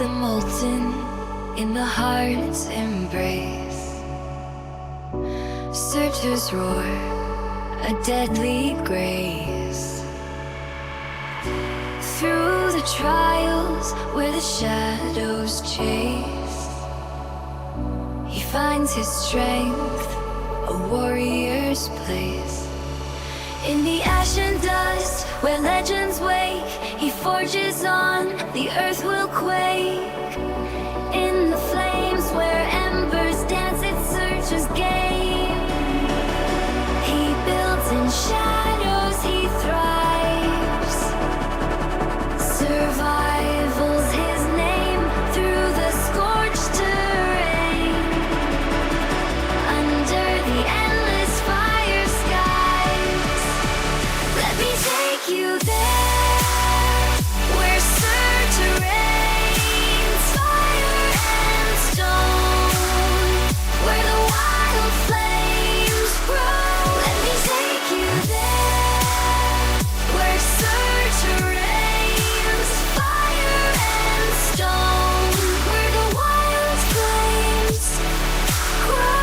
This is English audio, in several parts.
the molten in the heart's embrace. Searchers roar, a deadly grace. Through the trials where the shadows chase, he finds his strength, a warrior's place. In the ash and dust where legends wake, he forges on, the earth will quake. In the flames where embers dance its searcher's game, he builds in shadows, he thrives. Survival's his name through the scorched terrain. Under the endless fire skies, let me take you there, where searcher reigns, fire and stone, where the wild flames grow. Let me take you there, where searcher reigns, fire and stone, where the wild flames grow.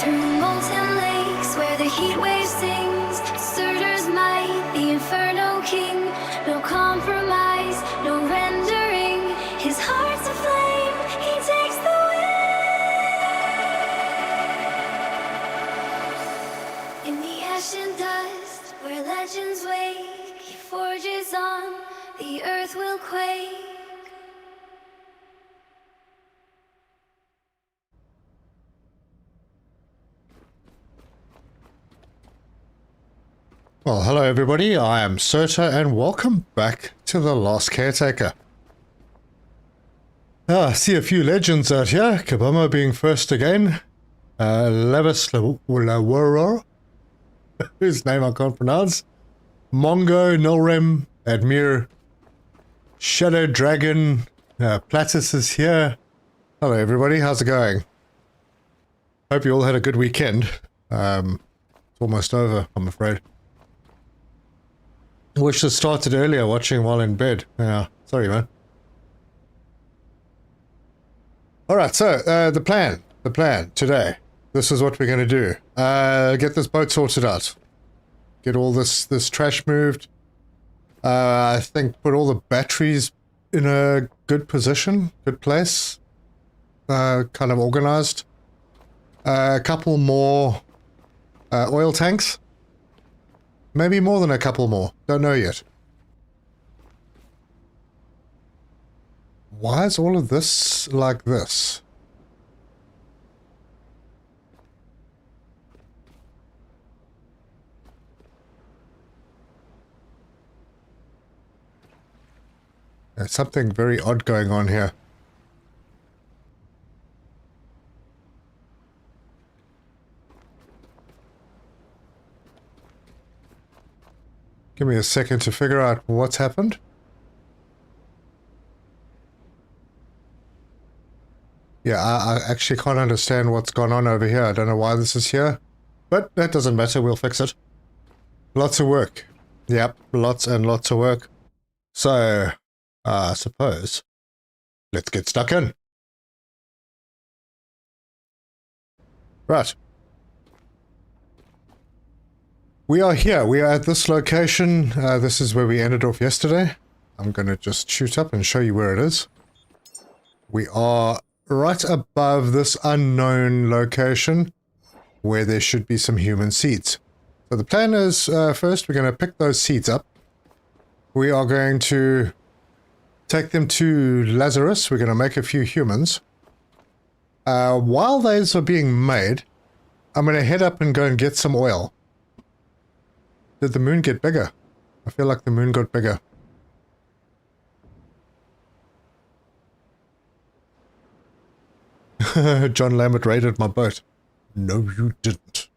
Through molten lakes where the heat wave sings, Surtur's might, the inferno king. No compromise, no rendering. His heart's aflame, he takes the wheel. In the ash and dust where legends wake, he forges on, the earth will quake. Well, hello everybody, I am Surtur and welcome back to the Last Caretaker. I see a few legends out here, Kabama being first again, Levis Laworo, whose name I can't pronounce, Mongo, Nilrem, Admir, Shadow Dragon, Platis is here. Hello everybody, how's it going? Hope you all had a good weekend. It's almost over, I'm afraid. Wish to started earlier watching while in bed. Yeah, sorry man. Alright, so the plan today. This is what we're going to do. Get this boat sorted out. Get all this trash moved. I think put all the batteries in a good position, good place. Kind of organized. A couple more oil tanks. Maybe more than a couple more. Don't know yet. Why is all of this like this? There's something very odd going on here. Give me a second to figure out what's happened. Yeah, I actually can't understand what's gone on over here. I don't know why this is here, but that doesn't matter. We'll fix it. Lots of work. Yep, lots and lots of work. So, I suppose, let's get stuck in. Right. We are here. We are at this location. This is where we ended off yesterday. I'm going to just shoot up and show you where it is. We are right above this unknown location where there should be some human seeds. So the plan is, first we're going to pick those seeds up. We are going to take them to Lazarus. We're going to make a few humans. While those are being made, I'm going to head up and go and get some oil. Did the moon get bigger? I feel like the moon got bigger. John Lambert raided my boat. No, you didn't.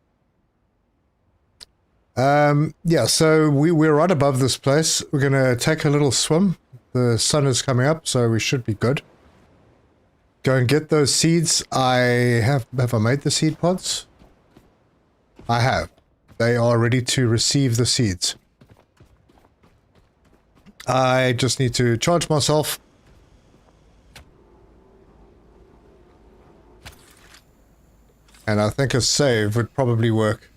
Yeah, so we're right above this place. We're going to take a little swim. The sun is coming up, so we should be good. Go and get those seeds. Have I made the seed pods? I have. They are ready to receive the seeds. I just need to charge myself. And I think a save would probably work.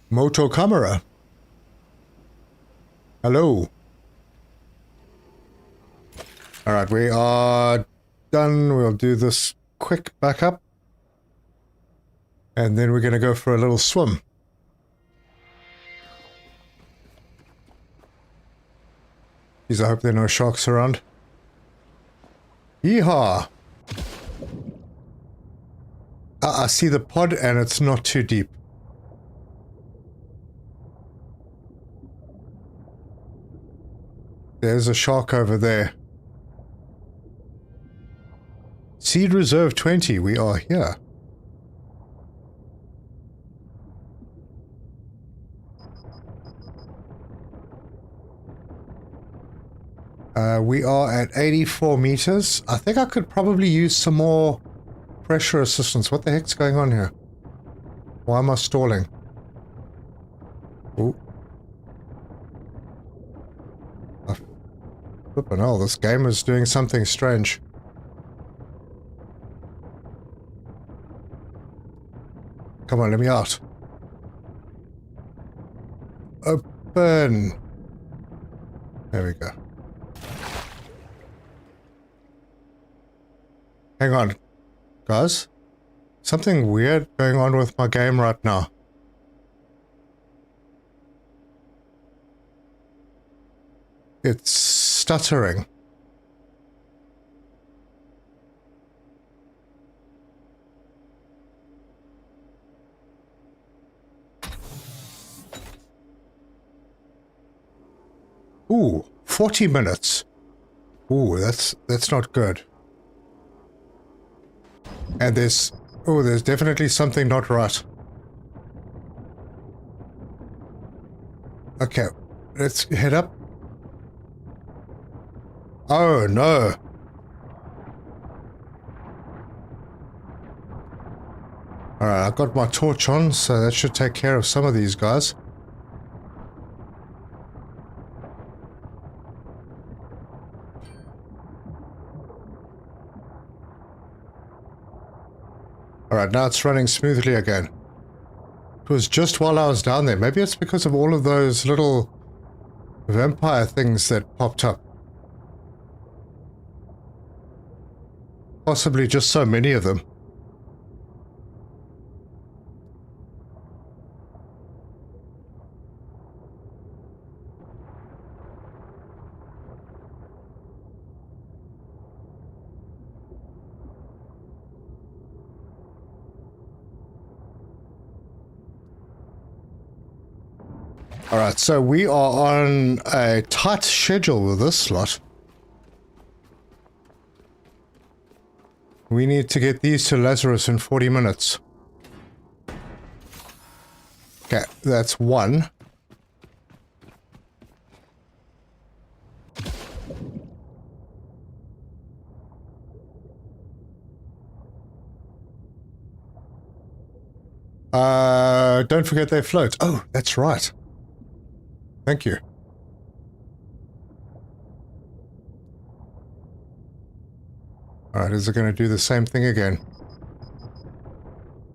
Moto camera. Hello. Alright, we are done. We'll do this quick backup. And then we're going to go for a little swim. Jeez, I hope there are no sharks around. Yeehaw! I see the pod and it's not too deep. There's a shark over there. Seed reserve 20, we are here. We are at 84 meters. I think I could probably use some more pressure assistance. What the heck's going on here? Why am I stalling? Ooh. Flippin' hell, this game is doing something strange. Come on, let me out. Open. There we go. Hang on, guys. Something weird going on with my game right now. It's stuttering. Ooh, 40 minutes. Ooh, that's not good. And there's definitely something not right. Okay, let's head up. Oh no. Alright, I've got my torch on, so that should take care of some of these guys. Alright, now it's running smoothly again. It was just while I was down there. Maybe it's because of all of those little vampire things that popped up. Possibly just so many of them. Alright, so we are on a tight schedule with this slot. We need to get these to Lazarus in 40 minutes. Okay, that's one. Don't forget they float. Oh, that's right. Thank you. Alright, is it going to do the same thing again?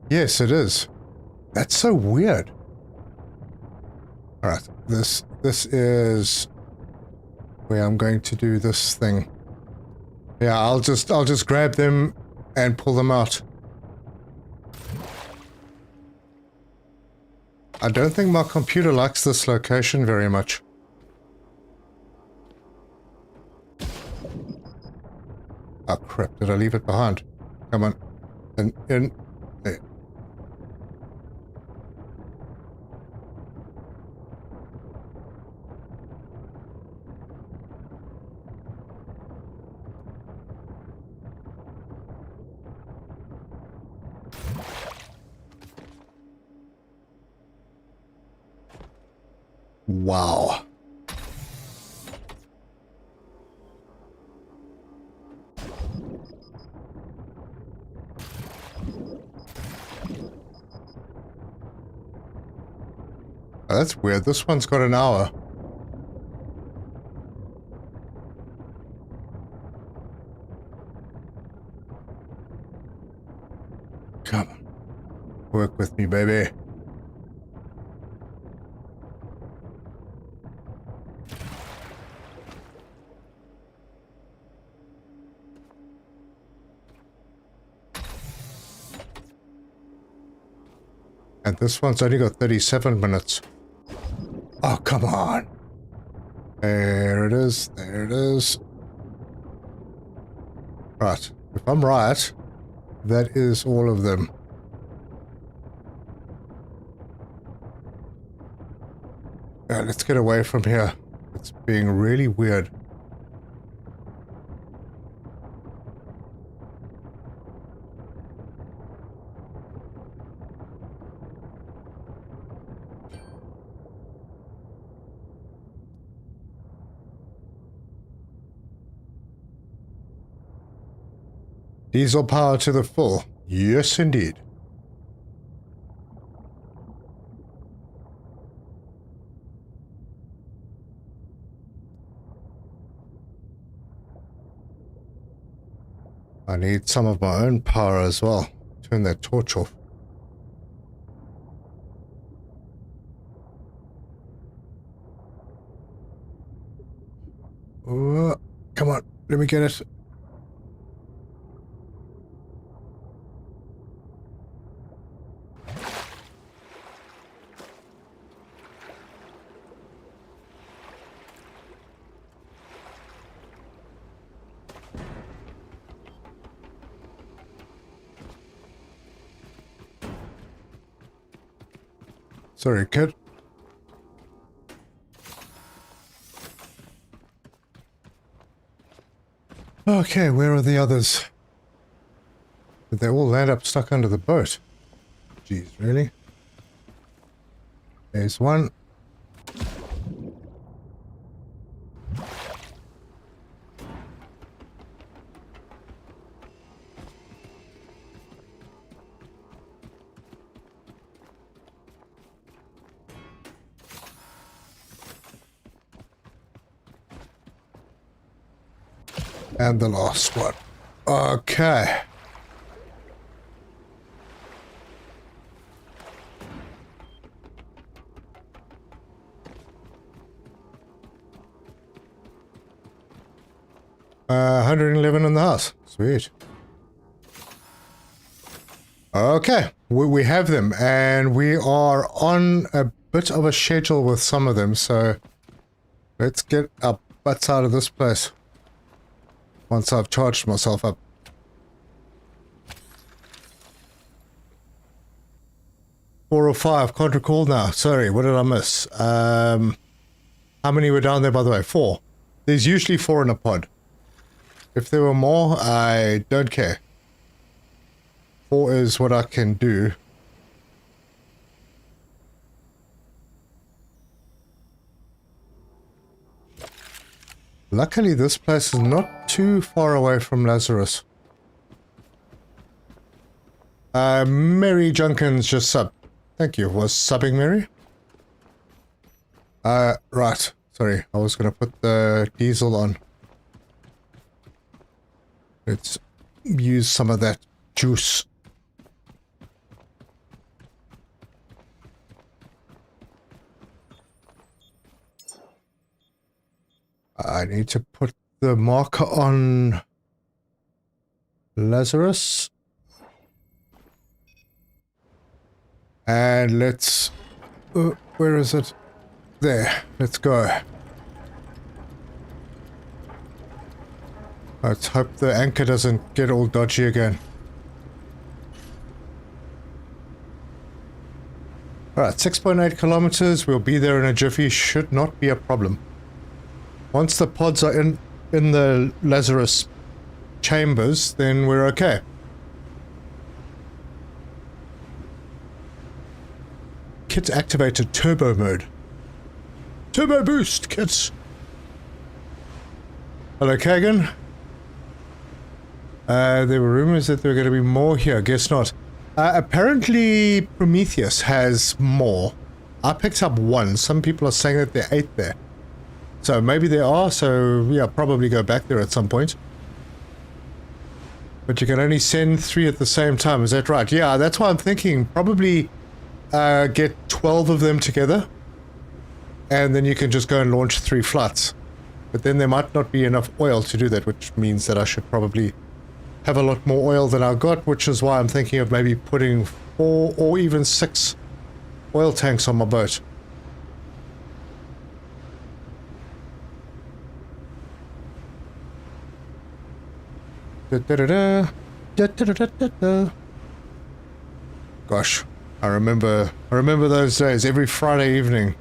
Yes, it is. That's so weird. Alright, this is where I'm going to do this thing. Yeah, I'll just grab them and pull them out. I don't think my computer likes this location very much. Oh crap, did I leave it behind? Come on. In. There. Wow. Oh, that's weird. This one's got an hour. Come on. Work with me, baby. And this one's only got 37 minutes. Oh, come on. There it is. There it is. Right. If I'm right, that is all of them. Yeah, let's get away from here. It's being really weird. Diesel power to the full. Yes, indeed. I need some of my own power as well. Turn that torch off. Oh, come on, let me get it. Sorry, kid. Okay, where are the others? Did they all land up stuck under the boat? Jeez, really? There's one. And the last one. Okay. Uh, 111 in the house. Sweet. Okay, we have them, and we are on a bit of a schedule with some of them, so let's get our butts out of this place. Once I've charged myself up. Four or five, can't recall now. Sorry, what did I miss? How many were down there, by the way? 4. There's usually 4 in a pod. If there were more, I don't care. 4 is what I can do. Luckily, this place is not too far away from Lazarus. Mary Junkins just subbed. Thank you. Was subbing Mary? Right. Sorry, I was gonna put the diesel on. Let's use some of that juice. I need to put the marker on Lazarus. And let's... where is it? There. Let's go. Let's hope the anchor doesn't get all dodgy again. Alright, 6.8 kilometers. We'll be there in a jiffy. Should not be a problem. Once the pods are in the Lazarus chambers, then we're okay. Kit's activated turbo mode. Turbo boost kits. Hello, Kagan. There were rumors that there were going to be more here. Guess not. Apparently, Prometheus has more. I picked up one. Some people are saying that there are 8 there. So maybe there are, so yeah, probably go back there at some point. But you can only send 3 at the same time, is that right? Yeah, that's why I'm thinking probably get 12 of them together. And then you can just go and launch 3 flights. But then there might not be enough oil to do that, which means that I should probably have a lot more oil than I got, which is why I'm thinking of maybe putting 4 or even 6 oil tanks on my boat. Gosh, I remember those days. Every Friday evening,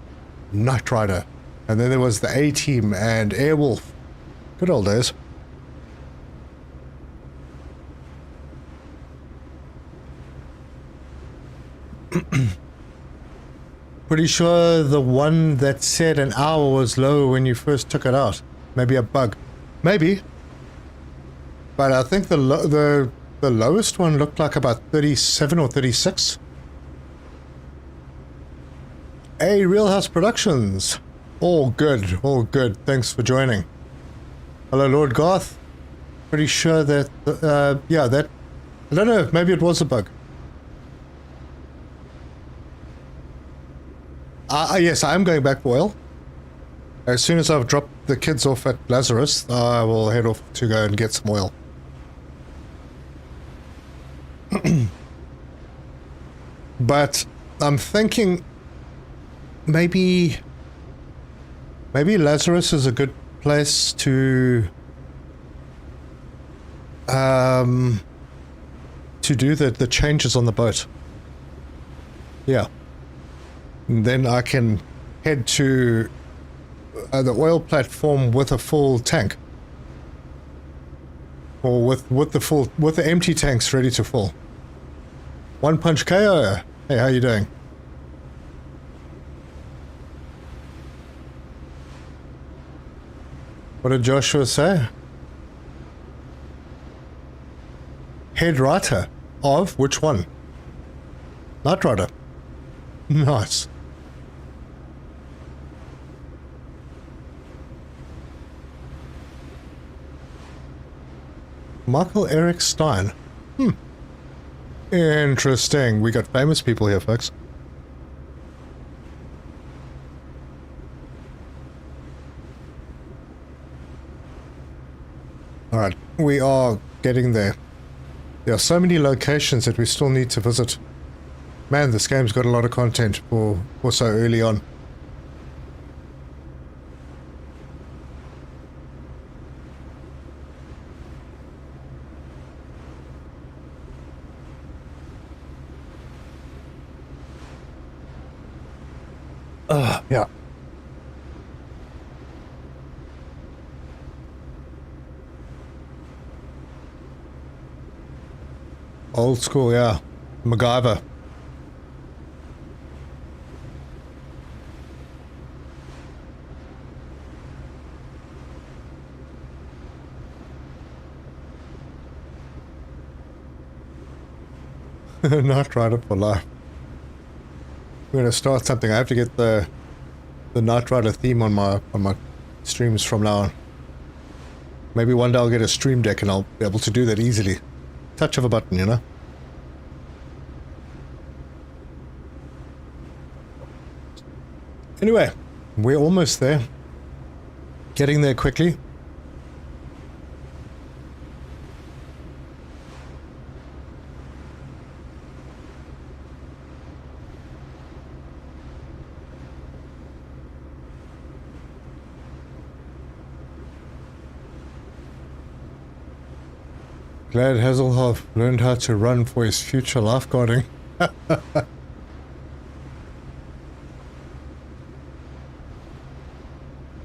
Knight Rider, and then there was the A-Team and Airwolf. Good old days. Pretty sure the one that said an hour was low when you first took it out. Maybe a bug. Maybe. But I think the lowest one looked like about 37 or 36. Hey, Real House Productions. All good, all good. Thanks for joining. Hello, Lord Garth. Pretty sure that, yeah, that, I don't know, maybe it was a bug. Yes, I am going back for oil. As soon as I've dropped the kids off at Lazarus, I will head off to go and get some oil. But I'm thinking maybe Lazarus is a good place to do the changes on the boat. Yeah. And then I can head to the oil platform with a full tank. Or with the empty tanks ready to fill. One Punch KO. Hey, how you doing? What did Joshua say? Head writer of which one? Knight Rider. Nice. Michael Eric Stein. Interesting. We got famous people here, folks. Alright, we are getting there. There are so many locations that we still need to visit. Man, this game's got a lot of content for so early on. Yeah. Old school, yeah. MacGyver. Knight Rider for life. We're gonna start something. I have to get the Knight Rider theme on my streams from now on. Maybe one day I'll get a stream deck and I'll be able to do that easily. Touch of a button, you know? Anyway, we're almost there. Getting there quickly. Glad Hasselhoff learned how to run for his future lifeguarding.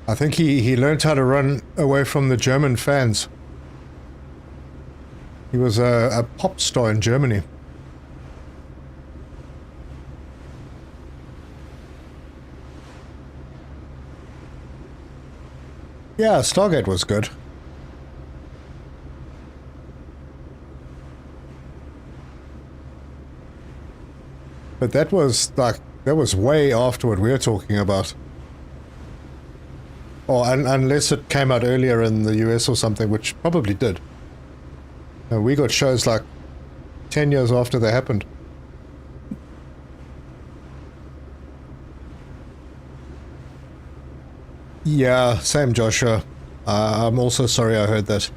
I think he learned how to run away from the German fans. He was a pop star in Germany. Yeah, Stargate was good. But that was like, that was way after what we're talking about. Or unless it came out earlier in the US or something, which probably did. And we got shows like 10 years after they happened. Yeah, same Joshua. I'm also sorry I heard that.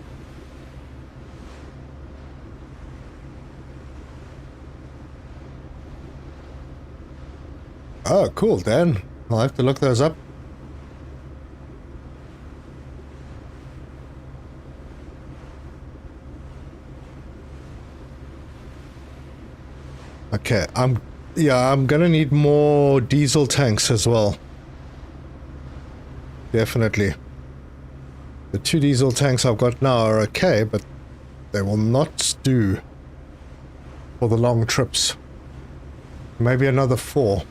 Oh, cool, Dan. I'll have to look those up. Okay, I'm gonna need more diesel tanks as well. Definitely. The 2 diesel tanks I've got now are okay, but they will not do for the long trips. Maybe another 4.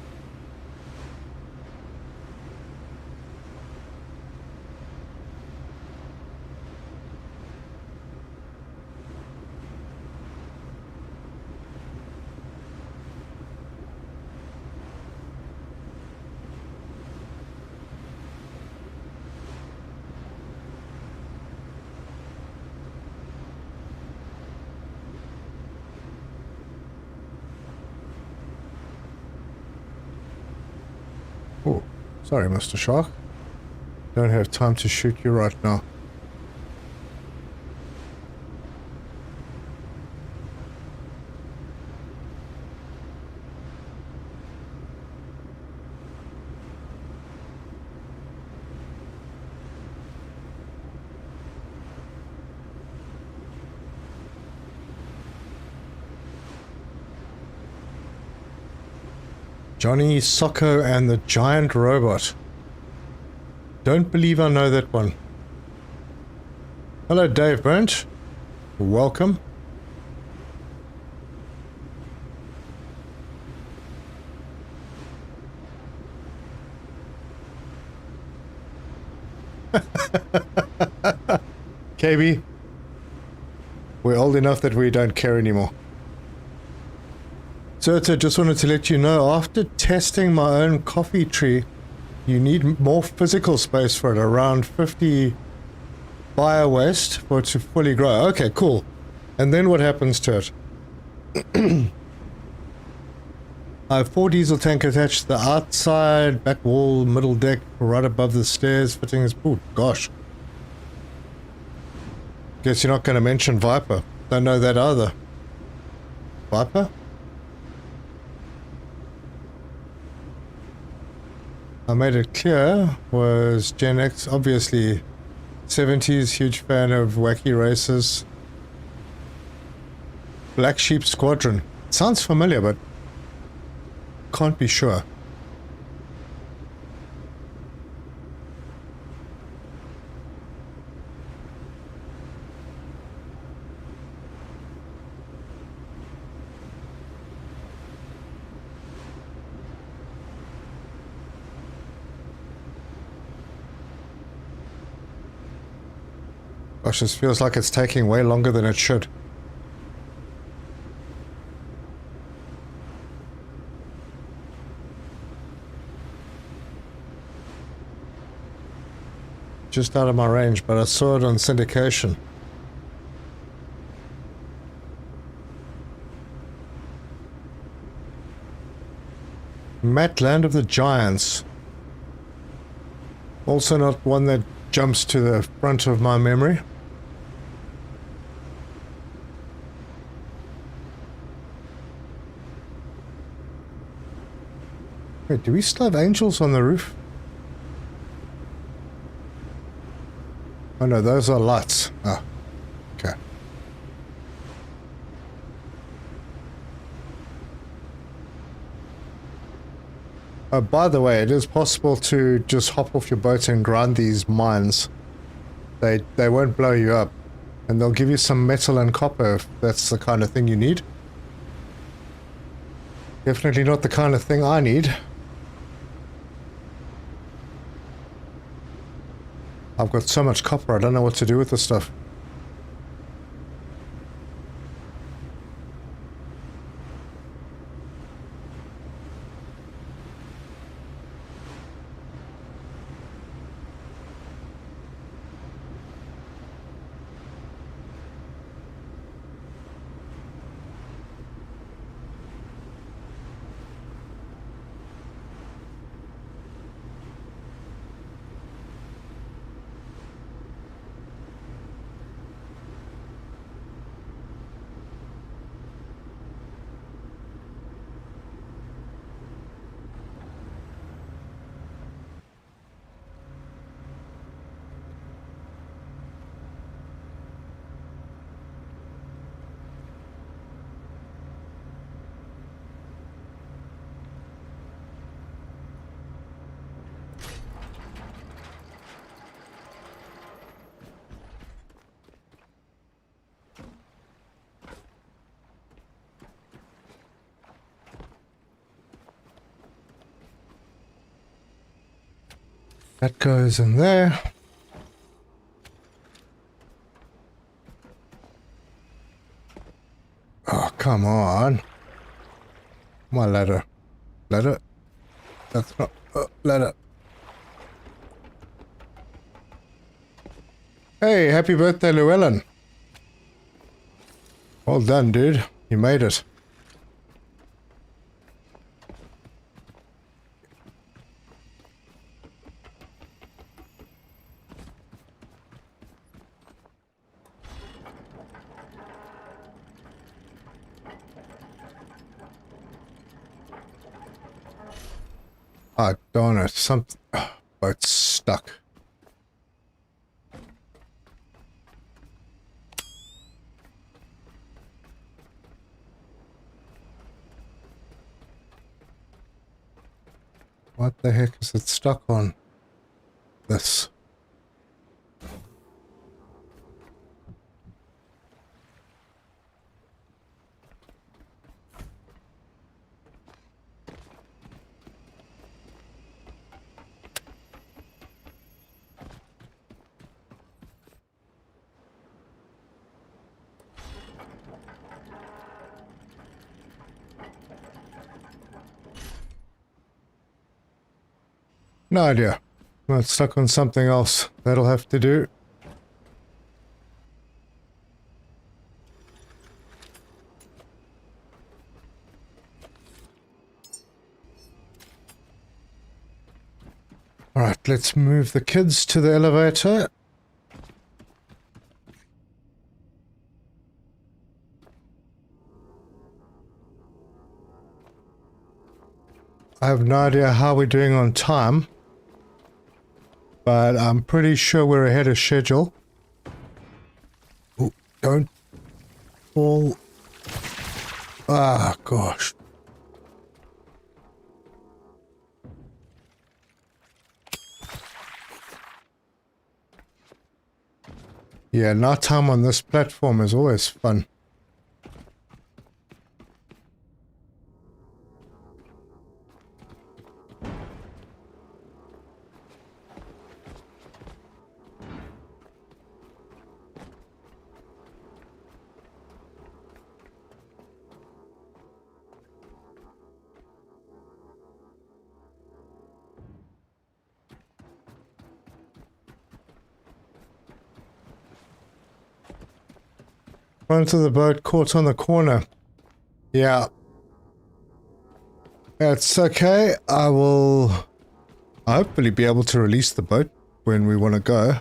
Oh, sorry, Mr. Shark. Don't have time to shoot you right now. Johnny Socko and the Giant Robot. Don't believe I know that one. Hello, Dave Brent. Welcome. KB, we're old enough that we don't care anymore. So just wanted to let you know, after testing my own coffee tree, you need more physical space for it, around 50 bio waste for it to fully grow. Okay, cool. And then what happens to it? I have 4 diesel tank attached to the outside, back wall, middle deck, right above the stairs, fittings. Oh, gosh. Guess you're not going to mention Viper. Don't know that either. Viper? I made it clear, was Gen X, obviously 70s, huge fan of wacky races. Black Sheep Squadron. Sounds familiar, but can't be sure. Gosh, this feels like it's taking way longer than it should. Just out of my range, but I saw it on syndication. Matt, Land of the Giants. Also not one that jumps to the front of my memory. Wait, do we still have angels on the roof? Oh no, those are lights. Ah, okay. By the way, it is possible to just hop off your boat and grind these mines. They won't blow you up. And they'll give you some metal and copper if that's the kind of thing you need. Definitely not the kind of thing I need. I've got so much copper, I don't know what to do with this stuff. That goes in there. Oh, come on. My ladder. Ladder? That's not... ladder. Hey, happy birthday, Llewellyn. Well done, dude. You made it. Ah, darn it. Boat's stuck. What the heck is it stuck on? This. No idea. Well, it's stuck on something else. That'll have to do. Alright, let's move the kids to the elevator. I have no idea how we're doing on time, but I'm pretty sure we're ahead of schedule. Oh, don't fall. Ah, gosh. Yeah, night time on this platform is always fun. Front of the boat caught on the corner. Yeah. That's okay. I will hopefully be able to release the boat when we want to go.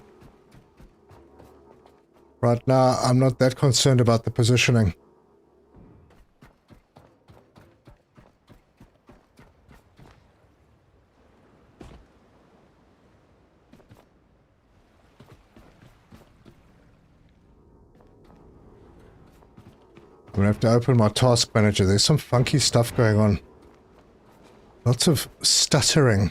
Right now, I'm not that concerned about the positioning. I'm gonna have to open my task manager. There's some funky stuff going on. Lots of stuttering.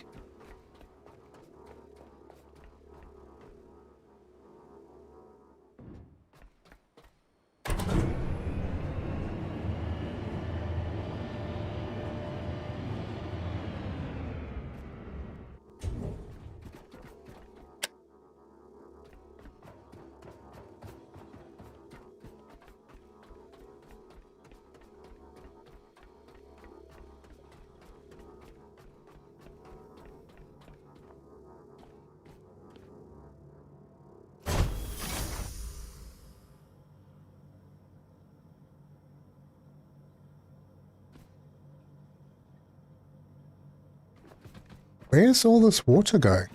Where's all this water going?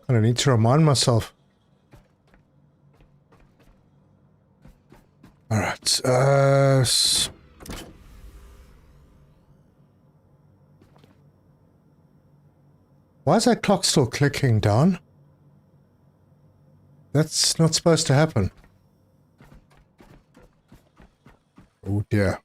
I need to remind myself. Alright, why is that clock still clicking down? That's not supposed to happen. Oh dear.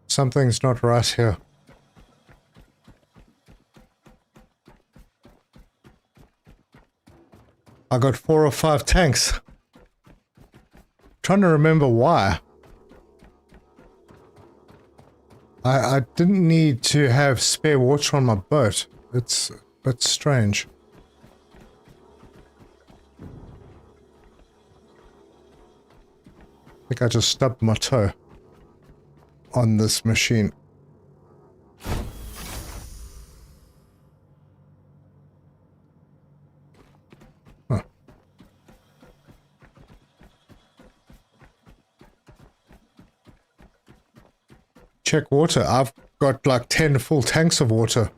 Something's not right here. I got 4 or 5 tanks. Trying to remember why. I didn't need to have spare water on my boat. It's a bit strange. I think I just stubbed my toe on this machine. Huh. Check water. I've got like 10 full tanks of water.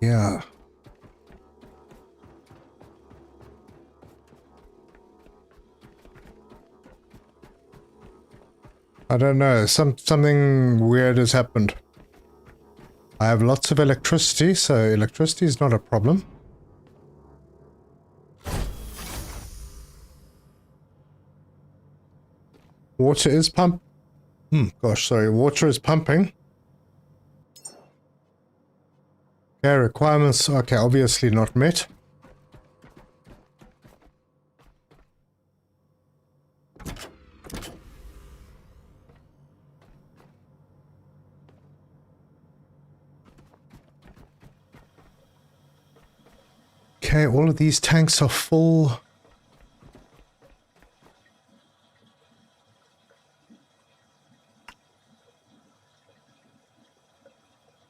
Yeah. I don't know, something weird has happened. I have lots of electricity, so electricity is not a problem. Water is water is pumping. Okay, requirements, okay, obviously not met. Okay, all of these tanks are full.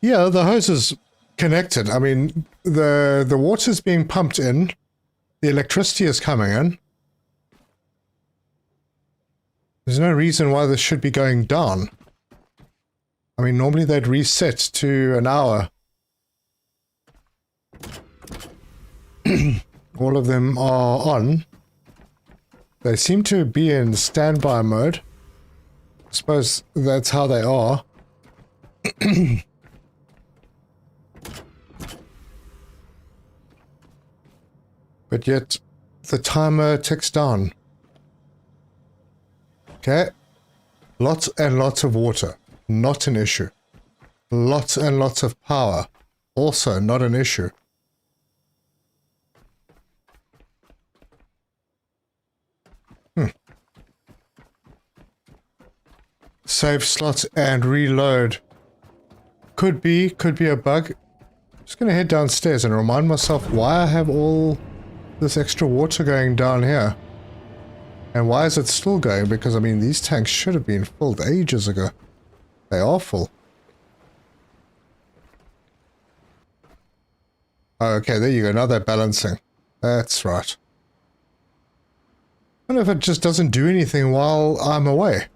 Yeah, the hose is connected. I mean, the water's being pumped in. The electricity is coming in. There's no reason why this should be going down. I mean, normally they'd reset to an hour. All of them are on. They seem to be in standby mode. I suppose that's how they are. But yet, the timer ticks down. Okay. Lots and lots of water. Not an issue. Lots and lots of power. Also not an issue. Save slots and reload. Could be a bug. Just gonna head downstairs and remind myself why I have all this extra water going down here. And why is it still going? Because, I mean, these tanks should have been filled ages ago. They are full. Oh, okay, there you go. Now they're balancing. That's right. I wonder if it just doesn't do anything while I'm away.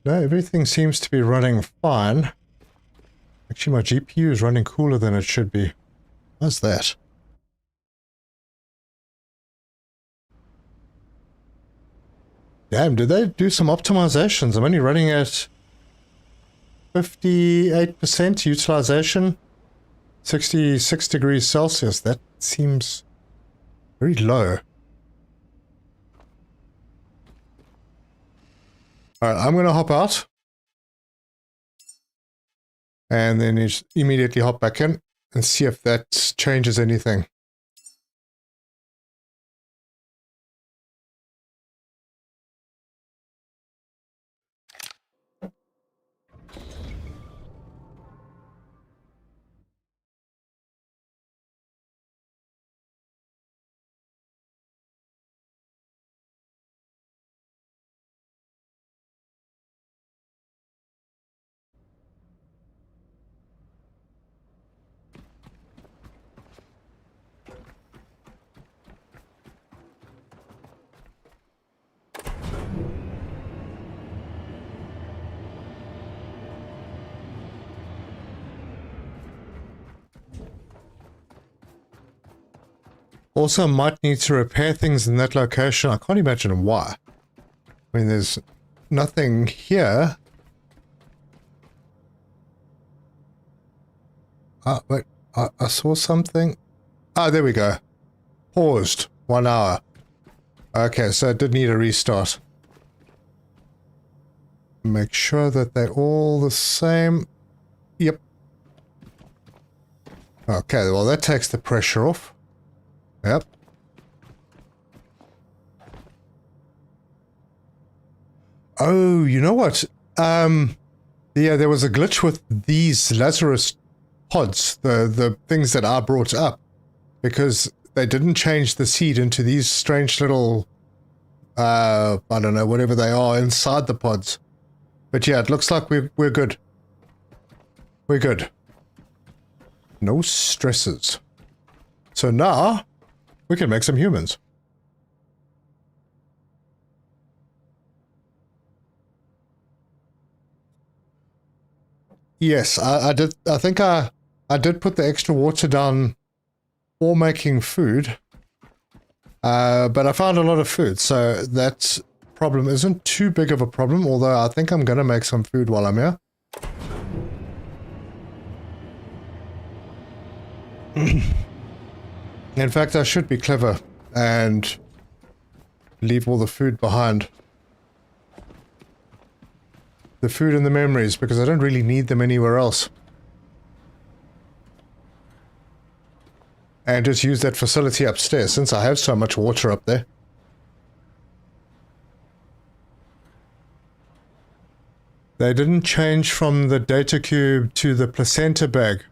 No, everything seems to be running fine. Actually, my GPU is running cooler than it should be. How's that? Damn, did they do some optimizations? I'm only running at 58% utilization, 66 degrees Celsius. That seems very low. Alright, I'm going to hop out. And then just immediately hop back in and see if that changes anything. Also, might need to repair things in that location. I can't imagine why. I mean, there's nothing here. Wait, I saw something. Ah, there we go. Paused. 1 hour. Okay, so it did need a restart. Make sure that they're all the same. Yep. Okay, well that takes the pressure off. Yep. Oh, you know what? Yeah, there was a glitch with these Lazarus pods, the things that are brought up, because they didn't change the seed into these strange little, I don't know, whatever they are inside the pods. But yeah, it looks like we're good. We're good. No stresses. So now we can make some humans. Yes, I did. I think I did put the extra water down for making food. But I found a lot of food, so that problem isn't too big of a problem, although I think I'm going to make some food while I'm here. In fact, I should be clever and leave all the food behind. The food and the memories, because I don't really need them anywhere else. And just use that facility upstairs, since I have so much water up there. They didn't change from the data cube to the placenta bag.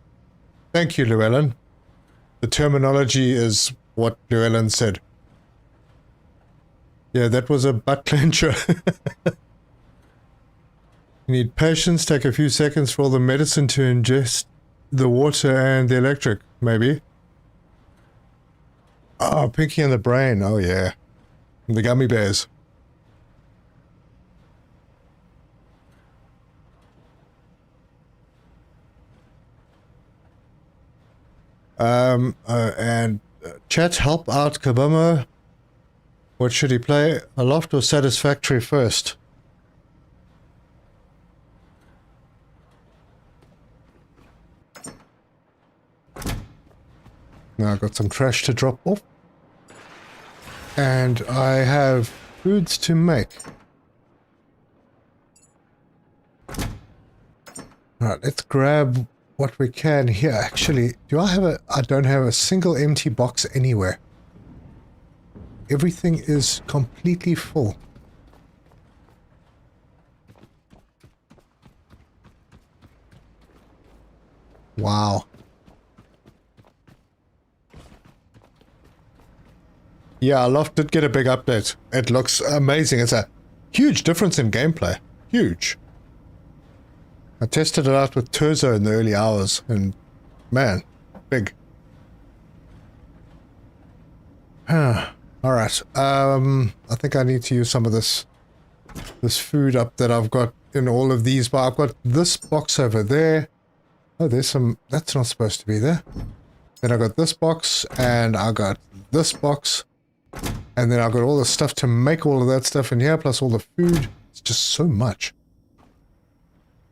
Thank you, Llewellyn. The terminology is what Llewellyn said. Yeah, that was a butt clencher. You need patience, take a few seconds for all the medicine to ingest the water and the electric, maybe. Oh, Pinky and the Brain, oh yeah. The gummy bears. And chat, help out Kabama. What should he play? Aloft or Satisfactory first? Now I've got some trash to drop off. And I have foods to make. Alright, let's grab what we can here. Actually, I don't have a single empty box anywhere. Everything is completely full. Wow. Yeah, Loft did get a big update. It looks amazing. It's a huge difference in gameplay. Huge. I tested it out with Terzo in the early hours, and man, big. Alright, I think I need to use some of this food up that I've got in all of these, but I've got this box over there. Oh, there's some, that's not supposed to be there. Then I got this box, and I got this box, and then I've got all the stuff to make all of that stuff in here, plus all the food. It's just so much.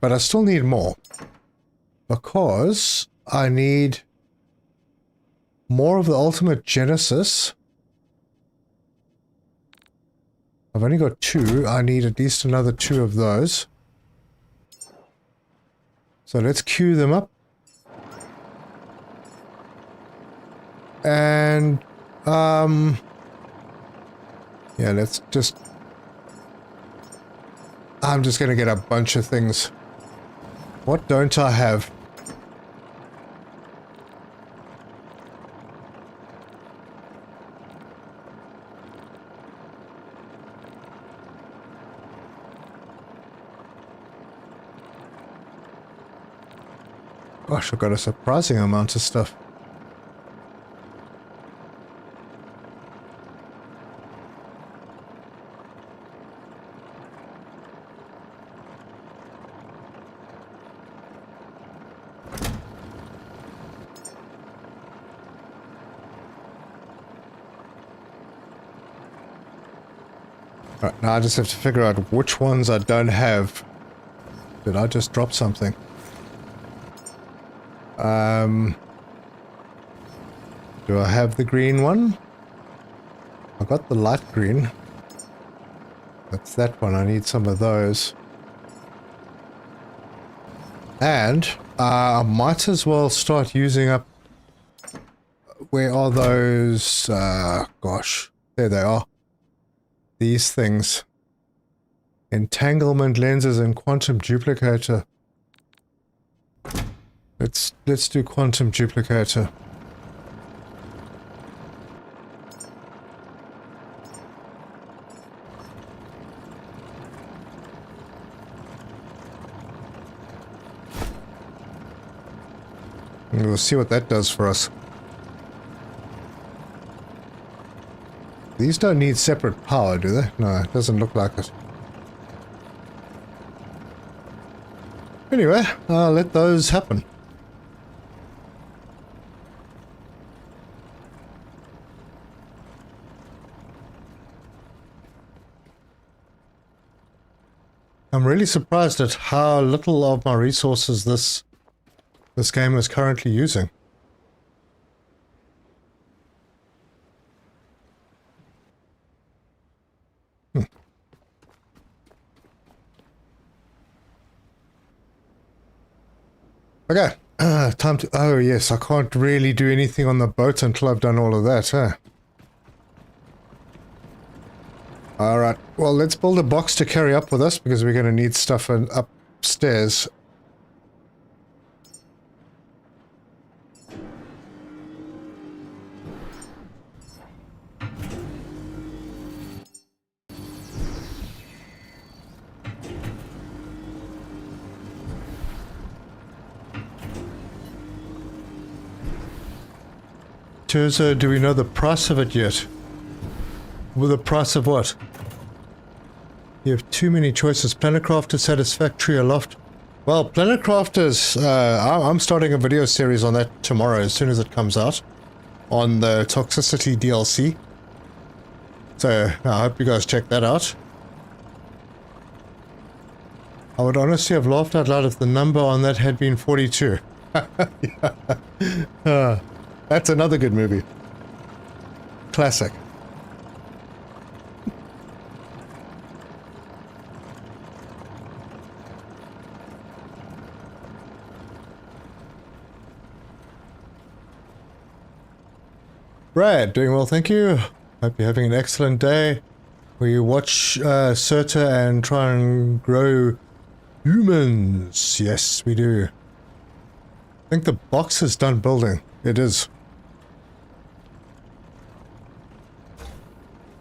but I still need more. Because I need more of the ultimate Genesis. I've only got 2. I need at least another 2 of those. So let's queue them up. And, yeah, let's just... I'm just gonna get a bunch of things. What don't I have? Gosh, I've got a surprising amount of stuff. Right, now I just have to figure out which ones I don't have. Did I just drop something? Do I have the green one? I got the light green. That's that one. I need some of those. And I might as well start using up... Where are those? Gosh, there they are. These things. Entanglement lenses and quantum duplicator. Let's do quantum duplicator. And we'll see what that does for us. These don't need separate power, do they? No, it doesn't look like it. Anyway, I'll let those happen. I'm really surprised at how little of my resources this game is currently using. Okay, time to... Oh yes, I can't really do anything on the boat until I've done all of that, huh? Alright, well let's build a box to carry up with us because we're going to need stuff upstairs. Terza, do we know the price of it yet? Well, the price of what? You have too many choices. Planetcraft is satisfactory aloft. Well, Planetcraft is... I'm starting a video series on that tomorrow as soon as it comes out. On the Toxicity DLC. So, I hope you guys check that out. I would honestly have laughed out loud if the number on that had been 42. That's another good movie. Classic. Brad, doing well, thank you. Hope you're having an excellent day. We watch Serta and try and grow humans. Yes, we do. I think the box is done building. It is.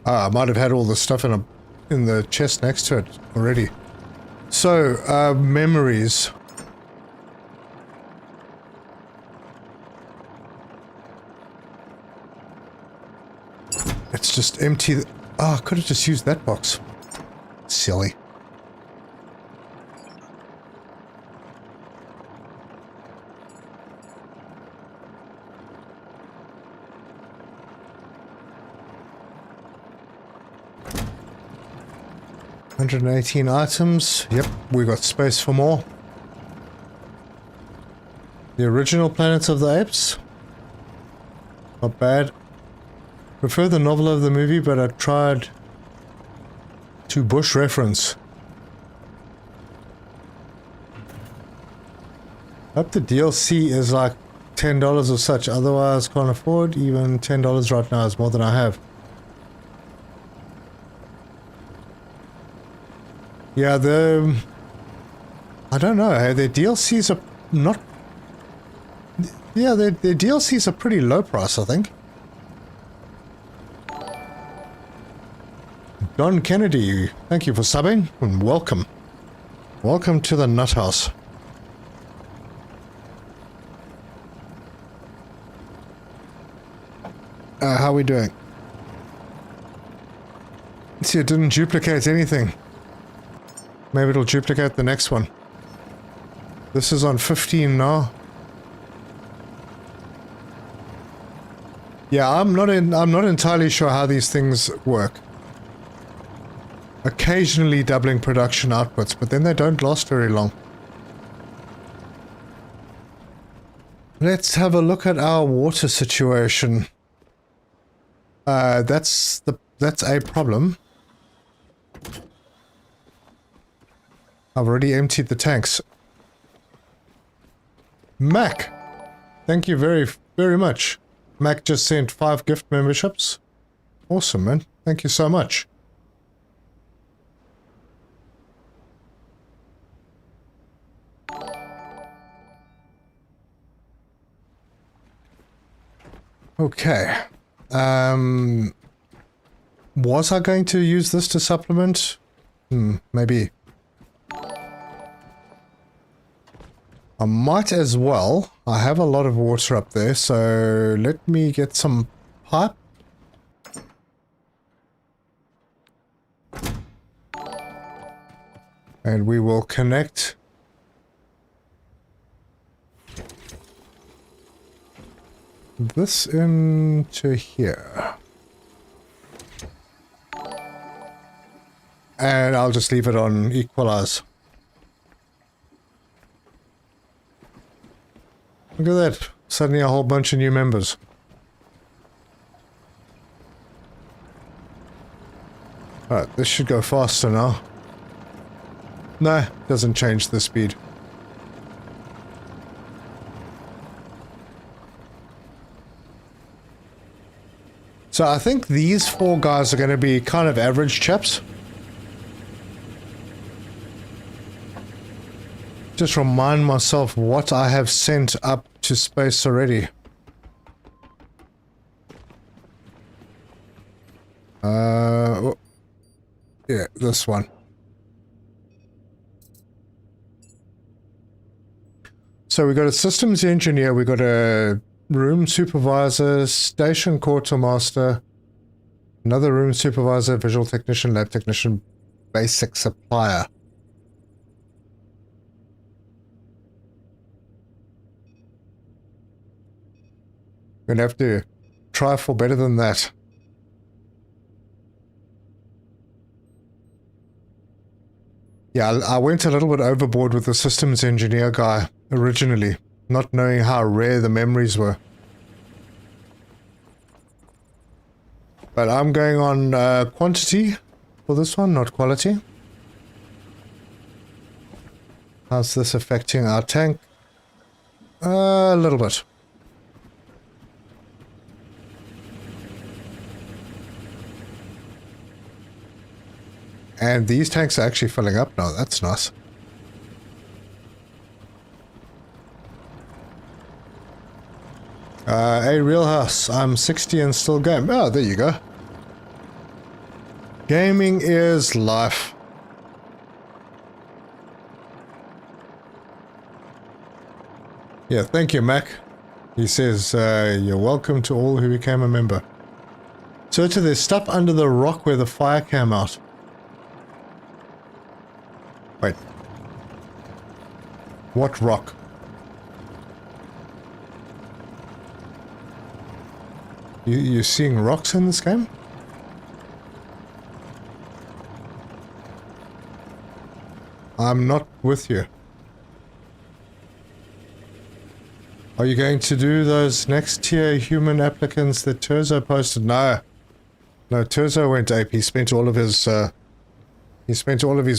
I might have had all the stuff in the chest next to it already. So, memories. Let's just empty the... Oh, I could have just used that box. Silly. $118 items. Yep, we got space for more. The original Planets of the Apes. Not bad. Prefer the novel of the movie, but I tried to Bush reference. Hope the DLC is like $10 or such, otherwise can't afford. Even $10 right now is more than I have. Yeah, I don't know, hey, their DLCs are not... Yeah, their DLCs are pretty low price, I think. Don Kennedy, thank you for subbing, and welcome. Welcome to the Nut House. How are we doing? See, it didn't duplicate anything. Maybe it'll duplicate the next one. This is on 15 now. Yeah, I'm not entirely sure how these things work. Occasionally doubling production outputs, but then they don't last very long. Let's have a look at our water situation. That's a problem. I've already emptied the tanks. Mac, thank you very, very much. Mac just sent 5 gift memberships. Awesome, man. Thank you so much. Okay. Was I going to use this to supplement? Maybe. I might as well. I have a lot of water up there, so let me get some pipe. And we will connect this into here. And I'll just leave it on equalize. Look at that. Suddenly a whole bunch of new members. Alright, this should go faster now. Nah, doesn't change the speed. So I think these 4 guys are going to be kind of average chaps. Just remind myself what I have sent up to space already. Yeah, this one. So we got a systems engineer, we got a room supervisor, station quartermaster, another room supervisor, visual technician, lab technician, basic supplier. We're gonna have to try for better than that. Yeah, I went a little bit overboard with the systems engineer guy originally, not knowing how rare the memories were. But I'm going on quantity for this one, not quality. How's this affecting our tank? A little bit. And these tanks are actually filling up now. That's nice. Hey, Real House. I'm 60 and still game. Oh, there you go. Gaming is life. Yeah, thank you, Mac. He says, you're welcome to all who became a member. So there's stuff under the rock where the fire came out. Wait. What rock? You seeing rocks in this game? I'm not with you. Are you going to do those next tier human applicants that Terzo posted? No. No, Terzo went ape. He spent all of his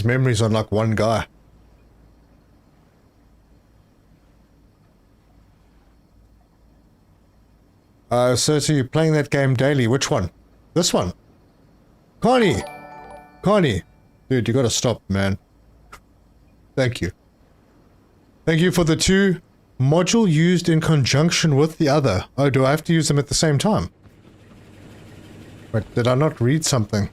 memories on like one guy. So you're playing that game daily. Which one? This one. Connie! Connie! Dude, you gotta stop, man. Thank you. Thank you for the 2 module used in conjunction with the other. Oh, do I have to use them at the same time? Wait, did I not read something?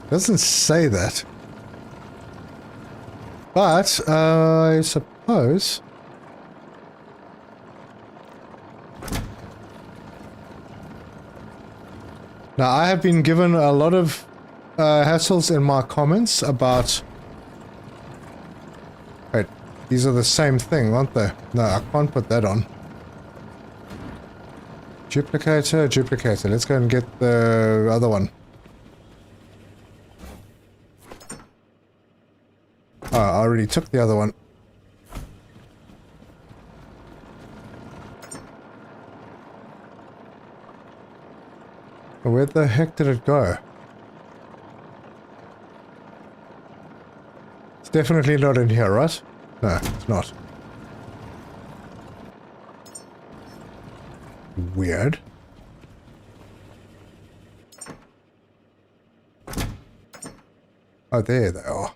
Doesn't say that. But, I suppose... Now, I have been given a lot of hassles in my comments about... Wait, these are the same thing, aren't they? No, I can't put that on. Duplicator, duplicator. Let's go and get the other one. Oh, I already took the other one. Where the heck did it go? It's definitely not in here, right? No, it's not. Weird. Oh, there they are.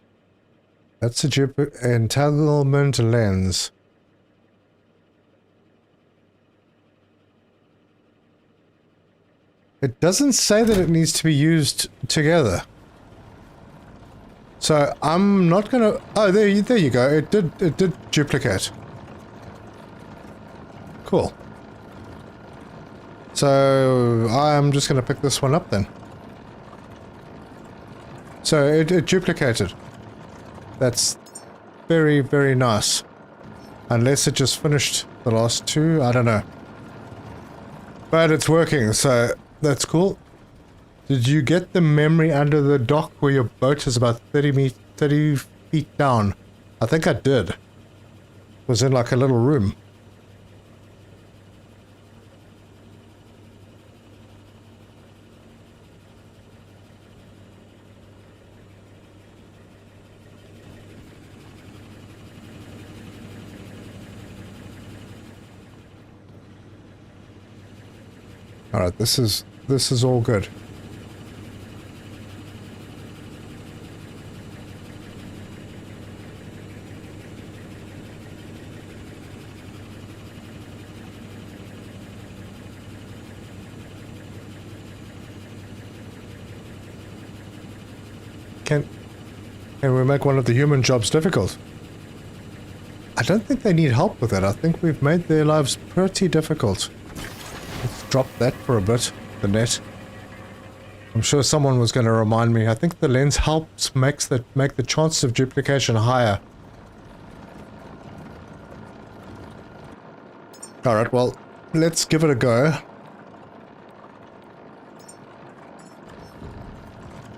That's a entanglement lens. It doesn't say that it needs to be used together. So I'm not gonna... Oh, there you go. It did duplicate. Cool. So I'm just gonna pick this one up then. So it duplicated. That's very, very nice. Unless it just finished the last 2, I don't know. But it's working, so that's cool. Did you get the memory under the dock where your boat is about 30 feet down? I think I did. It was in like a little room. Alright, this is all good. Can we make one of the human jobs difficult? I don't think they need help with that. I think we've made their lives pretty difficult. Let's drop that for a bit, the net. I'm sure someone was going to remind me. I think the lens helps make the chances of duplication higher. Alright, well, let's give it a go.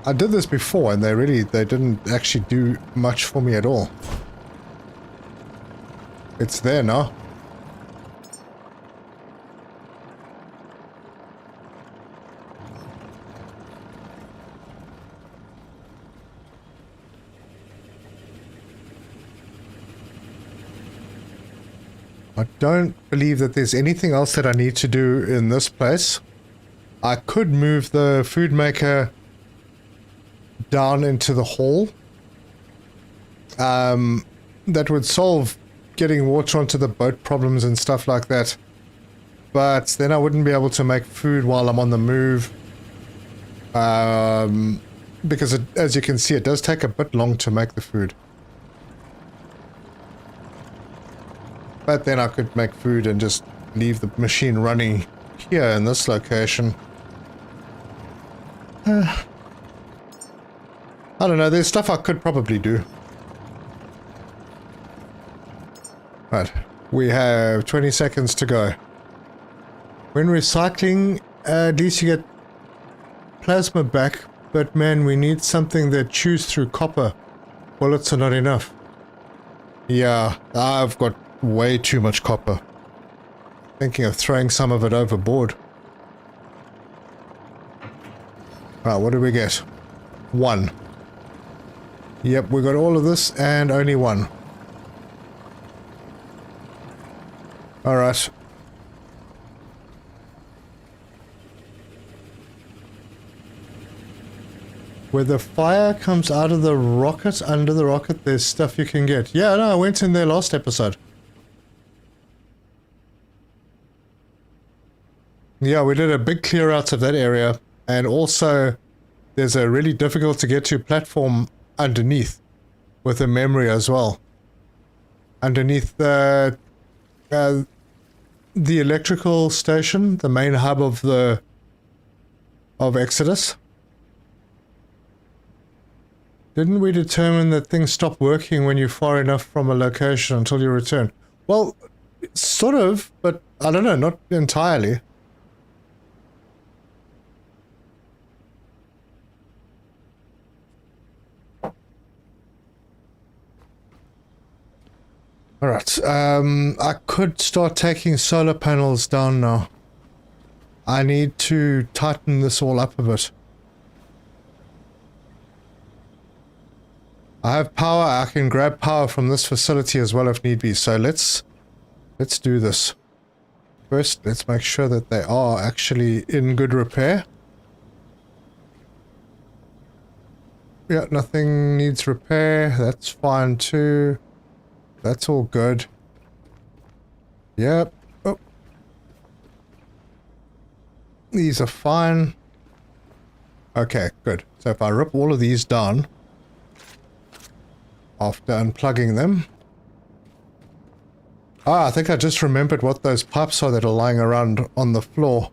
I did this before and they didn't actually do much for me at all. It's there now. I don't believe that there's anything else that I need to do in this place. I could move the food maker down into the hall. That would solve getting water onto the boat problems and stuff like that. But then I wouldn't be able to make food while I'm on the move. Because as you can see, it does take a bit long to make the food. But then I could make food and just leave the machine running here in this location. I don't know, there's stuff I could probably do. Right, we have 20 seconds to go. When recycling, at least you get plasma back, But man, we need something that chews through copper. Bullets are not enough. Yeah, I've got way too much copper. Thinking of throwing some of it overboard. Right, what do we get? 1. Yep, we got all of this and only 1. Alright. Where the fire comes out of the rocket, under the rocket, there's stuff you can get. Yeah, no, I went in there last episode. Yeah, we did a big clear out of that area. And also, there's a really difficult to get to platform underneath. With a memory as well. Underneath the electrical station, the main hub of Exodus. Didn't we determine that things stop working when you're far enough from a location until you return? Well, sort of, but I don't know, not entirely. Alright, I could start taking solar panels down now. I need to tighten this all up a bit. I have power, I can grab power from this facility as well if need be, so let's do this. First, let's make sure that they are actually in good repair. Yeah, nothing needs repair, that's fine too. That's all good. Yep. Oh. These are fine. Okay, good. So if I rip all of these down after unplugging them. I think I just remembered what those pipes are that are lying around on the floor.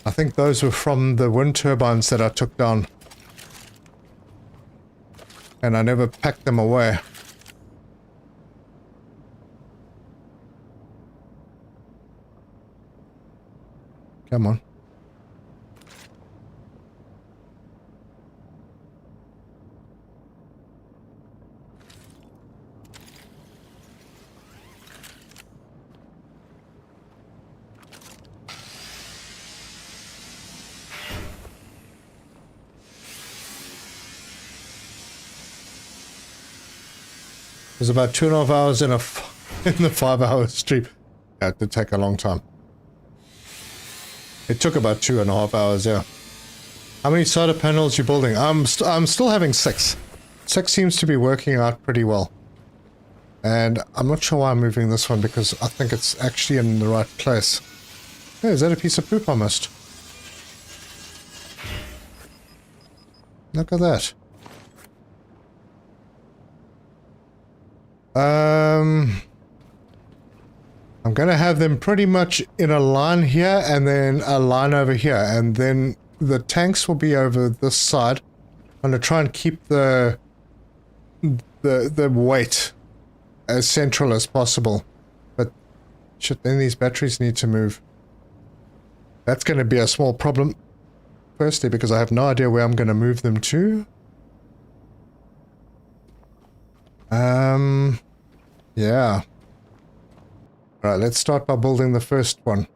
I think those were from the wind turbines that I took down. And I never packed them away. Come on. It was about 2.5 hours in the 5-hour stream. Yeah, it did take a long time. It took about 2.5 hours, yeah. How many solar panels are you building? I'm still having 6. 6 seems to be working out pretty well. And I'm not sure why I'm moving this one because I think it's actually in the right place. Hey, is that a piece of poop I missed? Look at that. I'm gonna have them pretty much in a line here and then a line over here, and then the tanks will be over this side. I'm gonna try and keep the weight as central as possible. But shit, then these batteries need to move. That's gonna be a small problem. Firstly, because I have no idea where I'm gonna move them to. Yeah. Alright, let's start by building the first one.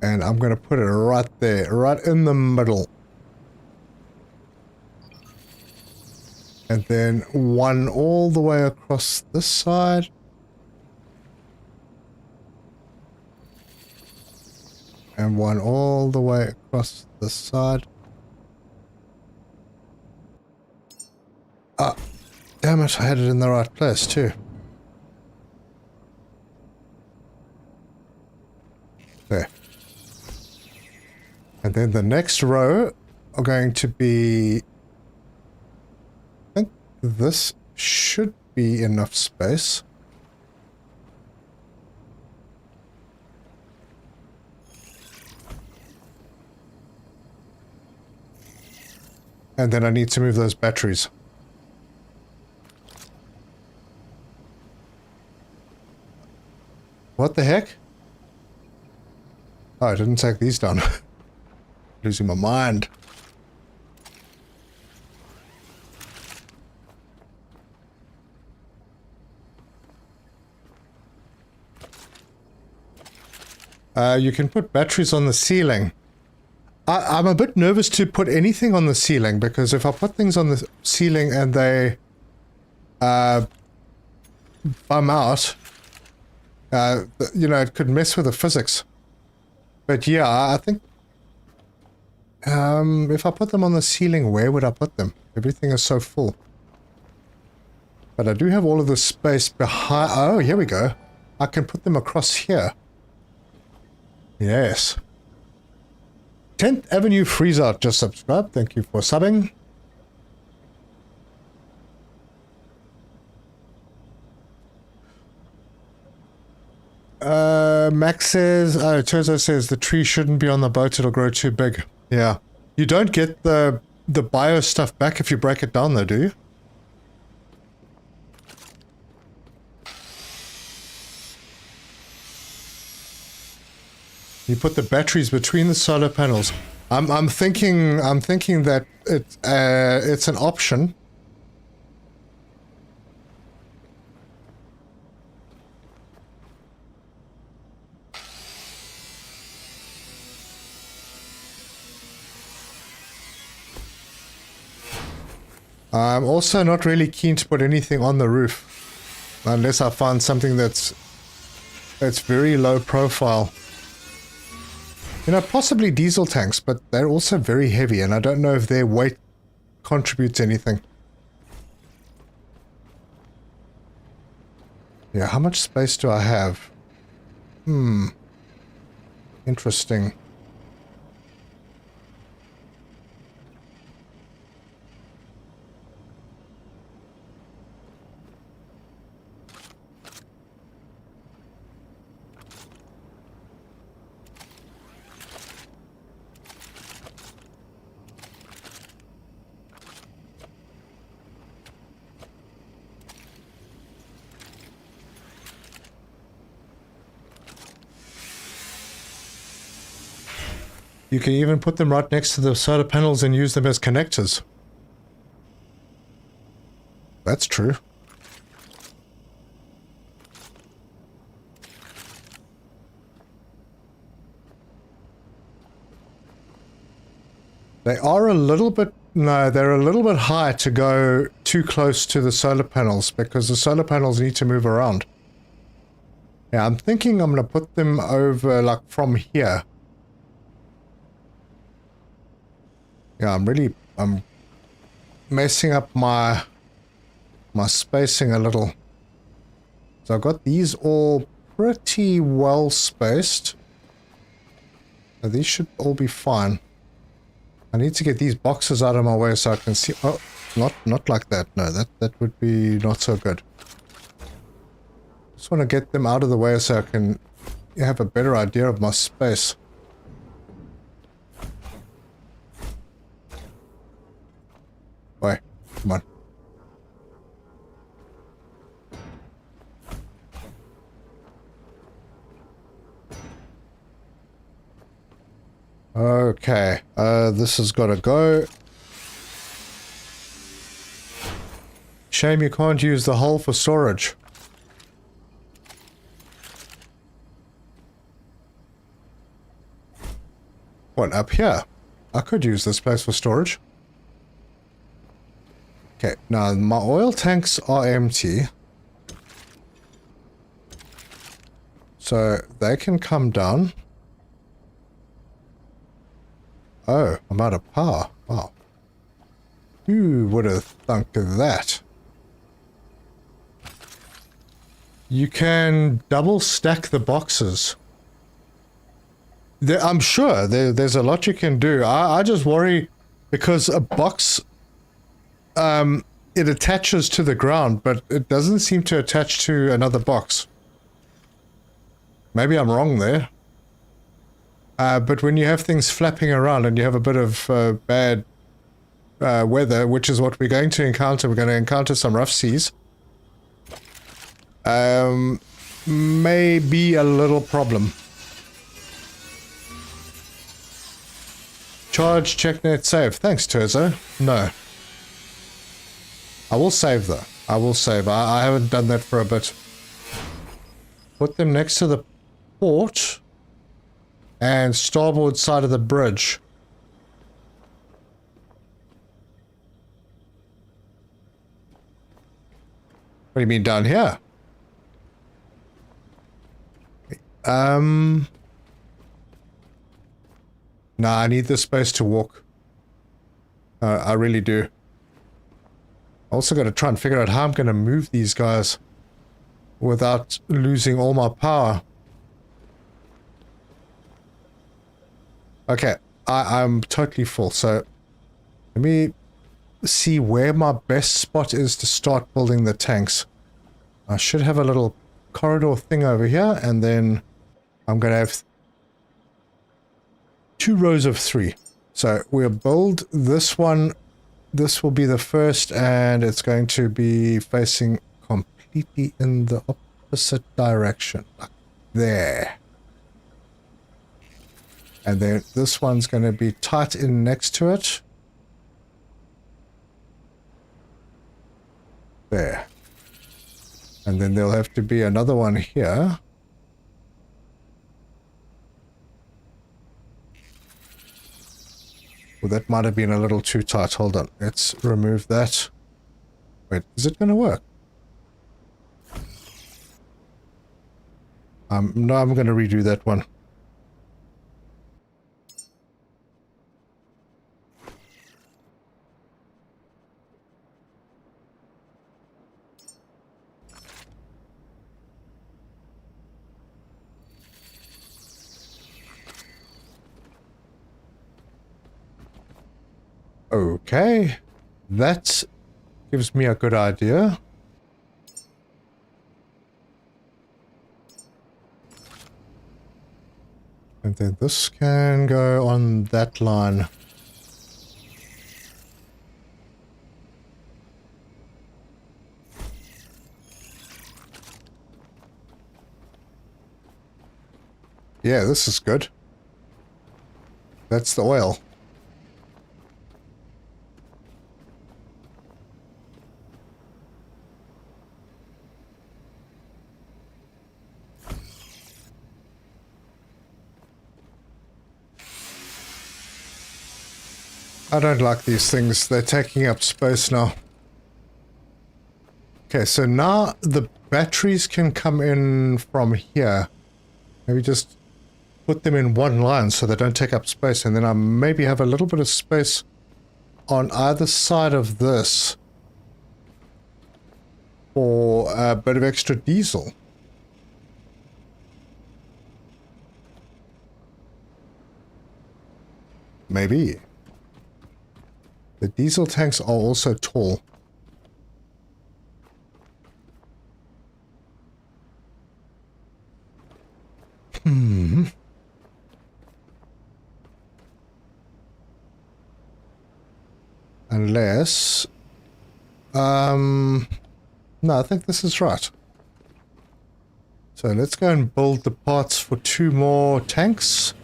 And I'm gonna put it right there, right in the middle. And then one all the way across this side. And one all the way across this side. Ah, damn it, I had it in the right place too. There. And then the next row are going to be... I think this should be enough space. And then I need to move those batteries. What the heck? Oh, I didn't take these down. Losing my mind. You can put batteries on the ceiling. I'm a bit nervous to put anything on the ceiling, because if I put things on the ceiling and they bum out, you know, it could mess with the physics. But yeah, I think if I put them on the ceiling, where would I put them? Everything is so full. But I do have all of the space behind. Oh, here we go. I can put them across here. Yes. 10th Avenue Freezer just subscribed. Thank you for subbing. Max says, Chozo says the tree shouldn't be on the boat, it'll grow too big. Yeah. You don't get the bio stuff back if you break it down though, do you? You put the batteries between the solar panels. I'm thinking that it's an option. I'm also not really keen to put anything on the roof unless I find something that's very low profile. You know, possibly diesel tanks, but they're also very heavy, and I don't know if their weight contributes anything. Yeah, how much space do I have? Interesting. You can even put them right next to the solar panels and use them as connectors. That's true. They are a little bit... No, they're a little bit high to go too close to the solar panels, because the solar panels need to move around. Yeah, I'm thinking I'm going to put them over, like, from here. Yeah, I'm messing up my spacing a little. So I've got these all pretty well spaced. So these should all be fine. I need to get these boxes out of my way so I can see. Oh, not like that. No, that would be not so good. Just want to get them out of the way so I can have a better idea of my space. Wait, come on. Okay, this has got to go. Shame you can't use the hole for storage. What, up here? I could use this place for storage. Okay, now my oil tanks are empty. So they can come down. Oh, I'm out of power. Wow. Who would have thunk of that? You can double stack the boxes. I'm sure there's a lot you can do. I just worry because a box... it attaches to the ground, but it doesn't seem to attach to another box. Maybe I'm wrong there. But when you have things flapping around and you have a bit of bad weather, which is what we're going to encounter, we're going to encounter some rough seas, may be a little problem. Charge, check net, save. Thanks, Terzo. No. I will save, though. I will save. I haven't done that for a bit. Put them next to the port and starboard side of the bridge. What do you mean down here? Nah, I need the space to walk. I really do. Also got to try and figure out how I'm going to move these guys without losing all my power. Okay, I'm totally full, so let me see where my best spot is to start building the tanks. I should have a little corridor thing over here, and then I'm going to have 2 rows of 3. So we'll build this one. This will be the first, and it's going to be facing completely in the opposite direction. Like there. And then this one's going to be tight in next to it. There. And then there'll have to be another one here. Well, that might have been a little too tight. Hold on. Let's remove that. Wait, is it going to work? No, I'm going to redo that one. Okay, that gives me a good idea. And then this can go on that line. Yeah, this is good. That's the oil. I don't like these things. They're taking up space now. Okay, so now the batteries can come in from here. Maybe just put them in one line so they don't take up space, and then I maybe have a little bit of space on either side of this for a bit of extra diesel. Maybe. The diesel tanks are also tall. Unless... no, I think this is right. So let's go and build the parts for 2 more tanks.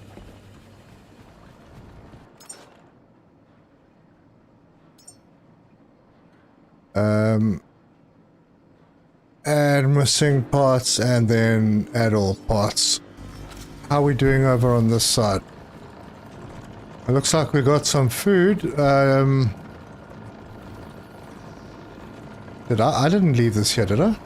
Add missing parts and then add all parts. How are we doing over on this side? It looks like we got some food. I didn't leave this here, did I?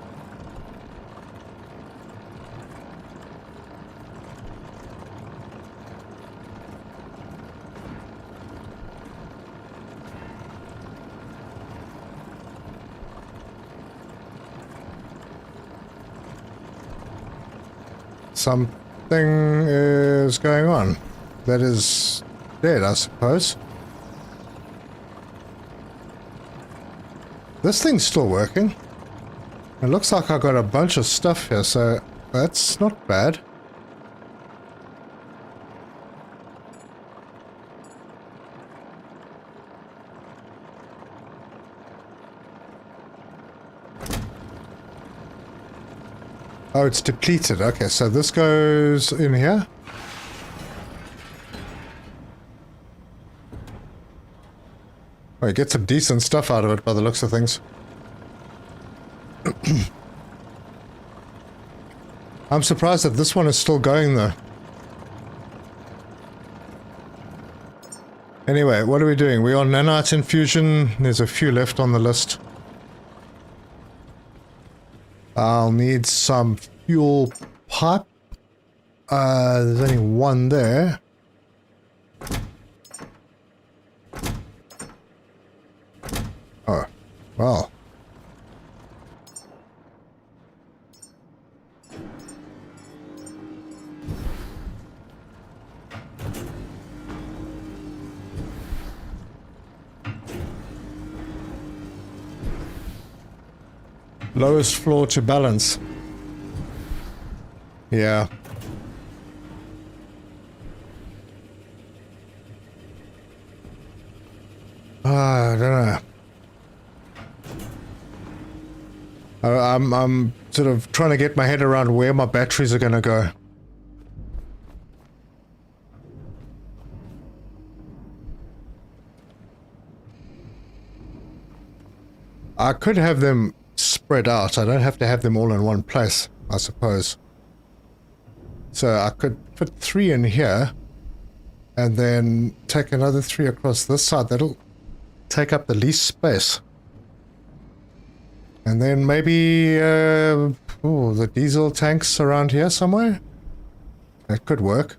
Something is going on. That is dead, I suppose. This thing's still working. It looks like I got a bunch of stuff here, so that's not bad. Oh, it's depleted. Okay, so this goes in here. I get some decent stuff out of it by the looks of things. I'm surprised that this one is still going though. Anyway, what are we doing? We're on nanite infusion. There's a few left on the list. I'll need some fuel pipe. There's only one there. Oh, well. Lowest floor to balance. Yeah. I don't know. I'm sort of trying to get my head around where my batteries are going to go. I could have them spread out. I don't have to have them all in one place, I suppose. So I could put 3 in here and then take another 3 across this side. That'll take up the least space. And then maybe the diesel tanks around here somewhere. That could work.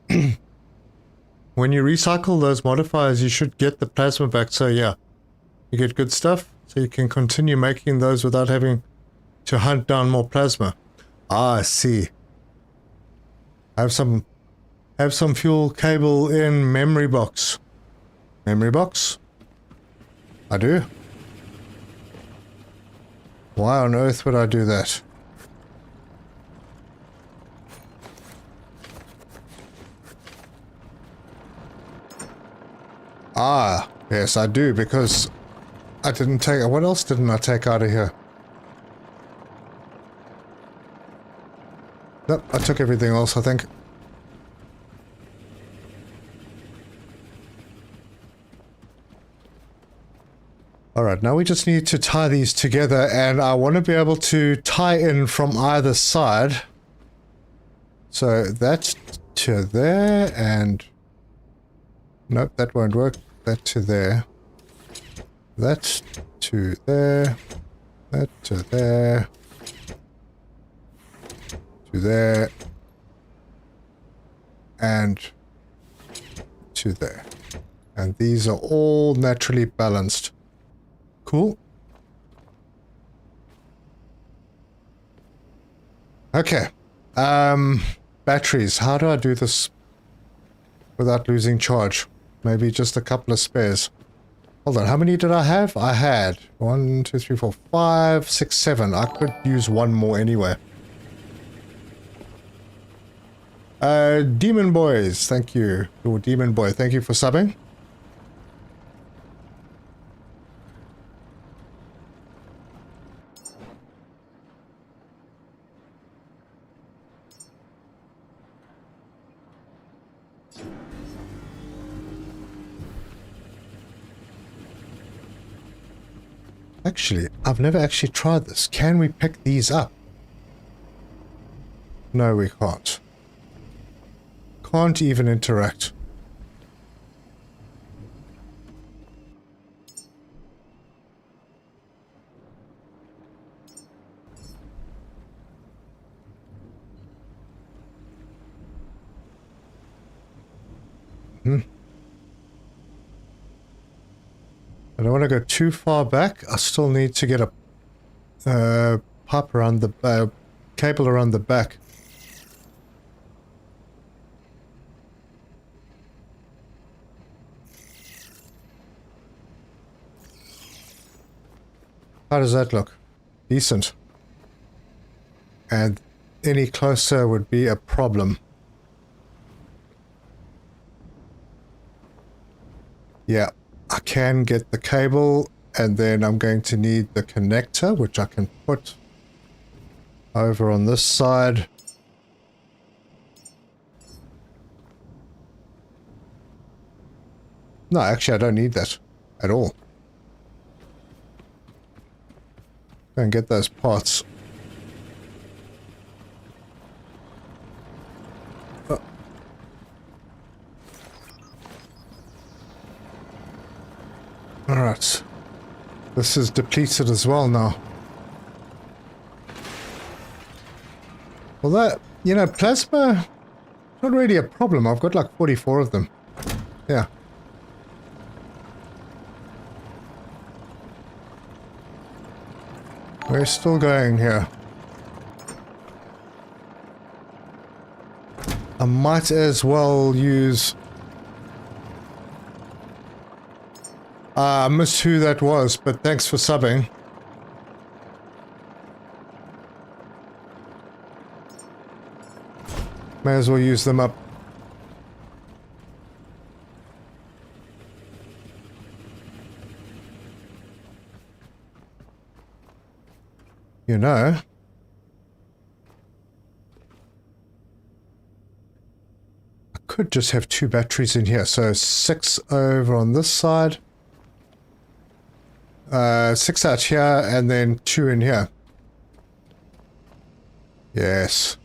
When you recycle those modifiers, you should get the plasma back. So yeah, you get good stuff. So you can continue making those without having to hunt down more plasma. Ah, I see. Have some fuel cable in memory box. Memory box? I do. Why on earth would I do that? Ah, yes, I do, because I didn't take... What else didn't I take out of here? Nope, I took everything else, I think. Alright, now we just need to tie these together, and I want to be able to tie in from either side. So that to there, and... Nope, that won't work. That to there. That to there. That to there. To there. And to there. And these are all naturally balanced. Cool. Okay. Batteries. How do I do this without losing charge? Maybe just a couple of spares. Hold on. How many did I have? I had 1, 2, 3, 4, 5, 6, 7. I could use one more anyway. Demon Boys. Thank you. Or Demon Boy. Thank you for subbing. Actually, I've never actually tried this. Can we pick these up? No, we can't. Can't even interact. I don't want to go too far back. I still need to get a pipe around the cable around the back. How does that look? Decent. And any closer would be a problem. Yeah. I can get the cable, and then I'm going to need the connector, which I can put over on this side. No, actually, I don't need that at all. Go and get those parts. Alright. This is depleted as well now. Well, that, you know, plasma, not really a problem. I've got like 44 of them. Yeah. We're still going here. I might as well use... I missed who that was, but thanks for subbing. May as well use them up. You know... I could just have 2 batteries in here, so 6 over on this side. 6 out here, and then 2 in here. Yes.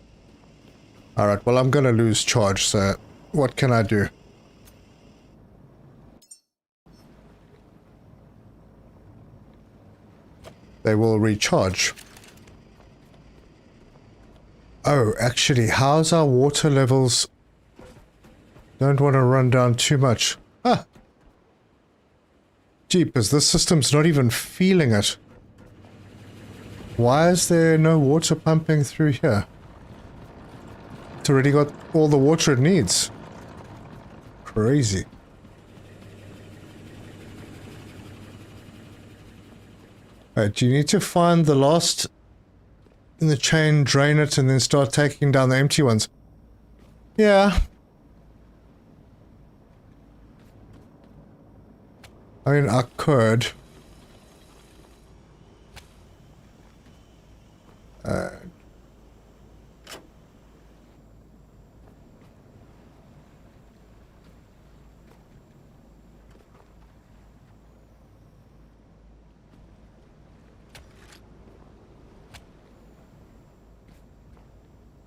Alright, well, I'm gonna lose charge, so what can I do? They will recharge. Oh, actually, how's our water levels? Don't want to run down too much. Ah! Jeepers, this system's not even feeling it. Why is there no water pumping through here? It's already got all the water it needs. Crazy. Right, do you need to find the last in the chain, drain it, and then start taking down the empty ones? Yeah. I mean, I could.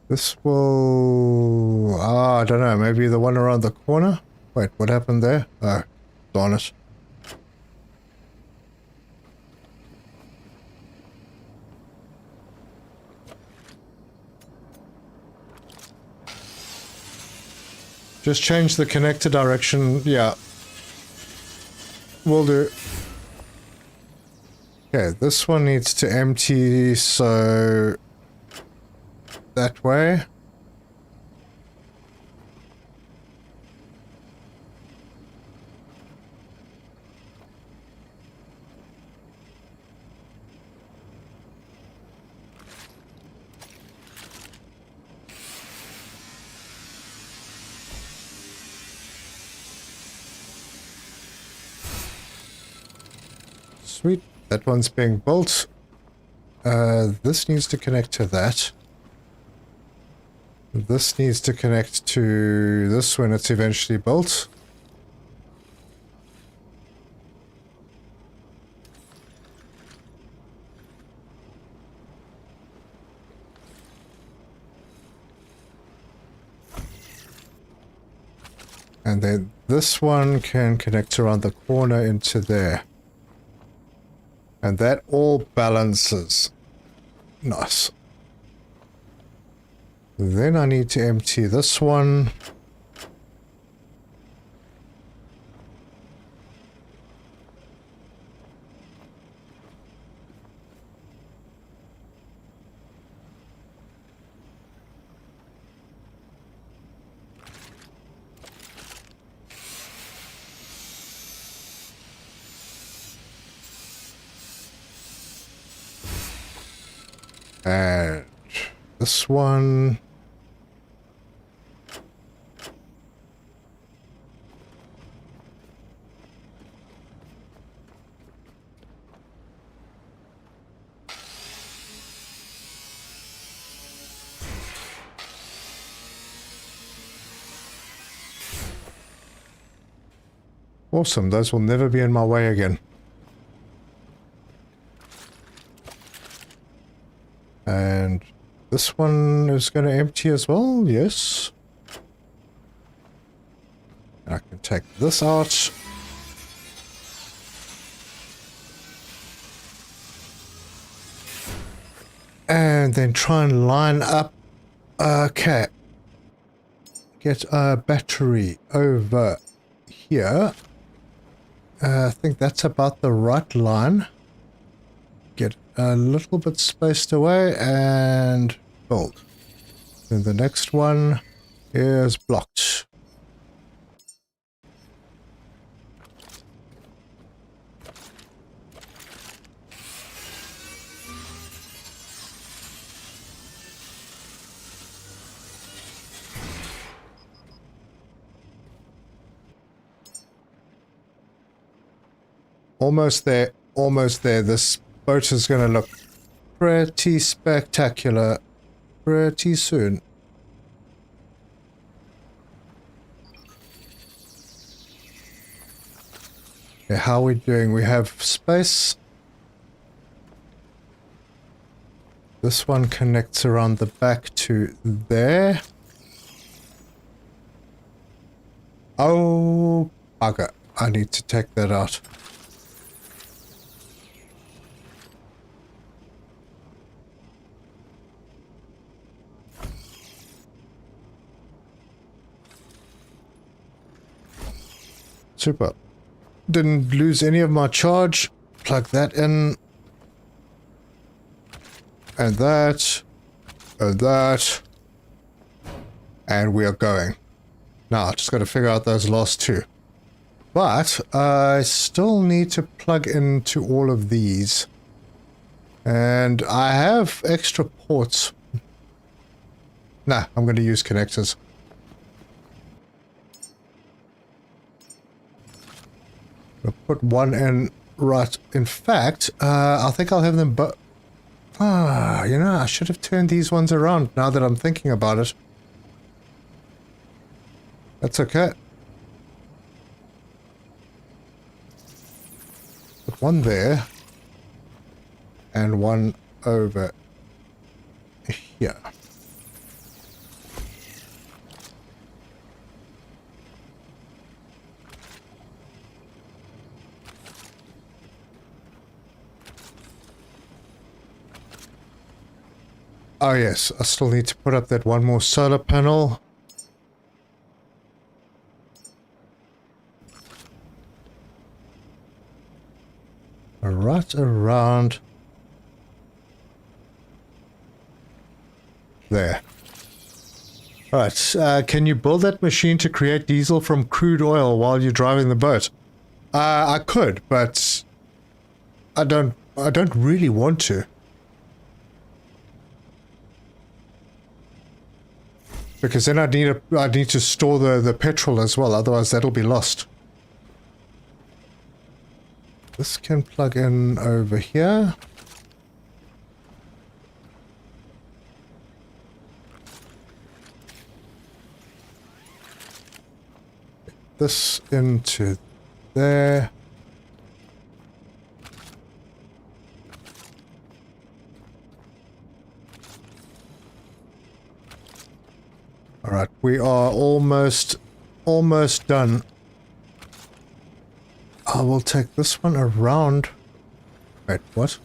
This will... I don't know, maybe the one around the corner? Wait, what happened there? Oh, darn it. Just change the connector direction. Yeah. Will do. Okay, this one needs to empty, so... that way. Sweet, that one's being built. This needs to connect to that. This needs to connect to this when it's eventually built. And then this one can connect around the corner into there. And that all balances. Nice. Then I need to empty this one. And this one. Awesome, those will never be in my way again. And this one is going to empty as well, yes. I can take this out. And then try and line up. Okay. Get a battery over here. I think that's about the right line. Get a little bit spaced away and build. Then the next one is blocked. Almost there, almost there. This boat is going to look pretty spectacular pretty soon. Okay, how are we doing? We have space. This one connects around the back to there. Oh, bugger. I need to take that out. Super. Didn't lose any of my charge. Plug that in. And that. And that. And we are going. Now, I just got to figure out those last two. But I still need to plug into all of these. And I have extra ports. Nah, I'm going to use connectors. I'll put one in right. In fact, I think I'll have them both. You know, I should have turned these ones around now that I'm thinking about it. That's okay. Put one there. And one over here. Oh yes, I still need to put up that one more solar panel. Right around there. Alright, can you build that machine to create diesel from crude oil while you're driving the boat? I could, but I don't really want to. Because then I need to store the petrol as well, otherwise that'll be lost. This can plug in over here. This into there. Alright, we are almost done. I will take this one around. Wait, what?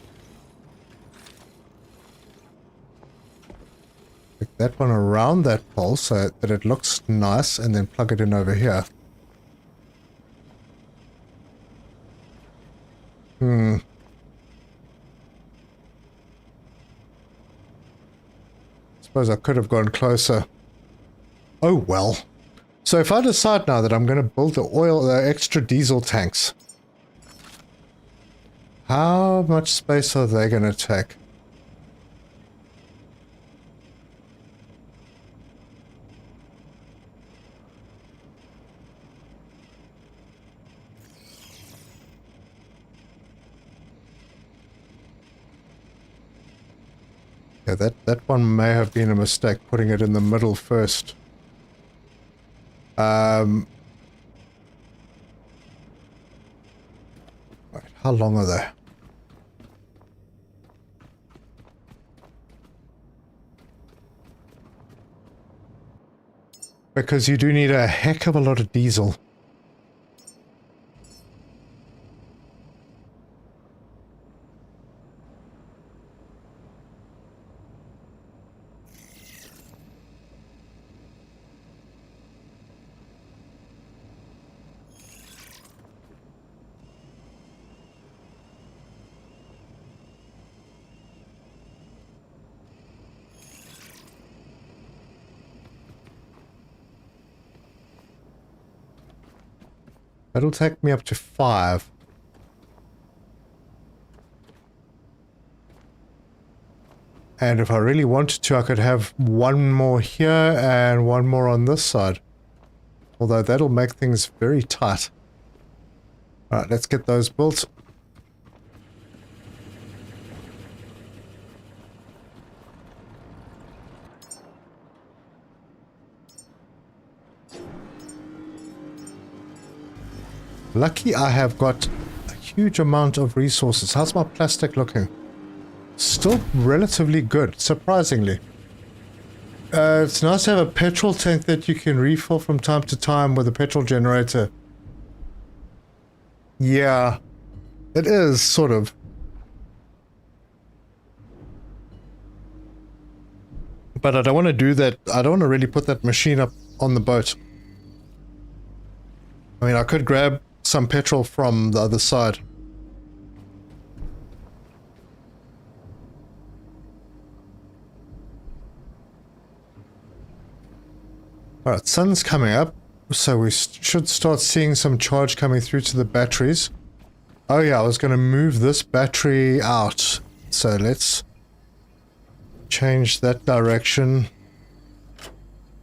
Take that one around that pole so that it looks nice and then plug it in over here. Suppose I could have gone closer. Oh well. So if I decide now that I'm going to build the extra diesel tanks, how much space are they going to take? Yeah, that one may have been a mistake, putting it in the middle first. How long are they? Because you do need a heck of a lot of diesel. That'll take me up to 5. And if I really wanted to, I could have one more here and one more on this side. Although that'll make things very tight. Alright, let's get those built. Lucky I have got a huge amount of resources. How's my plastic looking? Still relatively good, surprisingly. It's nice to have a petrol tank that you can refill from time to time with a petrol generator. Yeah, it is, sort of. But I don't want to do that. I don't want to really put that machine up on the boat. I mean, I could grab some petrol from the other side. Alright, sun's coming up, so we should start seeing some charge coming through to the batteries. Oh yeah, I was going to move this battery out, so let's change that direction.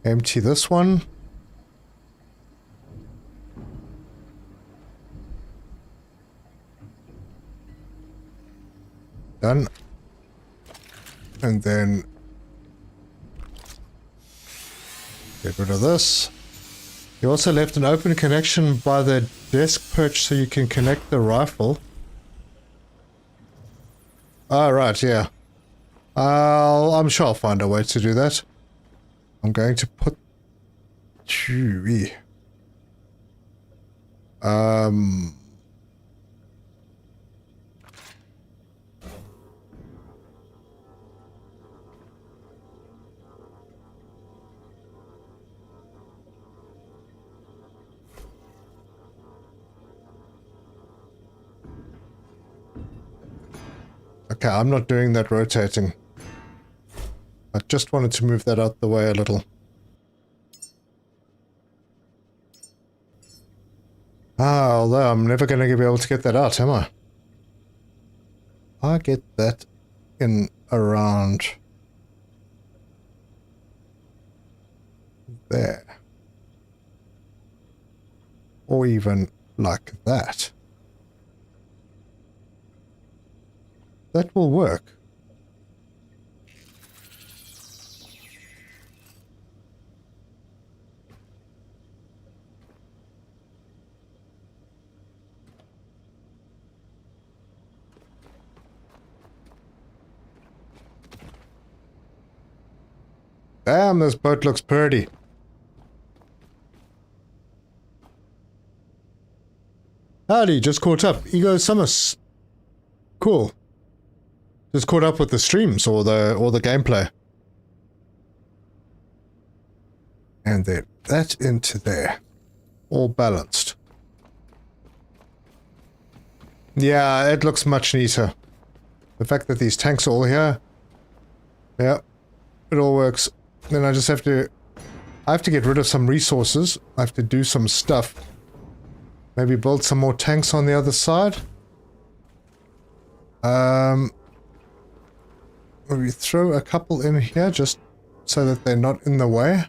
Empty this one. Done. And then get rid of this. You also left an open connection by the desk perch so you can connect the rifle. Ah, right, yeah. I'm sure I'll find a way to do that. I'm going to put... Okay, I'm not doing that rotating. I just wanted to move that out the way a little. Although I'm never going to be able to get that out, am I? I get that in around there. Or even like that. That will work. Damn, this boat looks pretty. Howdy, just caught up. Ego Summers. Cool. Just caught up with the streams or the gameplay. And then that into there. All balanced. Yeah, it looks much neater. The fact that these tanks are all here. Yeah, it all works. Then I just have to... I have to get rid of some resources. I have to do some stuff. Maybe build some more tanks on the other side. Maybe throw a couple in here just so that they're not in the way.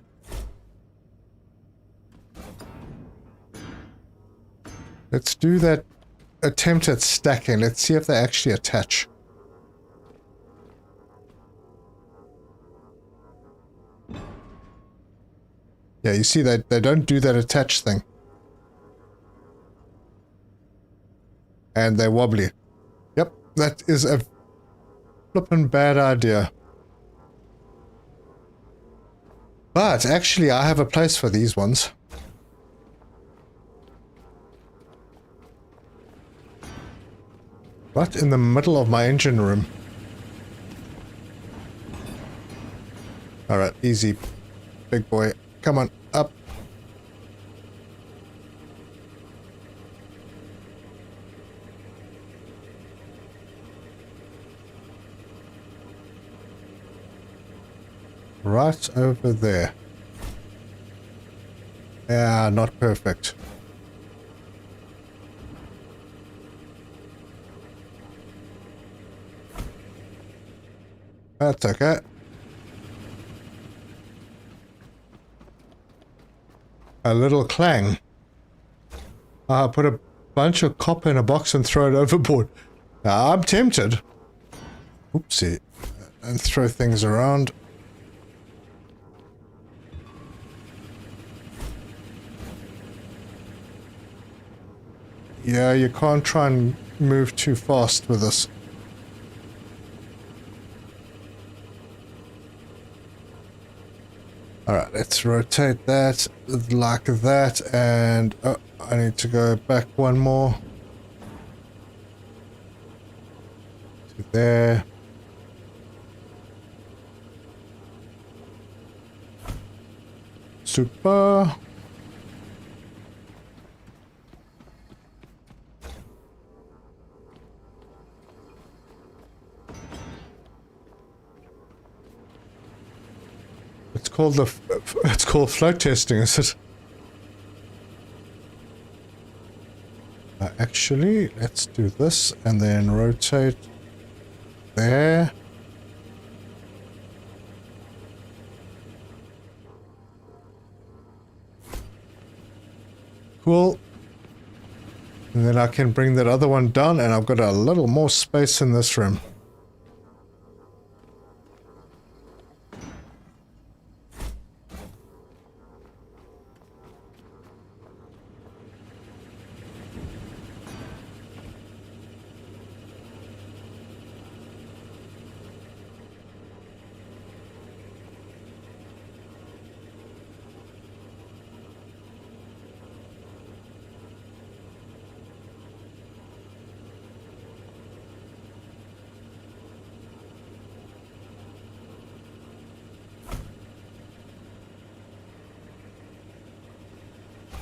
Let's do that attempt at stacking. Let's see if they actually attach. Yeah, you see, they don't do that attach thing. And they're wobbly. Yep, that is a flippin' bad idea. But actually, I have a place for these ones. Right in the middle of my engine room. Alright, easy, big boy. Come on, up. Right over there. Yeah, not perfect. That's okay. A little clang. Put a bunch of copper in a box and throw it overboard. I'm tempted. Oopsie. And throw things around. Yeah, you can't try and move too fast with this. Alright, let's rotate that like that, and oh, I need to go back one more. To there. Super. It's called float testing, is it? Actually, let's do this and then rotate there. Cool. And then I can bring that other one down, and I've got a little more space in this room.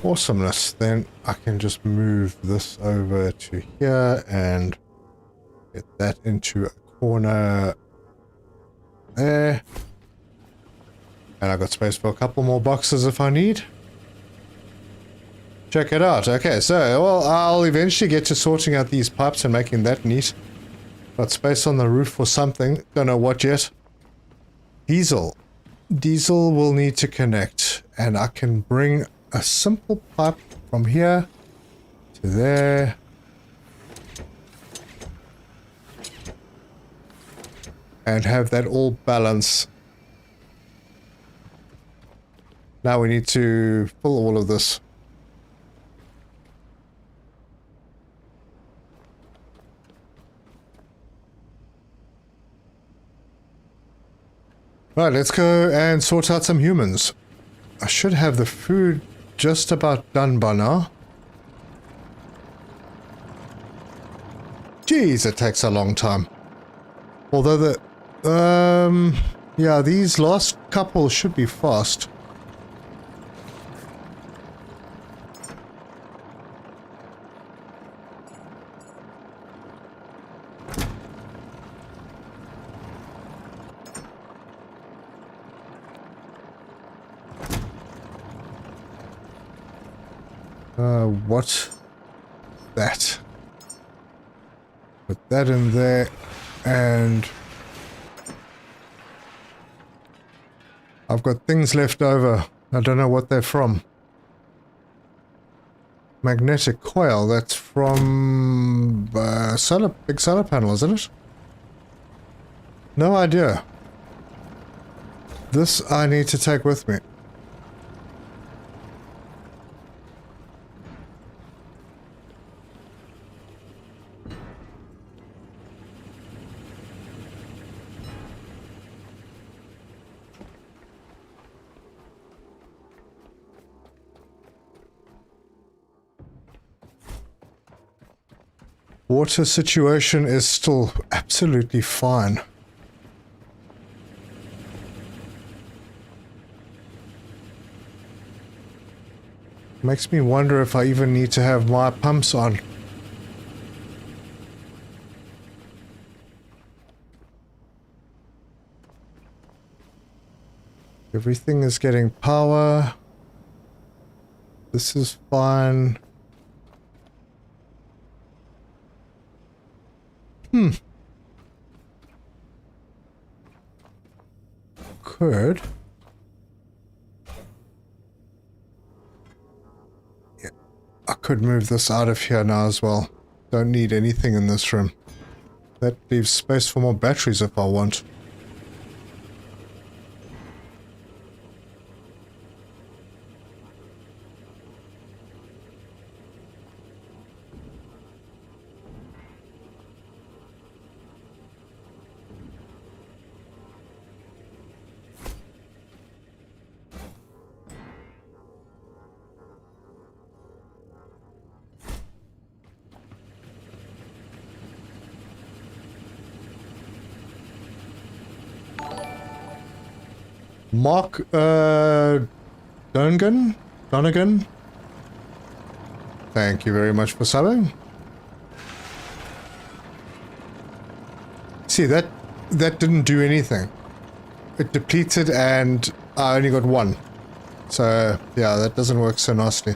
Awesomeness. Then I can just move this over to here and get that into a corner there. And I've got space for a couple more boxes if I need. Check it out. Okay, so, well, I'll eventually get to sorting out these pipes and making that neat. Got space on the roof for something. Don't know what yet. Diesel. Diesel will need to connect. And I can bring a simple pipe from here to there. And have that all balance. Now we need to fill all of this. Right, let's go and sort out some humans. I should have the food just about done by now. Jeez, it takes a long time. Although yeah, these last couple should be fast. What? That. Put that in there, and I've got things left over. I don't know what they're from. Magnetic coil, that's from big solar panel, isn't it? No idea. This I need to take with me. Water situation is still absolutely fine. Makes me wonder if I even need to have my pumps on. Everything is getting power. This is fine. Could. Yeah, I could move this out of here now as well. Don't need anything in this room. That leaves space for more batteries if I want. Mark, Donegan? Thank you very much for subbing. See, that didn't do anything. It depleted and I only got one. So, yeah, that doesn't work so nicely.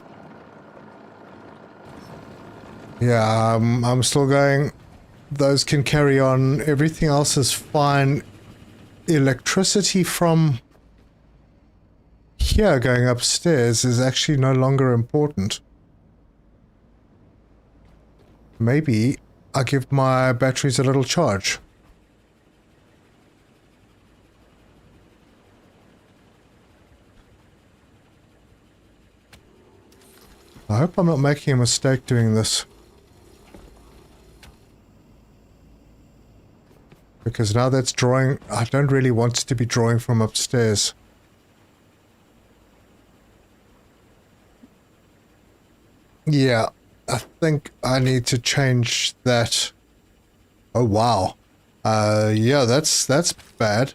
Yeah, I'm still going. Those can carry on. Everything else is fine. Electricity from here going upstairs is actually no longer important. Maybe I give my batteries a little charge. I hope I'm not making a mistake doing this. Because now that's drawing, I don't really want to be drawing from upstairs. Yeah, I think I need to change that. Oh wow. Yeah, that's bad.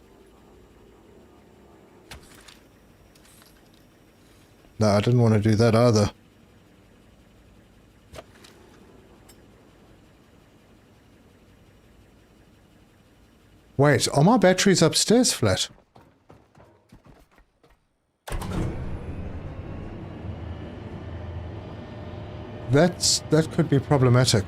No, I didn't want to do that either. Wait, are my batteries upstairs flat? That could be problematic.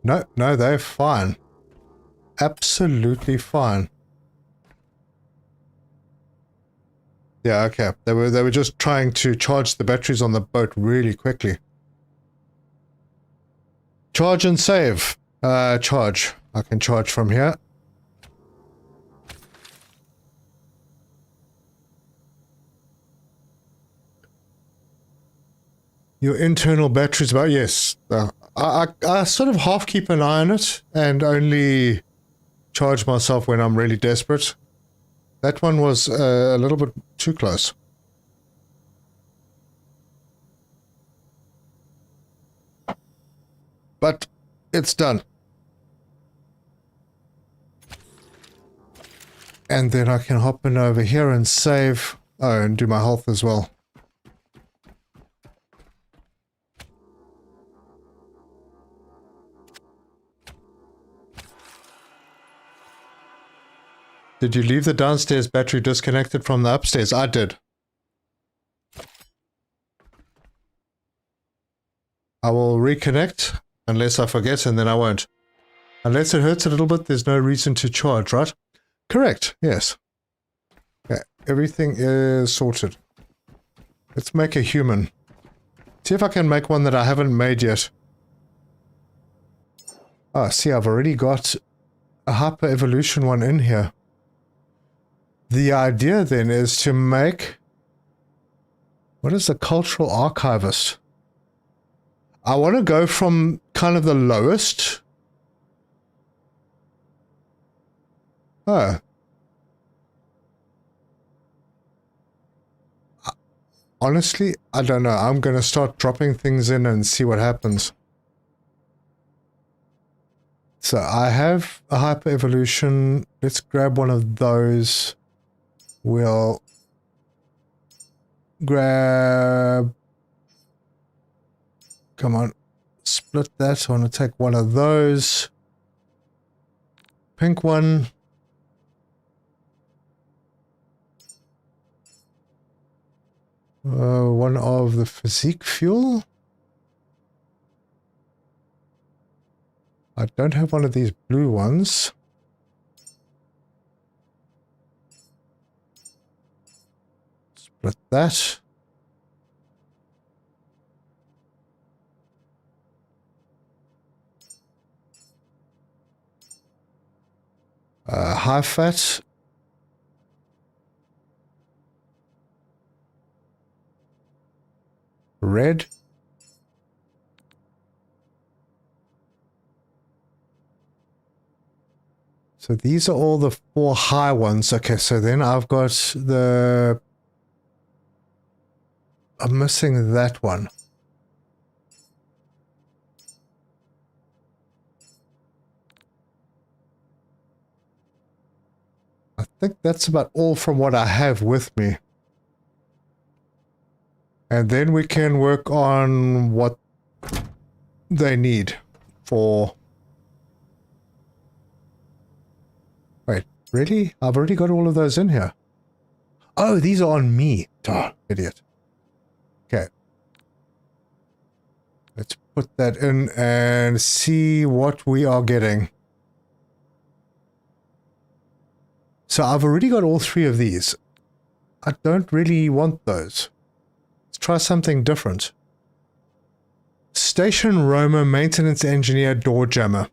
No, they're fine. Absolutely fine. Yeah, okay. They were just trying to charge the batteries on the boat really quickly. Charge and save. Charge. I can charge from here. Your internal batteries, about yes. I sort of half keep an eye on it and only charge myself when I'm really desperate. That one was a little bit too close. But it's done. And then I can hop in over here and save. Oh, and do my health as well. Did you leave the downstairs battery disconnected from the upstairs? I did. I will reconnect unless I forget, and then I won't. Unless it hurts a little bit, there's no reason to charge, right? Correct, yes. Okay, everything is sorted. Let's make a human. See if I can make one that I haven't made yet. Ah, see, I've already got a hyper-evolution one in here. The idea then is to make... What is a cultural archivist? I want to go from kind of the lowest Oh. Honestly, I don't know. I'm going to start dropping things in and see what happens. So I have a hyper evolution. Let's grab one of those. We'll grab... Come on. Split that. I want to take one of those. Pink one. One of the physique fuel. I don't have one of these blue ones. Split that. High fat. Red. So these are all the 4 high ones. Okay, so then I've got the... I'm missing that one. I think that's about all from what I have with me. And then we can work on what they need for... Wait, really? I've already got all of those in here. Oh, these are on me. Oh, idiot. Okay. Let's put that in and see what we are getting. So I've already got all 3 of these. I don't really want those. Let's try something different. Station roamer, maintenance engineer, door jammer.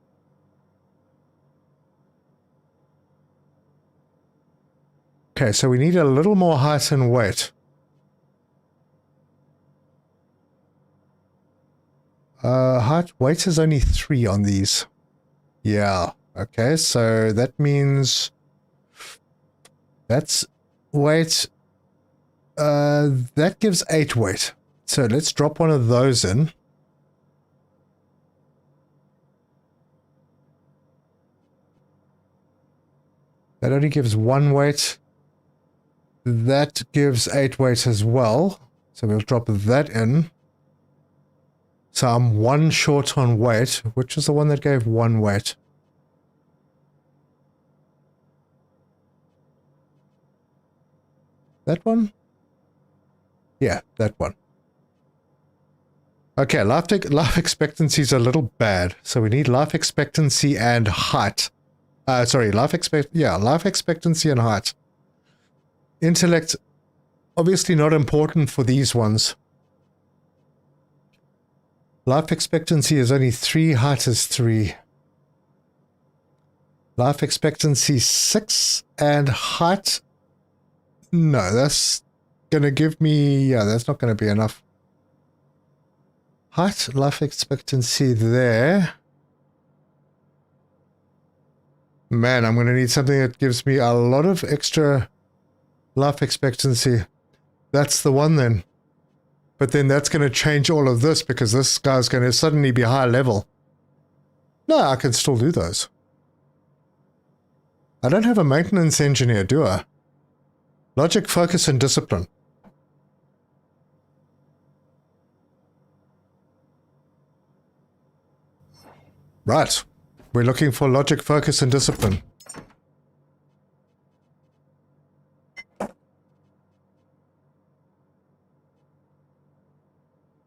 Okay, so we need a little more height and weight. Height, weight is only 3 on these. Yeah, okay, so that means that's weight. That gives 8 weight. So let's drop one of those in. That only gives 1 weight. That gives 8 weight as well. So we'll drop that in. So I'm 1 short on weight. Which is the one that gave 1 weight? That one? Yeah, that one. Okay, life expectancy is a little bad. So we need life expectancy and height. Sorry, life expectancy and height. Intellect, obviously not important for these ones. Life expectancy is only 3, height is 3. Life expectancy 6 and height... No, that's gonna give me... Yeah, that's not gonna be enough. Height, life expectancy there. Man, I'm gonna need something that gives me a lot of extra life expectancy. That's the one then. But then that's gonna change all of this because this guy's gonna suddenly be high level. No, I can still do those. I don't have a maintenance engineer, do I? Logic, focus, and discipline. Right. We're looking for logic, focus, and discipline.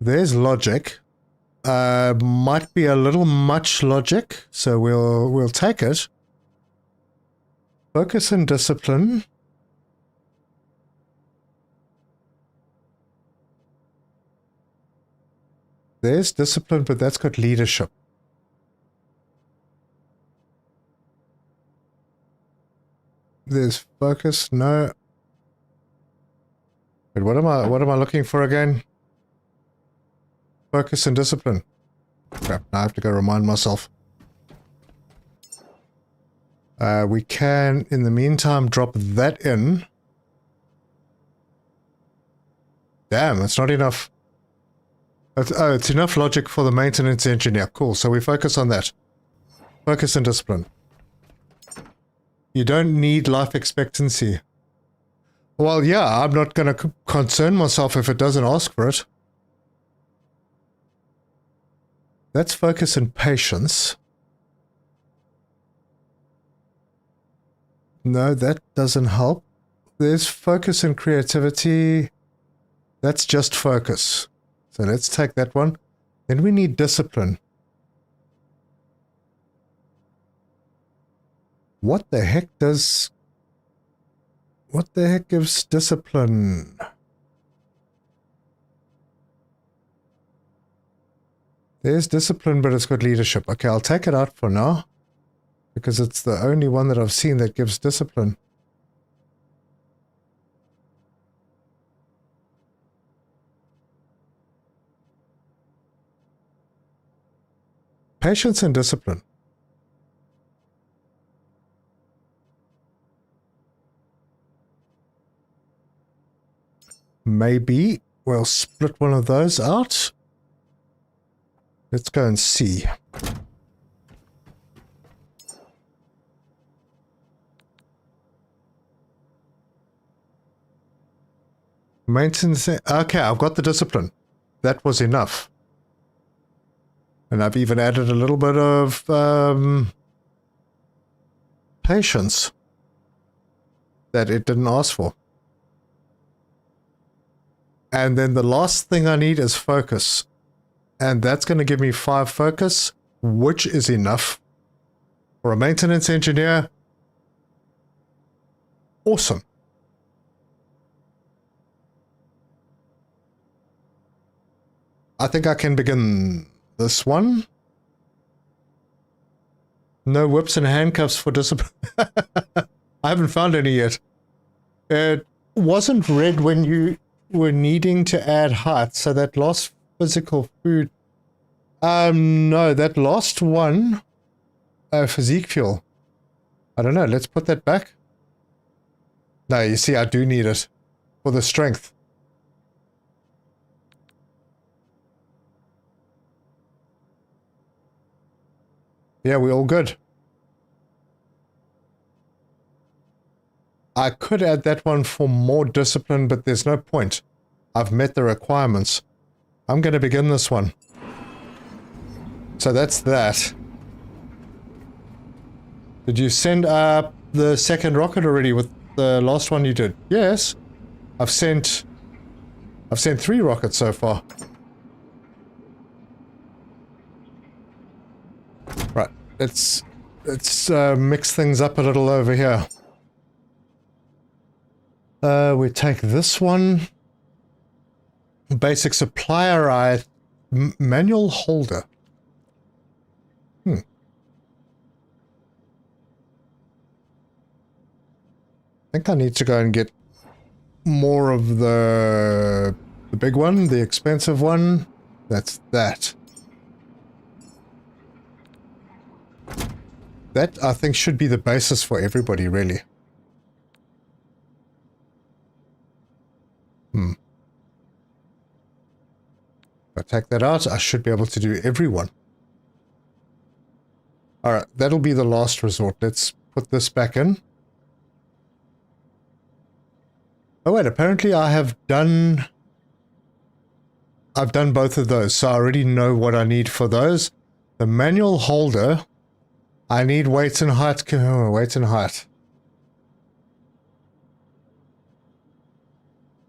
There's logic. Might be a little much logic, so we'll take it. Focus and discipline. There's discipline, but that's got leadership. There's focus. No. Wait, what am I looking for again? Focus and discipline. Crap, now I have to go remind myself. We can, in the meantime, drop that in. Damn, it's not enough. It's enough logic for the maintenance engineer. Cool, so we focus on that. Focus and discipline. You don't need life expectancy. Well, yeah, I'm not going to concern myself if it doesn't ask for it. That's focus and patience. No, that doesn't help. There's focus and creativity. That's just focus. So let's take that one. Then we need discipline. What the heck gives discipline? There's discipline, but it's got leadership. Okay, I'll take it out for now, because it's the only one that I've seen that gives discipline. Patience and discipline. Maybe we'll split one of those out. Let's go and see. Maintenance. Okay, I've got the discipline. That was enough. And I've even added a little bit of patience that it didn't ask for. And then the last thing I need is focus. And that's going to give me 5 focus, which is enough for a maintenance engineer. Awesome. I think I can begin this one. No whips and handcuffs for discipline. I haven't found any yet. It wasn't red when you were needing to add height, so that lost physical food. No, that last one, physique fuel. I don't know, let's put that back. No, you see, I do need it for the strength. Yeah, we're all good. I could add that one for more discipline, but there's no point. I've met the requirements. I'm going to begin this one. So that's that. Did you send up the second rocket already with the last one you did? Yes. I've sent 3 rockets so far. Right, let's mix things up a little over here. We take this one. Basic supplier, manual holder. I think I need to go and get more of the big one, the expensive one. That's that. That, I think, should be the basis for everybody, really. If I take that out, I should be able to do everyone. Alright, that'll be the last resort. Let's put this back in. Oh wait, apparently I've done both of those, so I already know what I need for those. The manual holder, I need weight and height. Weight and height.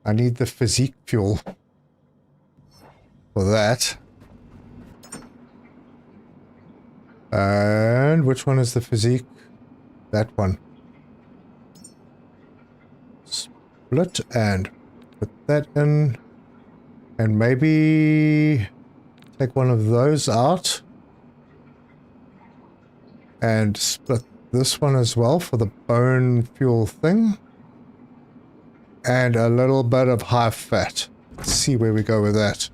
I need the physique fuel for that. And which one is the physique? That one. Split and put that in. And maybe take one of those out. And split this one as well for the bone fuel thing. And a little bit of high fat. Let's see where we go with that.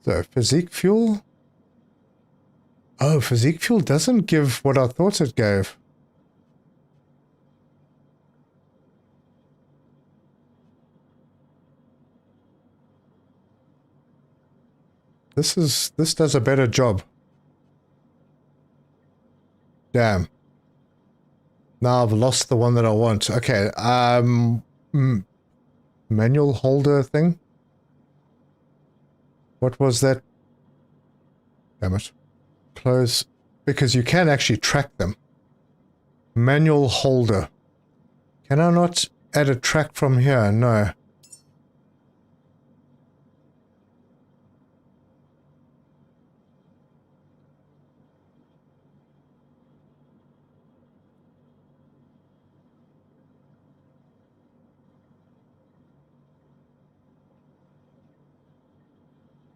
So, physique fuel. Oh, physique fuel doesn't give what I thought it gave. This does a better job. Damn. Now I've lost the one that I want. Okay, manual holder thing. What was that? Damn it. Close. Because you can actually track them. Manual holder. Can I not add a track from here? No.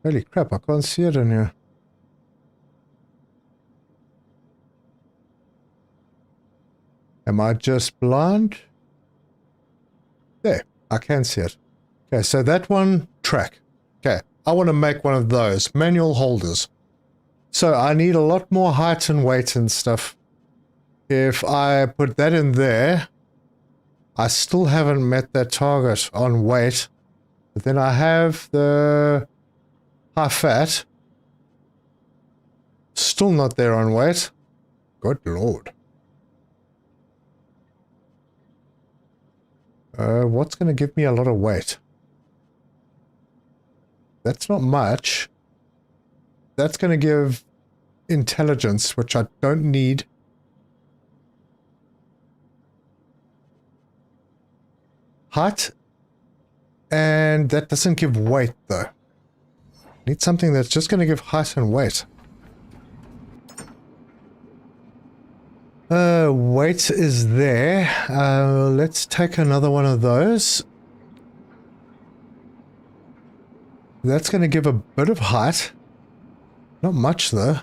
Holy crap, I can't see it in here. Am I just blind? There, I can see it. Okay, so that one, track. Okay, I want to make one of those. Manual holders. So I need a lot more height and weight and stuff. If I put that in there, I still haven't met that target on weight. But then I have the high fat. Still not there on weight. Good lord. What's going to give me a lot of weight? That's not much. That's going to give intelligence, which I don't need. Height. And that doesn't give weight, though. Need something that's just going to give height and weight. Weight is there. Let's take another one of those. That's going to give a bit of height. Not much, though.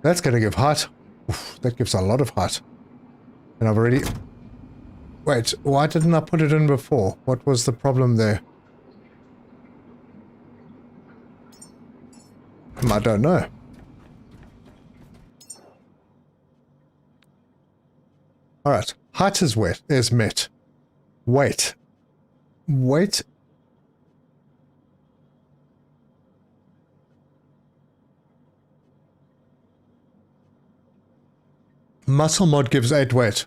That's going to give height. Oof, that gives a lot of height. And I've already... Wait, why didn't I put it in before? What was the problem there? I don't know. Alright, height is met. Weight. Weight. Muscle mod gives 8 weight.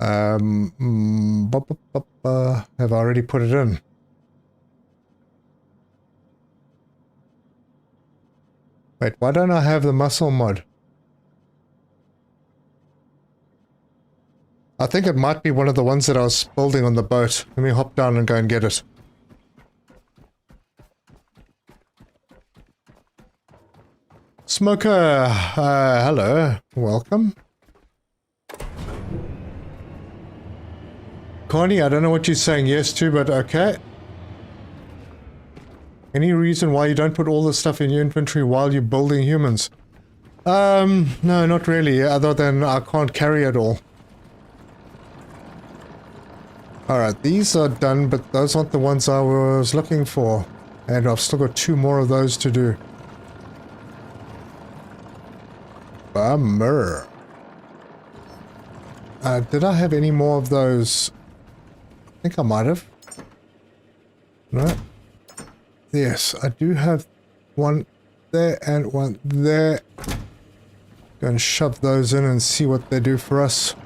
Have I already put it in? Wait, why don't I have the muscle mod? I think it might be one of the ones that I was building on the boat. Let me hop down and go and get it. Smoker, hello, welcome. Connie, I don't know what you're saying yes to, but okay. Any reason why you don't put all the stuff in your inventory while you're building humans? No, not really, other than I can't carry it all. Alright, these are done, but those aren't the ones I was looking for. And I've still got 2 more of those to do. Bummer. Did I have any more of those? I think I might have. No. Yes, I do have one there and one there. Go and shove those in and see what they do for us.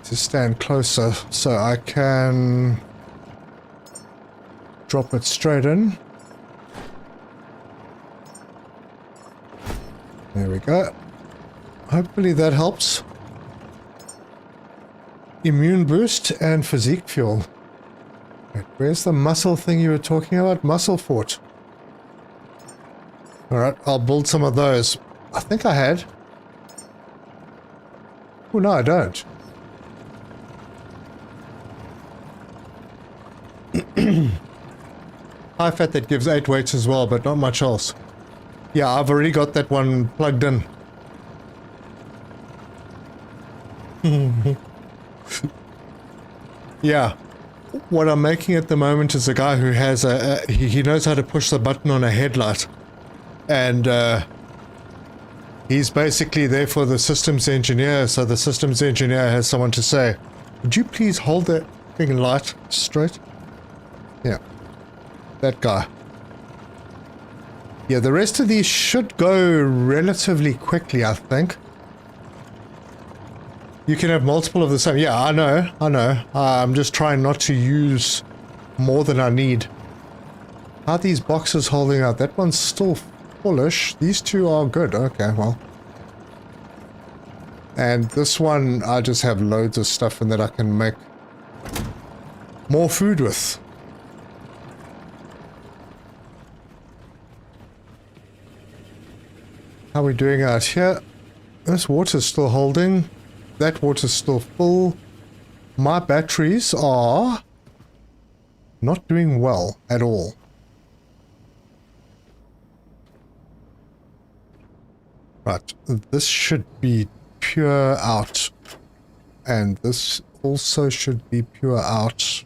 To stand closer so I can drop it straight in. There we go. Hopefully that helps. Immune boost and physique fuel. Wait, where's the muscle thing you were talking about? Muscle fort. Alright, I'll build some of those. I think I had. Oh no, I don't. High fat that gives 8 weights as well, but not much else. Yeah, I've already got that one plugged in. Yeah. What I'm making at the moment is a guy who has he knows how to push the button on a headlight. And he's basically there for the systems engineer, so the systems engineer has someone to say, would you please hold that thing light straight? Yeah. That guy. Yeah, the rest of these should go relatively quickly, I think. You can have multiple of the same. Yeah, I know. I'm just trying not to use more than I need. How are these boxes holding out? That one's still fullish. These two are good. Okay, well. And this one, I just have loads of stuff in that I can make more food with. How are we doing out here? This water's still holding. That water's still full. My batteries are not doing well at all. Right, this should be pure out. And this also should be pure out.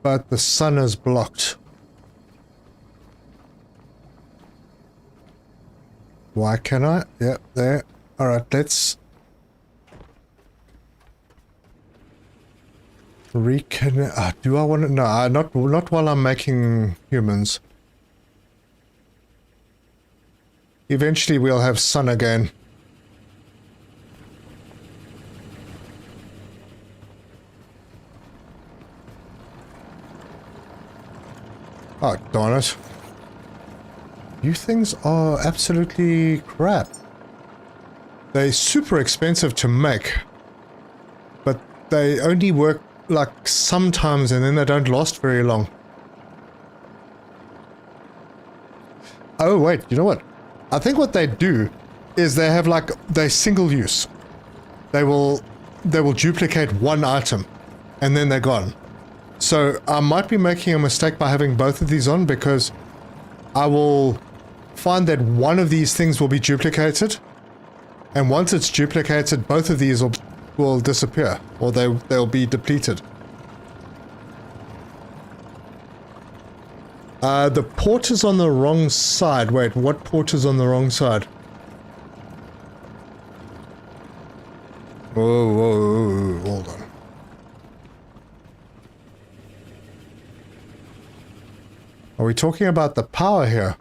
But the sun is blocked. Why can I? Yep, there. Alright, let's reconnect. Do I want to? No, not while I'm making humans. Eventually we'll have sun again. Oh, darn it. You things are absolutely crap. They're super expensive to make. But they only work like sometimes and then they don't last very long. Oh wait, you know what? I think what they do is they have like, they single use. They will duplicate one item and then they're gone. So I might be making a mistake by having both of these on because I will find that one of these things will be duplicated, and once it's duplicated, both of these will disappear, or they'll be depleted. The port is on the wrong side. Wait, what port is on the wrong side? Whoa, hold on. Are we talking about the power here?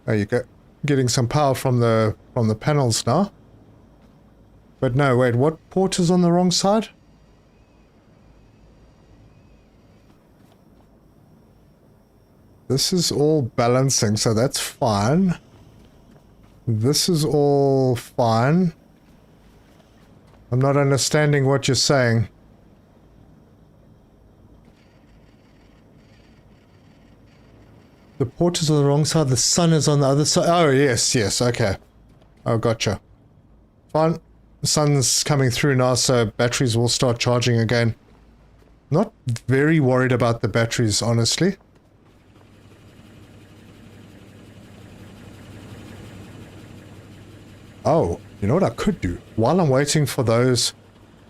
Oh, you're getting some power from the panels now. But no, wait, what port is on the wrong side? This is all balancing, so that's fine. This is all fine. I'm not understanding what you're saying. The port is on the wrong side, the sun is on the other side. Oh, yes, okay. Oh, gotcha. Fine. The sun's coming through now, so batteries will start charging again. Not very worried about the batteries, honestly. Oh, you know what I could do? While I'm waiting for those,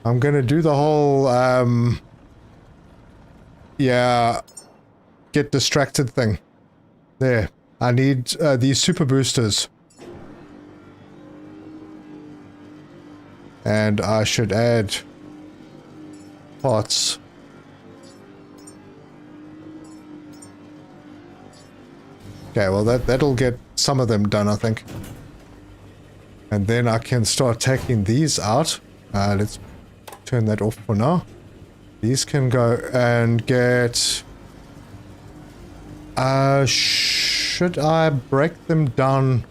I'm gonna do the whole, yeah, get distracted thing. There. I need these super boosters. And I should add parts. Okay, well that'll get some of them done, I think. And then I can start taking these out. Let's turn that off for now. These can go and get... should I break them down?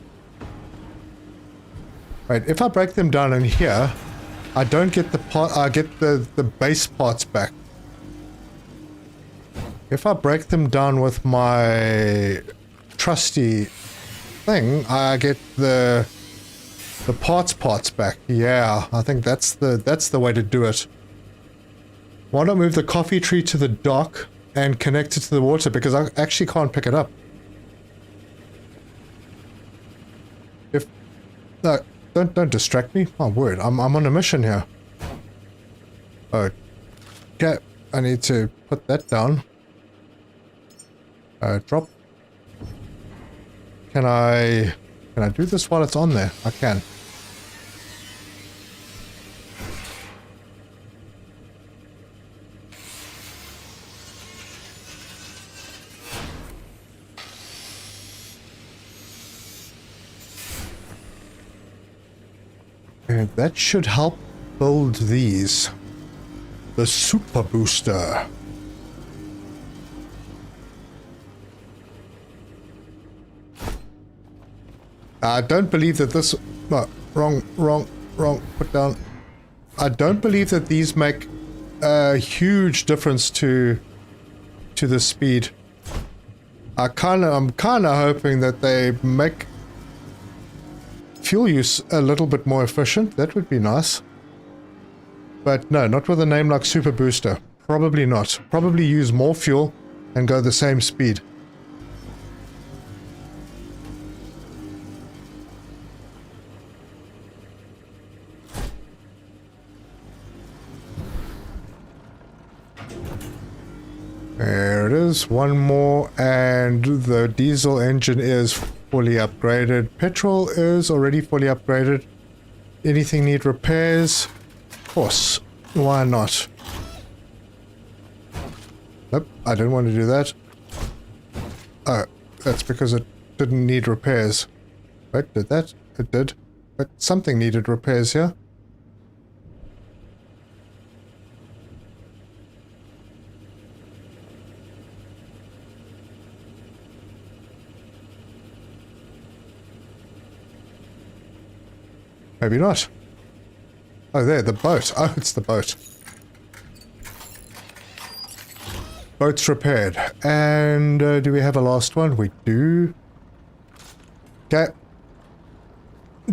Wait, if I break them down in here, I don't get the part, I get the base parts back. If I break them down with my trusty thing, I get the parts back. Yeah, I think that's the way to do it. Why don't I move the coffee tree to the dock? and connect it to the water because I actually can't pick it up. If no, don't distract me. My word, I'm on a mission here. Okay, I need to put that down. Drop. Can I do this while it's on there? I can. And that should help build these. The super booster. I don't believe that this... No, wrong, put down. I don't believe that these make a huge difference to the speed. I'm kind of hoping that they make fuel use a little bit more efficient. That would be nice. But no, not with a name like Super Booster. Probably not. Probably use more fuel and go the same speed. There it is, one more, and the diesel engine is fully upgraded. Petrol is already fully upgraded. Anything need repairs? Of course, why not? Nope, I didn't want to do that. Oh, that's because it didn't need repairs. Wait, did that? It did. But something needed repairs here. Maybe not. Oh, there, the boat. Oh, it's the boat. Boat's repaired. And do we have a last one? We do. Okay.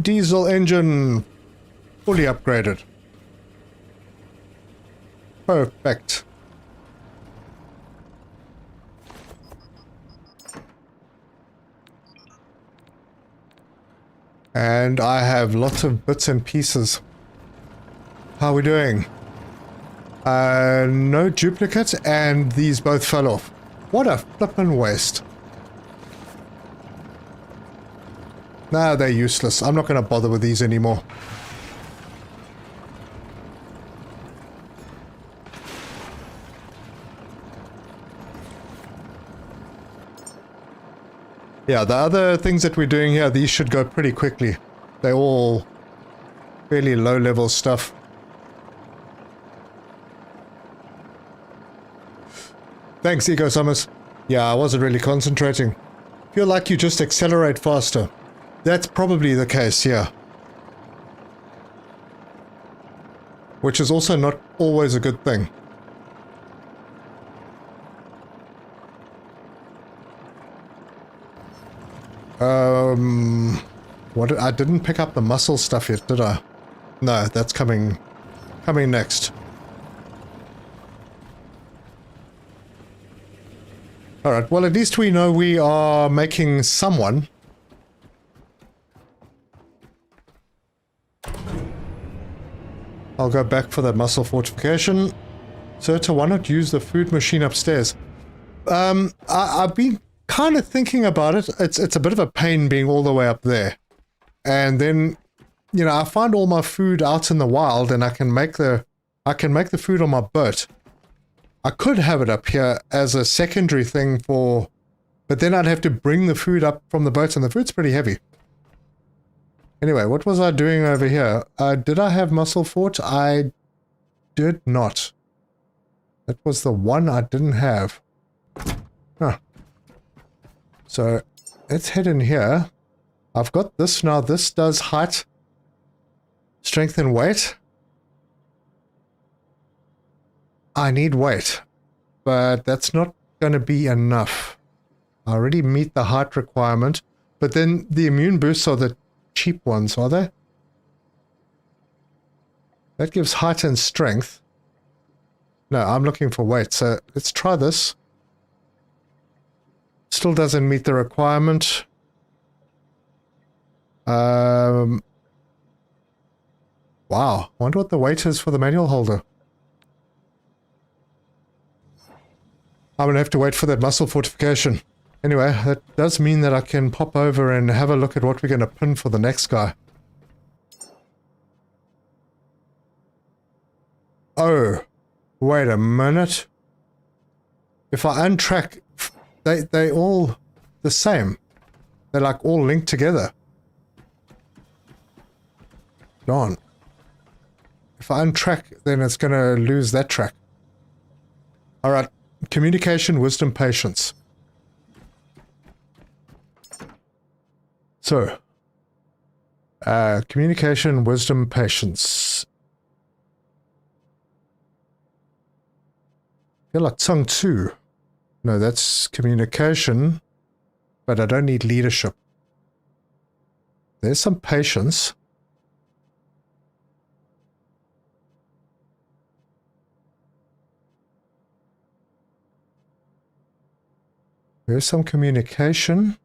Diesel engine fully upgraded. Perfect. And I have lots of bits and pieces. How are we doing? No duplicate, and these both fell off. What a flippin' waste. Nah, they're useless. I'm not going to bother with these anymore. Yeah, the other things that we're doing here, these should go pretty quickly. They're all fairly low-level stuff. Thanks, Eco Summers. Yeah, I wasn't really concentrating. Feel like you just accelerate faster. That's probably the case, yeah. Which is also not always a good thing. What? I didn't pick up the muscle stuff yet, did I? No, that's coming next. Alright, well at least we know we are making someone. I'll go back for that muscle fortification. Serta, why not use the food machine upstairs? I've been kind of thinking about it. It's a bit of a pain being all the way up there. And then, you know, I find all my food out in the wild and I can make the food on my boat. I could have it up here as a secondary thing for, but then I'd have to bring the food up from the boat and the food's pretty heavy. Anyway, what was I doing over here? Did I have muscle fort? I did not. That was the one I didn't have. Huh. So, let's head in here. I've got this now. This does height, strength, and weight. I need weight, but that's not going to be enough. I already meet the height requirement, but then the immune boosts are the cheap ones, are they? That gives height and strength. No, I'm looking for weight, so let's try this. Still doesn't meet the requirement. Wow. I wonder what the weight is for the manual holder. I'm going to have to wait for that muscle fortification. Anyway, that does mean that I can pop over and have a look at what we're going to pin for the next guy. Oh, wait a minute. If I untrack, they all the same. They're like all linked together. Darn. If I untrack, then it's going to lose that track. Alright, communication, wisdom, patience. So, communication, wisdom, patience. I feel like Tsung too. No, that's communication, but I don't need leadership. There's some patience. There's some communication,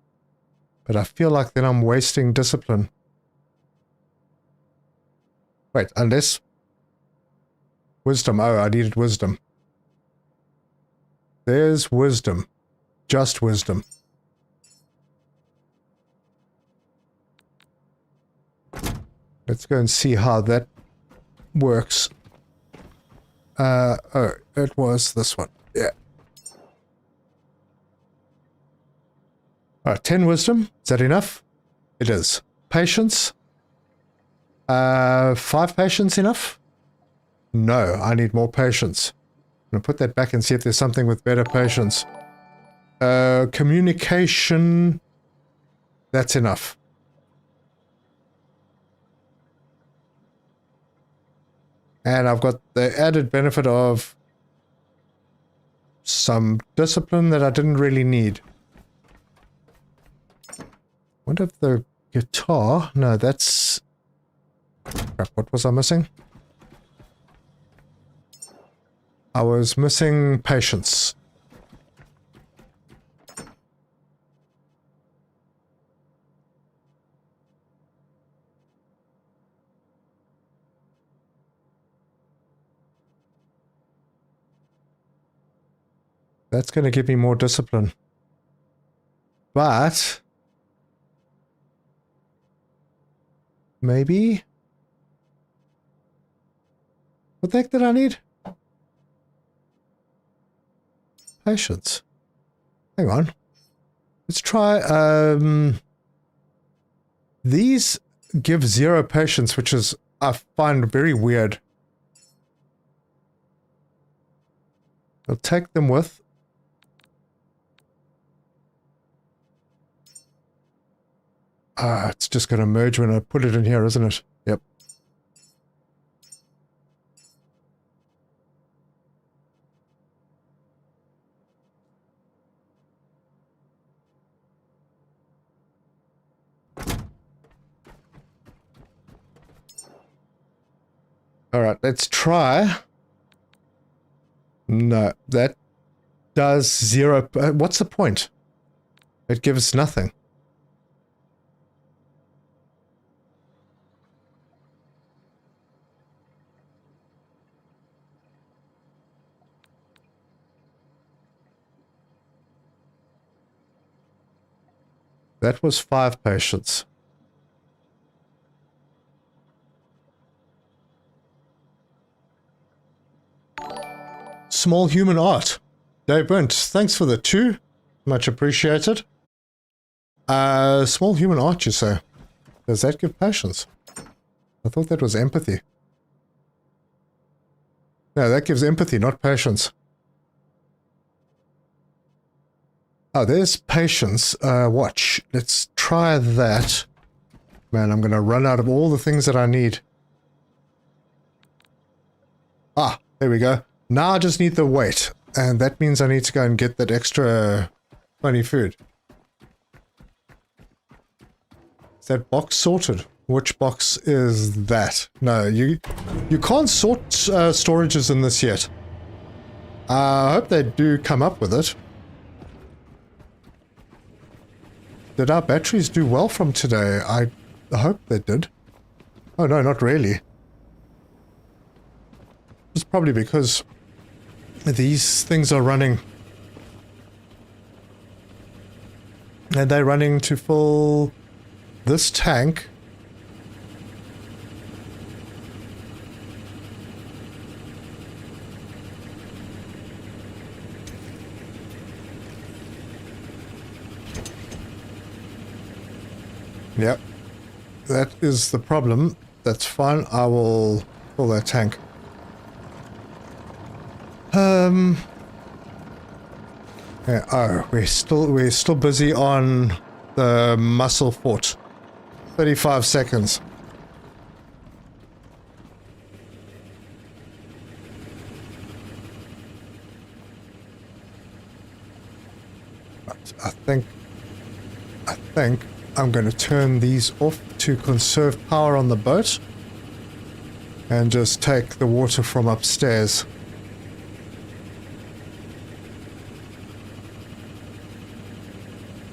but I feel like then I'm wasting discipline. Wait, unless... Wisdom. Oh, I needed wisdom. There's wisdom. Just wisdom. Let's go and see how that works. Oh, it was this one. Yeah. Alright, 10 wisdom. Is that enough? It is. Patience. 5 patience enough? No, I need more patience. I'm going to put that back and see if there's something with better patience. Communication. That's enough. And I've got the added benefit of some discipline that I didn't really need. Wonder if the guitar... No, that's... Crap, what was I missing? I was missing patience. That's going to give me more discipline. But... maybe? What the heck did I need? Patience. Hang on. Let's try, these give 0 patience, which is, I find very weird. I'll take them with. It's just going to merge when I put it in here, isn't it? Yep. Alright, let's try. No, that does 0. What's the point? It gives nothing. That was 5 patience. Small human art. Dave Burnt, thanks for the 2. Much appreciated. Small human art, you say? Does that give patience? I thought that was empathy. No, that gives empathy, not patience. Oh, there's patience. Watch. Let's try that. Man, I'm going to run out of all the things that I need. Ah, there we go. Now I just need the weight. And that means I need to go and get that extra funny food. Is that box sorted? Which box is that? No, you can't sort storages in this yet. I hope they do come up with it. Did our batteries do well from today? I hope they did. Oh no, not really. It's probably because these things are running. And they're running to fill this tank. Yep. That is the problem. That's fine. I will fill that tank. Yeah, oh, we're still busy on the muscle fort. 35 seconds. But I think I'm going to turn these off to conserve power on the boat and just take the water from upstairs.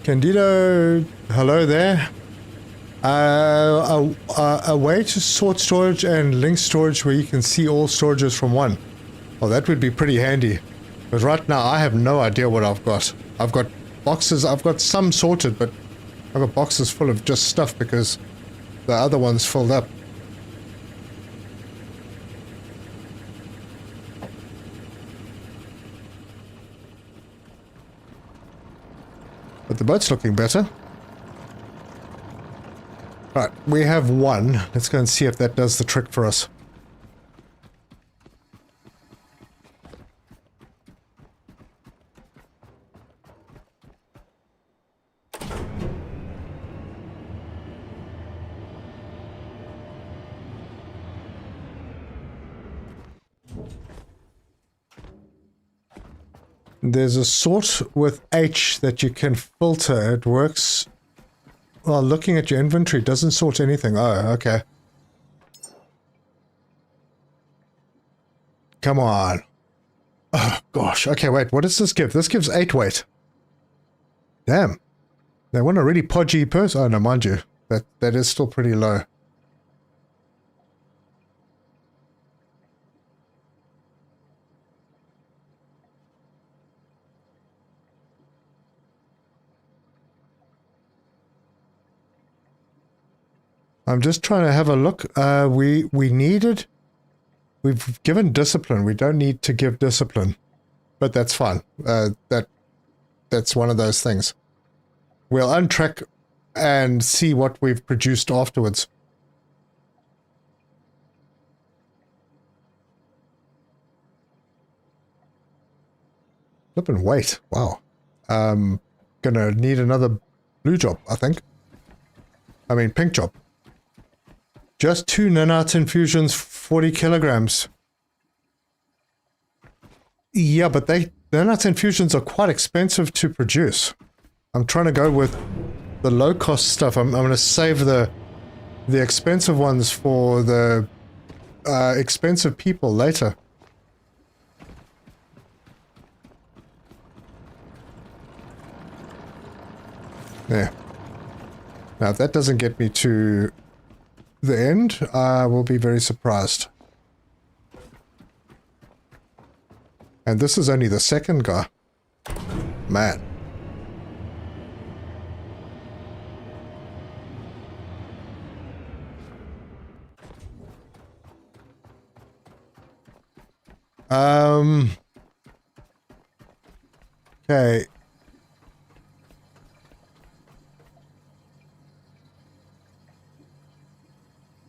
Candido, hello there. A way to sort storage and link storage where you can see all storages from one. Well, that would be pretty handy. But right now, I have no idea what I've got. I've got boxes, I've got some sorted, but I've got boxes full of just stuff because the other one's filled up. But the boat's looking better. Right, we have one. Let's go and see if that does the trick for us. There's a sort with H that you can filter. It works. Well, looking at your inventory doesn't sort anything. Oh, okay. Come on. Oh, gosh. Okay, wait. What does this give? This gives 8 weight. Damn. They want a really podgy person. Oh, no, mind you. That is still pretty low. I'm just trying to have a look. We've given discipline. We don't need to give discipline, but that's fine. That's one of those things. We'll untrack and see what we've produced afterwards. Flippin' wait. Wow. Gonna need another blue job, I think. I mean, pink job. Just 2 nanite infusions, 40 kilograms. Yeah, but nanite infusions are quite expensive to produce. I'm trying to go with the low-cost stuff. I'm going to save the expensive ones for the expensive people later. Yeah. Now, if that doesn't get me to the end, I will be very surprised. And this is only the second guy. Man. Okay.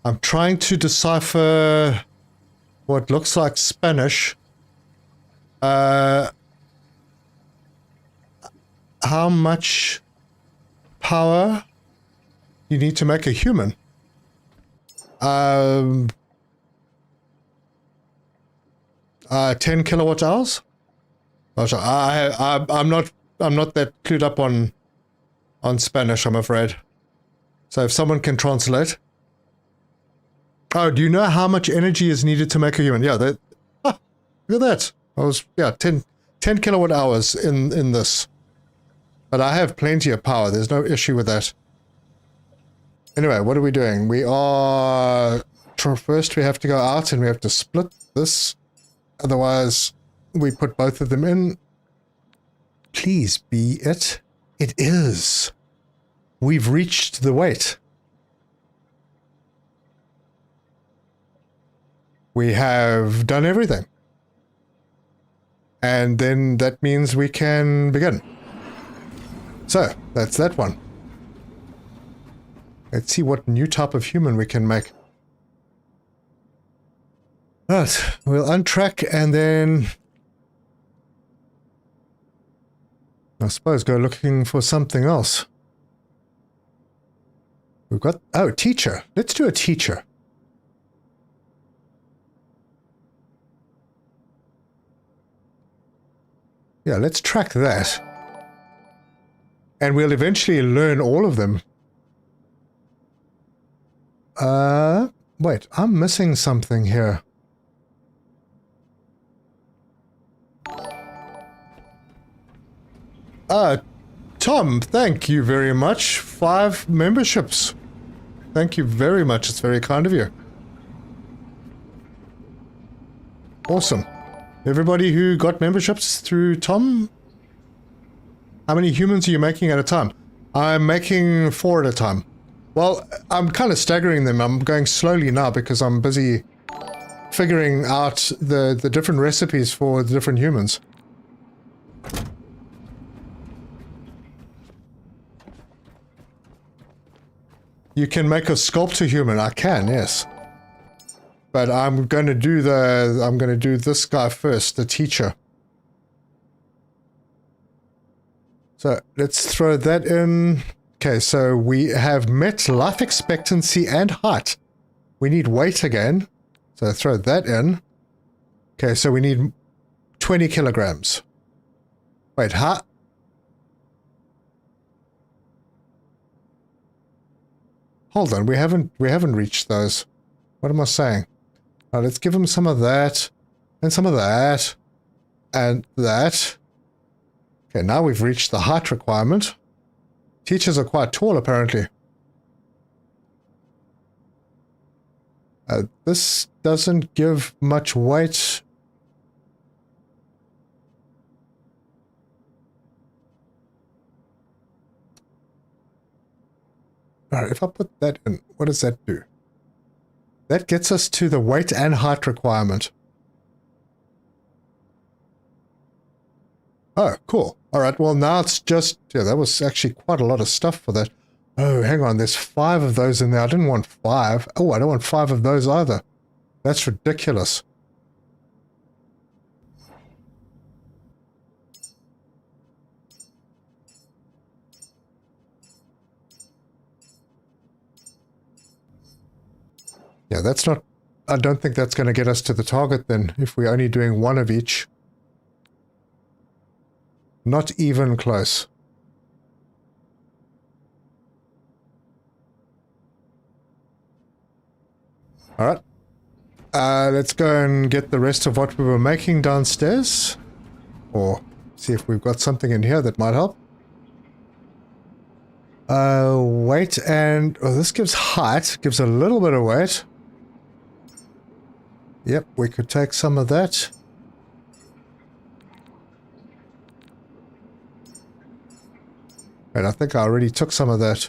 I'm trying to decipher what looks like Spanish. How much power you need to make a human? 10 kilowatt hours? Oh, sorry. I'm not that clued up on Spanish, I'm afraid. So if someone can translate. Oh, do you know how much energy is needed to make a human? Yeah, look at that. I was, yeah, 10 kilowatt hours in this. But I have plenty of power. There's no issue with that. Anyway, what are we doing? We are... First, we have to go out and we have to split this. Otherwise, we put both of them in. Please be it. It is. We've reached the weight. We have done everything. And then that means we can begin. So, that's that one. Let's see what new type of human we can make. Right, we'll untrack and then... I suppose go looking for something else. We've got... Oh, teacher. Let's do a teacher. Yeah, let's track that. And we'll eventually learn all of them. Wait, I'm missing something here. Tom, thank you very much. 5 memberships. Thank you very much. It's very kind of you. Awesome. Everybody who got memberships through Tom, how many humans are you making at a time? I'm making 4 at a time. Well, I'm kind of staggering them. I'm going slowly now because I'm busy figuring out the different recipes for the different humans. You can make a sculptor human. I can, yes. But I'm going to do this guy first, the teacher. So let's throw that in. Okay, so we have met life expectancy and height. We need weight again. So throw that in. Okay, so we need 20 kilograms. Wait, huh? Hold on, we haven't reached those. What am I saying? Let's give him some of that, and some of that, and that. Okay, now we've reached the height requirement. Teachers are quite tall, apparently. This doesn't give much weight. Alright, if I put that in, what does that do? That gets us to the weight and height requirement. Oh, cool. Alright, well now it's just... Yeah, that was actually quite a lot of stuff for that. Oh, hang on, there's 5 of those in there. I didn't want 5. Oh, I don't want 5 of those either. That's ridiculous. Yeah, that's not... I don't think that's going to get us to the target then, if we're only doing 1 of each. Not even close. Alright. Let's go and get the rest of what we were making downstairs. Or see if we've got something in here that might help. Weight and... Oh, this gives height. Gives a little bit of weight. Yep, we could take some of that. And I think I already took some of that.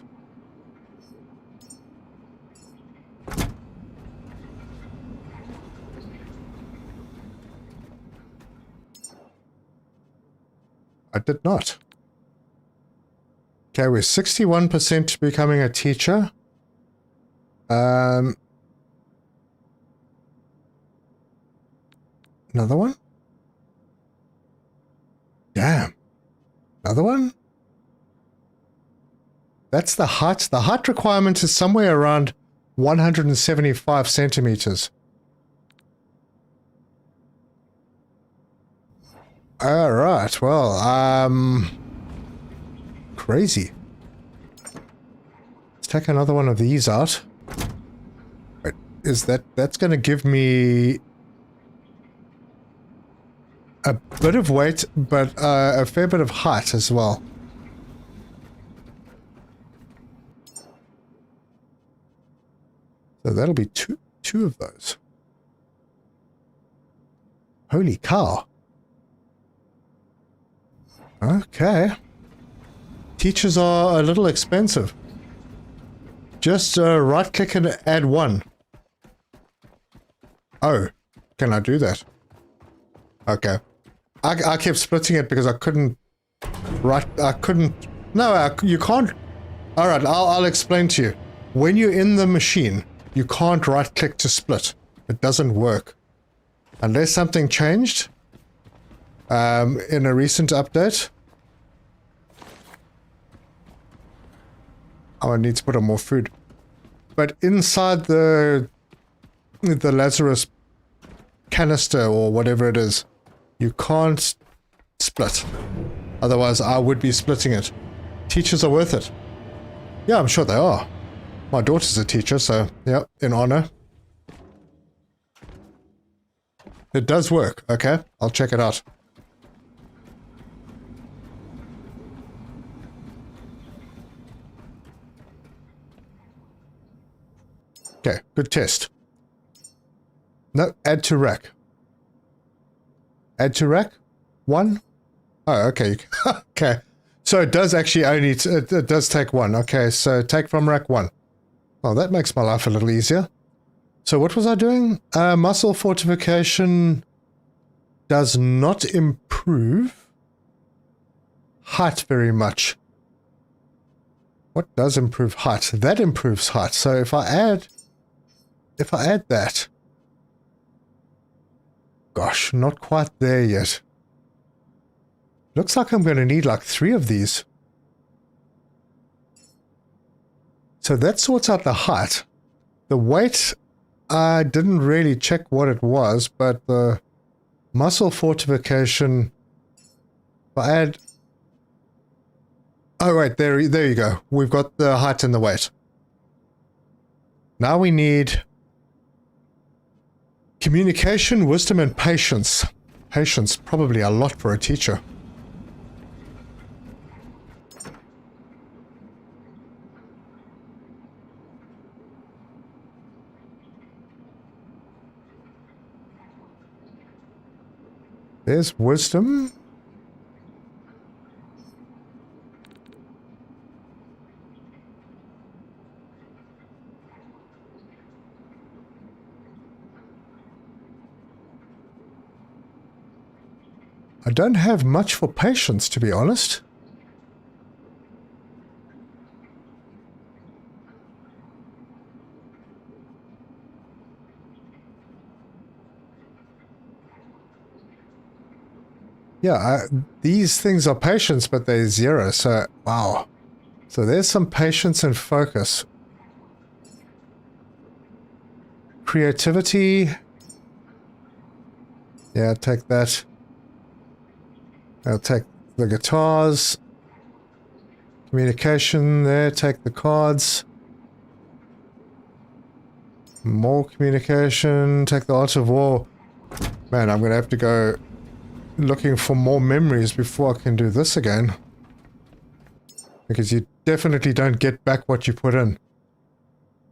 I did not. Okay, we're 61% becoming a teacher. Another one? Damn. Another one? That's the height. The height requirement is somewhere around 175 centimeters. Alright, well, crazy. Let's take another one of these out. Wait, is that's going to give me a bit of weight, but a fair bit of height as well. So that'll be two of those. Holy cow. Okay. Teachers are a little expensive. Just right click and add one. Oh, can I do that? Okay. I kept splitting it because I couldn't no, you can't. All right, I'll explain to you. When you're in the machine, you can't right click to split. It doesn't work. Unless something changed in a recent update. Oh, I need to put on more food. But inside the Lazarus canister or whatever it is, you can't split. Otherwise, I would be splitting it. Teachers are worth it. Yeah, I'm sure they are. My daughter's a teacher, so yeah, in honor. It does work. Okay, I'll check it out. Okay, good test. No, add to rack. Add to rack? 1? Oh, okay. Okay. So it does actually only, it does take 1. Okay, so take from rack 1. Well, that makes my life a little easier. So what was I doing? Muscle fortification does not improve height very much. What does improve height? That improves height. So if I add that, gosh, not quite there yet. Looks like I'm going to need like 3 of these. So that sorts out the height. The weight, I didn't really check what it was, but the muscle fortification, if I add... Oh wait, there you go. We've got the height and the weight. Now we need communication, wisdom, and patience. Patience, probably a lot for a teacher. There's wisdom. I don't have much for patience, to be honest. Yeah, these things are patience, but they're 0, so wow. So there's some patience and focus. Creativity. Yeah, take that. I'll take the guitars. Communication there, take the cards. More communication, take the art of war. Man, I'm going to have to go looking for more memories before I can do this again. Because you definitely don't get back what you put in.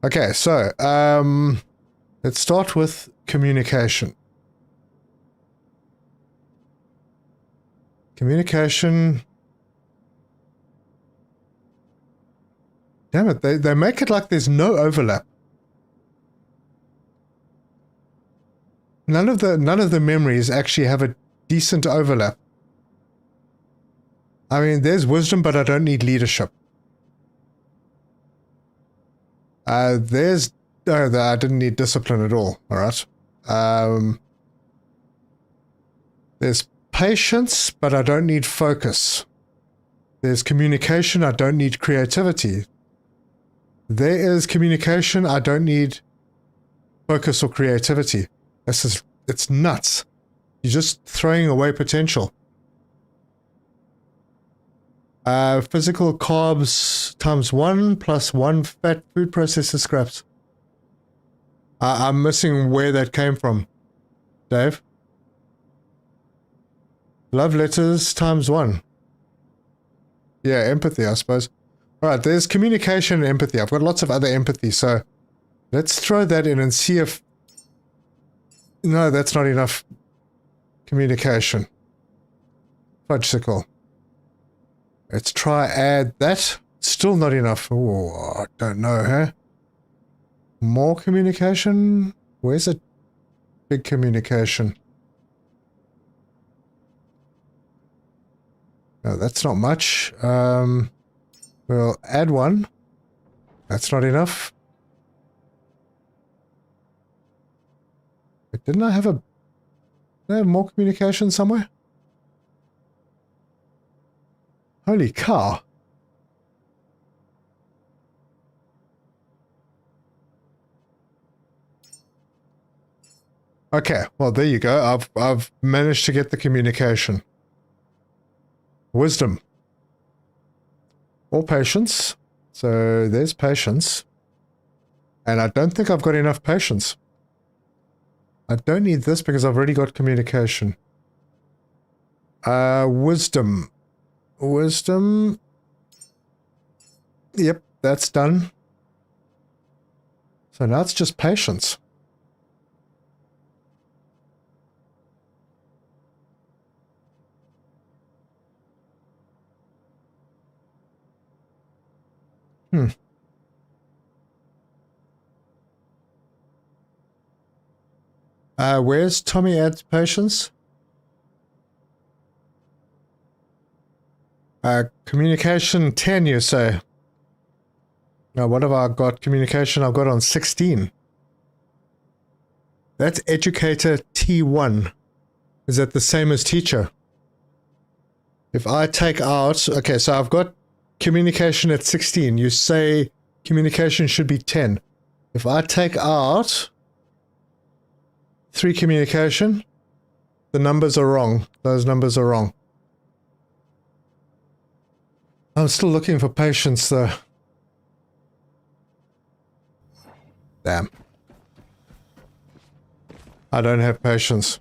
Okay, so, let's start with communication. Communication. Damn it, they make it like there's no overlap. None of the memories actually have a decent overlap. I mean, there's wisdom, but I don't need leadership. I didn't need discipline at all. All right. There's patience, but I don't need focus. There's communication, I don't need creativity. There is communication, I don't need focus or creativity. It's nuts. You're just throwing away potential. Physical carbs times 1 plus 1 fat food processor scraps. I'm missing where that came from, Dave. Love letters times 1. Yeah, empathy, I suppose. Alright, there's communication and empathy. I've got lots of other empathy, so Let's throw that in and see if... No, that's not enough communication. Fudgesicle. Let's try add that. Still not enough. Oh, I don't know, huh? More communication? Where's a big communication? No, that's not much. We'll add one. That's not enough. But didn't I have a... Did I have more communication somewhere? Holy cow. Okay, well there you go. I've managed to get the communication. Wisdom. Or patience. So there's patience. And I don't think I've got enough patience. I don't need this because I've already got communication. Wisdom. Wisdom. Yep, that's done. So now it's just patience. Where's Tommy adds patience? Communication 10, you say? Now, what have I got? Communication I've got on 16. That's educator T1. Is that the same as teacher? If I take out... Okay, so I've got communication at 16. You say communication should be 10. If I take out 3 communication, the numbers are wrong. Those numbers are wrong. I'm still looking for patience though. Damn. I don't have patience.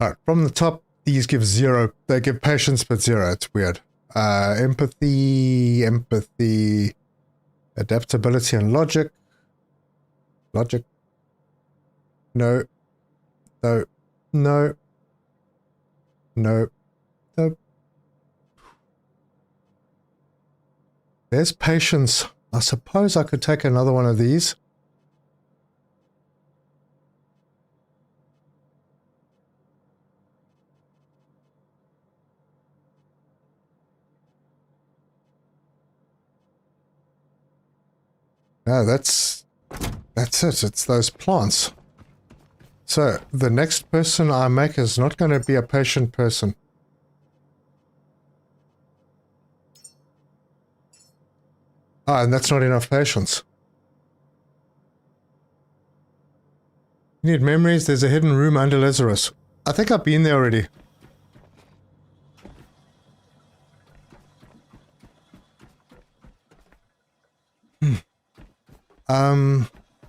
Alright, from the top, these give 0. They give patience but 0. It's weird. Empathy, adaptability and logic. Logic. No. No. No. No. No. There's patience. I suppose I could take another one of these. No, that's it. It's those plants. So, the next person I make is not going to be a patient person. Ah, and that's not enough patience. You need memories. There's a hidden room under Lazarus. I think I've been there already.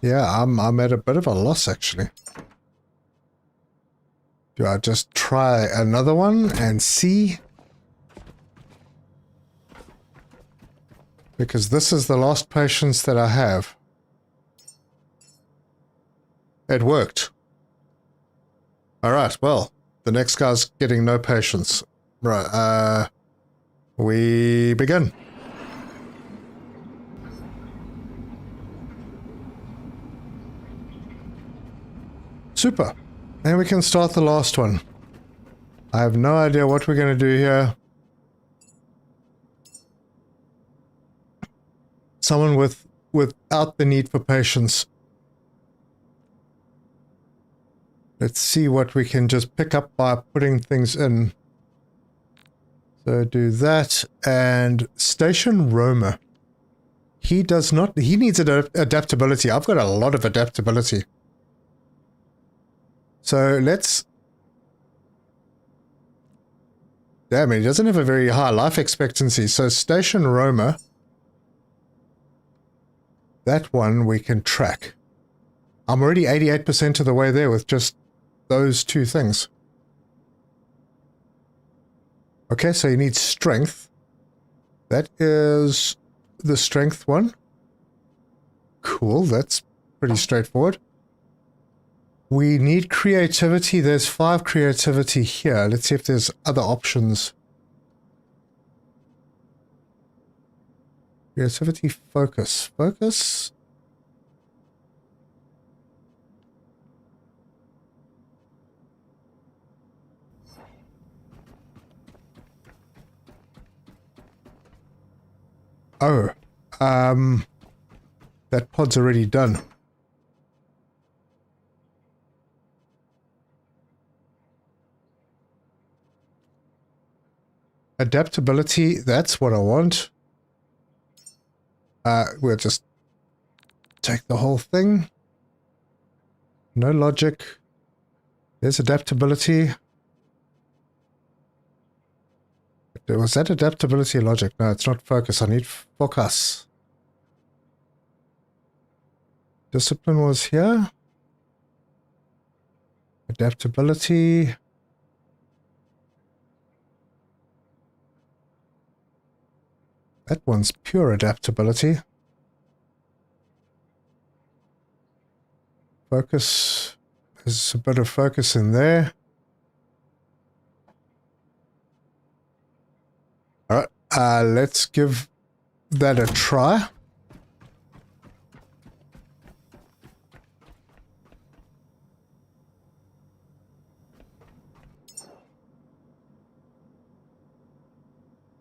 Yeah, I'm at a bit of a loss actually. Do I just try another one and see? Because this is the last patience that I have. It worked. Alright, well, the next guy's getting no patience. Right, we begin. Super. Now we can start the last one. I have no idea what we're going to do here. Someone without the need for patience. Let's see what we can just pick up by putting things in. So do that and station roamer. He does not, he needs adaptability. I've got a lot of adaptability. So let's... Damn, he doesn't have a very high life expectancy. So station roamer. That one we can track. I'm already 88% of the way there with just those 2 things. Okay, so he needs strength. That is the strength one. Cool, that's pretty straightforward. We need creativity. There's 5 creativity here. Let's see if there's other options. Creativity, focus. Focus. Oh, that pod's already done. Adaptability, that's what I want. We'll just take the whole thing. No logic. There's adaptability. Was that adaptability or logic? No, it's not focus. I need focus. Discipline was here. Adaptability. That one's pure adaptability. Focus. There's a bit of focus in there. Alright, let's give that a try.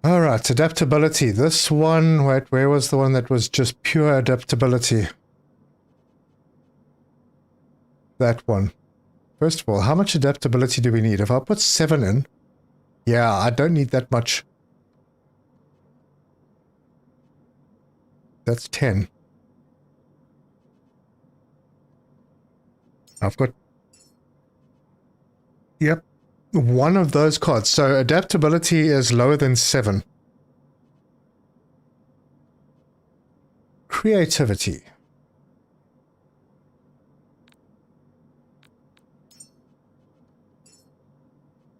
Alright, adaptability. This one, wait, where was the one that was just pure adaptability? That one. First of all, how much adaptability do we need? If I put 7 in, yeah, I don't need that much. That's 10. I've got... Yep. One of those cards. So adaptability is lower than 7. Creativity.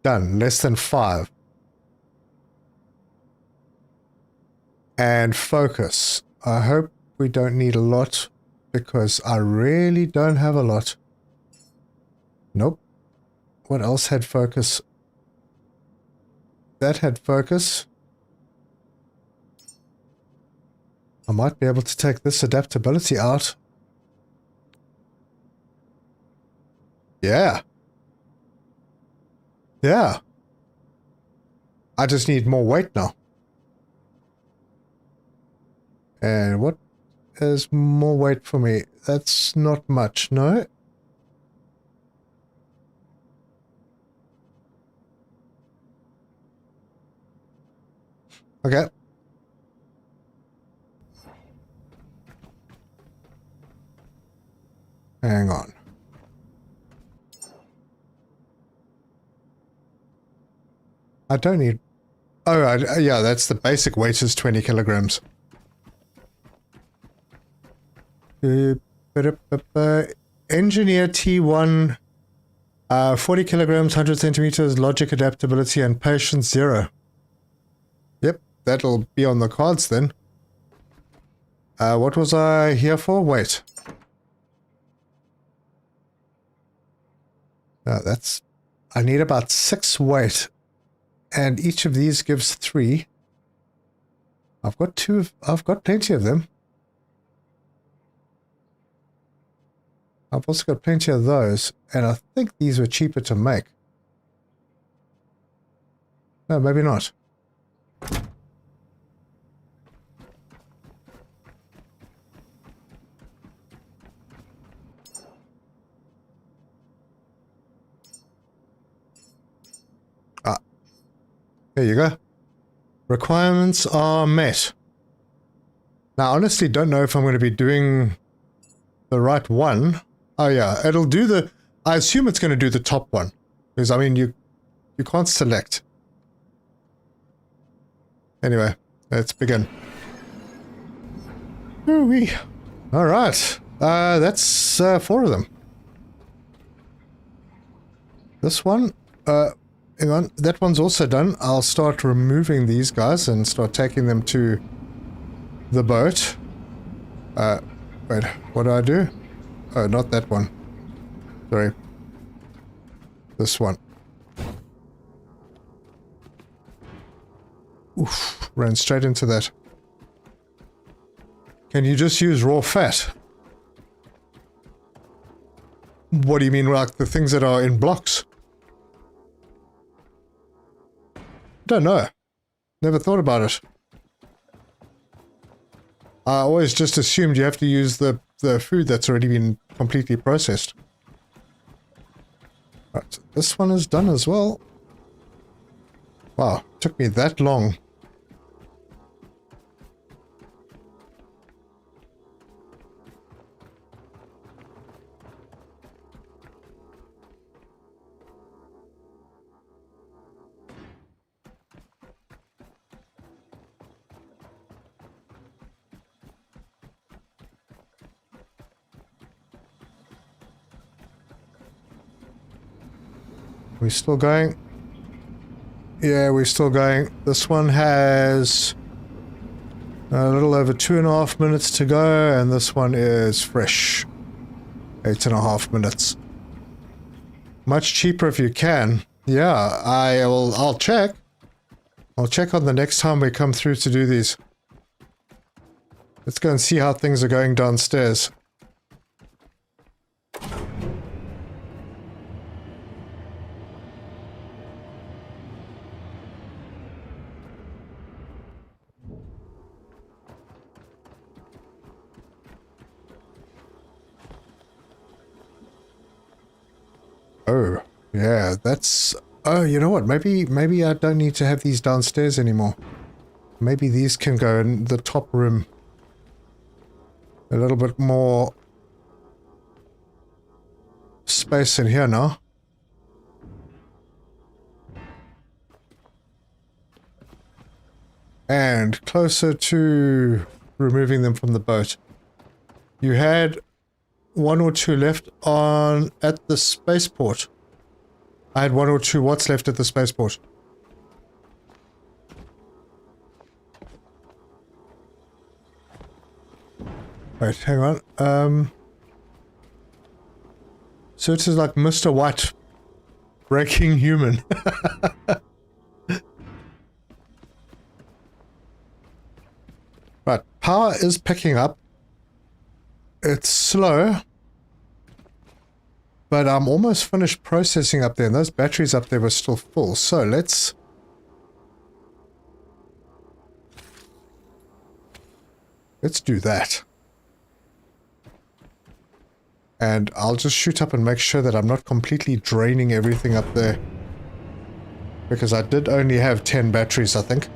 Done. Less than 5. And focus. I hope we don't need a lot, because I really don't have a lot. Nope. What else had focus? That had focus. I might be able to take this adaptability out. Yeah. Yeah. I just need more weight now. And what is more weight for me? That's not much, no? Okay. Hang on. I don't need... Oh, yeah, that's the basic weight is 20 kilograms. Engineer T1, 40 kilograms, 100 centimeters, logic, adaptability, and patience 0. Yep, that'll be on the cards then. What was I here for? Wait. That's... I need about 6 weight. And each of these gives 3. I've got plenty of them. I've also got plenty of those, and I think these were cheaper to make. No, maybe not. Ah, there you go. Requirements are met. Now, I honestly don't know if I'm going to be doing the right one. Oh yeah, it'll do the... I assume it's going to do the top one. Because, I mean, you can't select. Anyway, let's begin. Ooh-wee. Alright. That's 4 of them. This one, hang on, that one's also done. I'll start removing these guys and start taking them to the boat. Wait, what do I do? Oh, not that one. Sorry. This one. Oof, ran straight into that. Can you just use raw fat? What do you mean, like the things that are in blocks? Don't know. Never thought about it. I always just assumed you have to use the food that's already been completely processed. Right, this one is done as well. Wow, took me that long. We still going? Yeah, we're still going. This one has a little over 2.5 minutes to go, and this one is fresh. 8.5 minutes. Much cheaper if you can. Yeah, I'll check. I'll check on the next time we come through to do these. Let's go and see how things are going downstairs. Oh, yeah, that's... Oh, you know what? Maybe I don't need to have these downstairs anymore. Maybe these can go in the top room. A little bit more space in here now. And closer to removing them from the boat. You had 1 or 2 left at the spaceport. I had 1 or 2 watts left at the spaceport. Wait, hang on. So it is like Mr. White breaking human. Right, power is picking up. It's slow, but I'm almost finished processing up there, and those batteries up there were still full. So let's do that. And I'll just shoot up and make sure that I'm not completely draining everything up there, because I did only have 10 batteries, I think.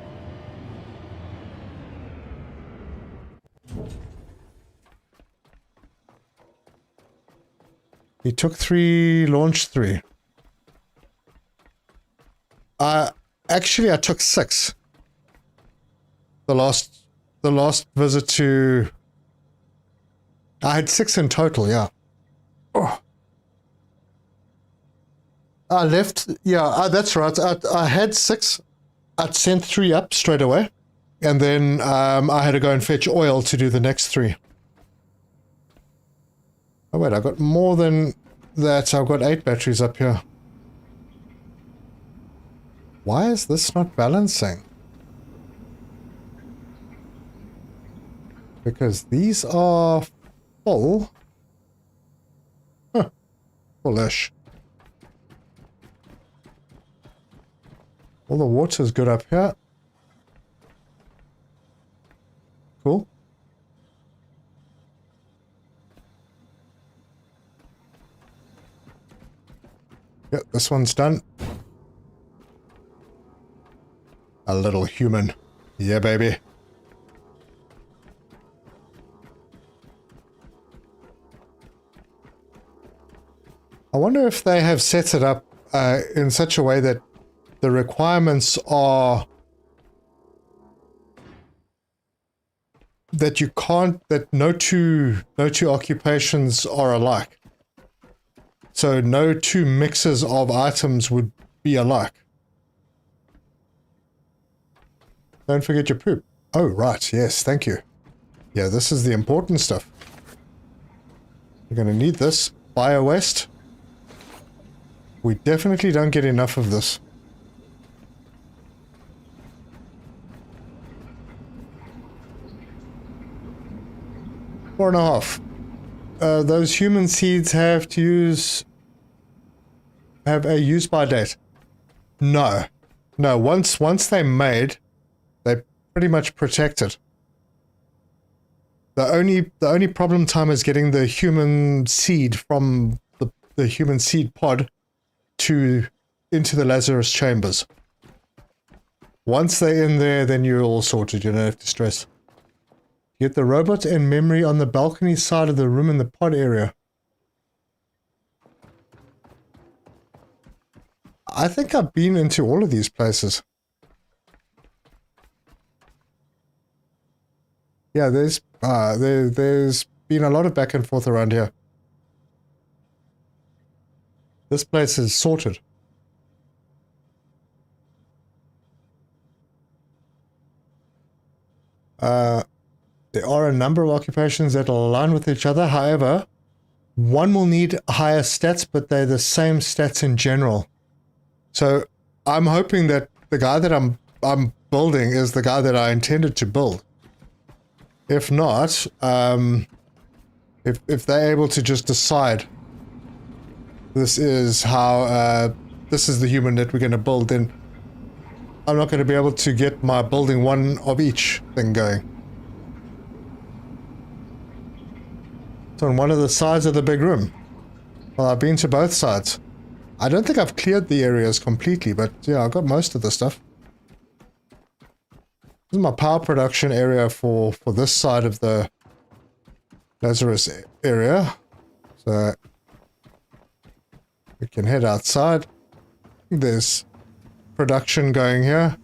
He took 3, launched 3. Actually, I took 6. The last visit to... I had 6 in total, yeah. Oh. I left, yeah, that's right. I had 6. I'd sent 3 up straight away. And then I had to go and fetch oil to do the next 3. Oh wait, I've got more than that. I've got 8 batteries up here. Why is this not balancing? Because these are full. Huh. Fullish. All the water's good up here. Cool. Yep, this one's done. A little human. Yeah, baby. I wonder if they have set it up in such a way that the requirements are that you can't, that no two occupations are alike. So no 2 mixes of items would be alike. Don't forget your poop. Oh, right. Yes, thank you. Yeah, this is the important stuff. You're going to need this. Bio-waste. We definitely don't get enough of this. Four and a half. Those human seeds have a use-by date. No. No, once they're made, they're pretty much protected. The only problem time is getting the human seed from the human seed pod into the Lazarus chambers. Once they're in there, then you're all sorted. You don't have to stress. Get the robot and memory on the balcony side of the room in the pod area. I think I've been into all of these places. Yeah, there's been a lot of back and forth around here. This place is sorted. There are a number of occupations that align with each other. However, one will need higher stats, but they're the same stats in general. So I'm hoping that the guy that I'm building is the guy that I intended to build. If not, if they're able to just decide this is how this is the human that we're going to build, then I'm not going to be able to get my building one of each thing going. It's on one of the sides of the big room. Well, I've been to both sides. I don't think I've cleared the areas completely, but yeah, I've got most of the stuff. This is my power production area for this side of the Lazarus area. So we can head outside. There's production going here.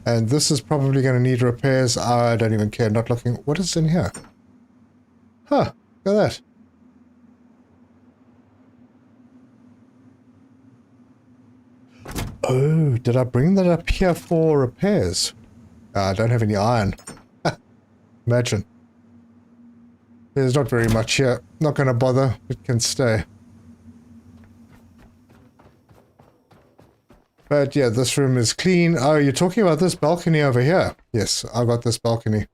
And this is probably going to need repairs. I don't even care, not looking. What is in here? Huh, look at that. Oh, did I bring that up here for repairs? I don't have any iron. Imagine. There's not very much here. Not going to bother. It can stay. But yeah, this room is clean. Oh, you're talking about this balcony over here. Yes, I got this balcony.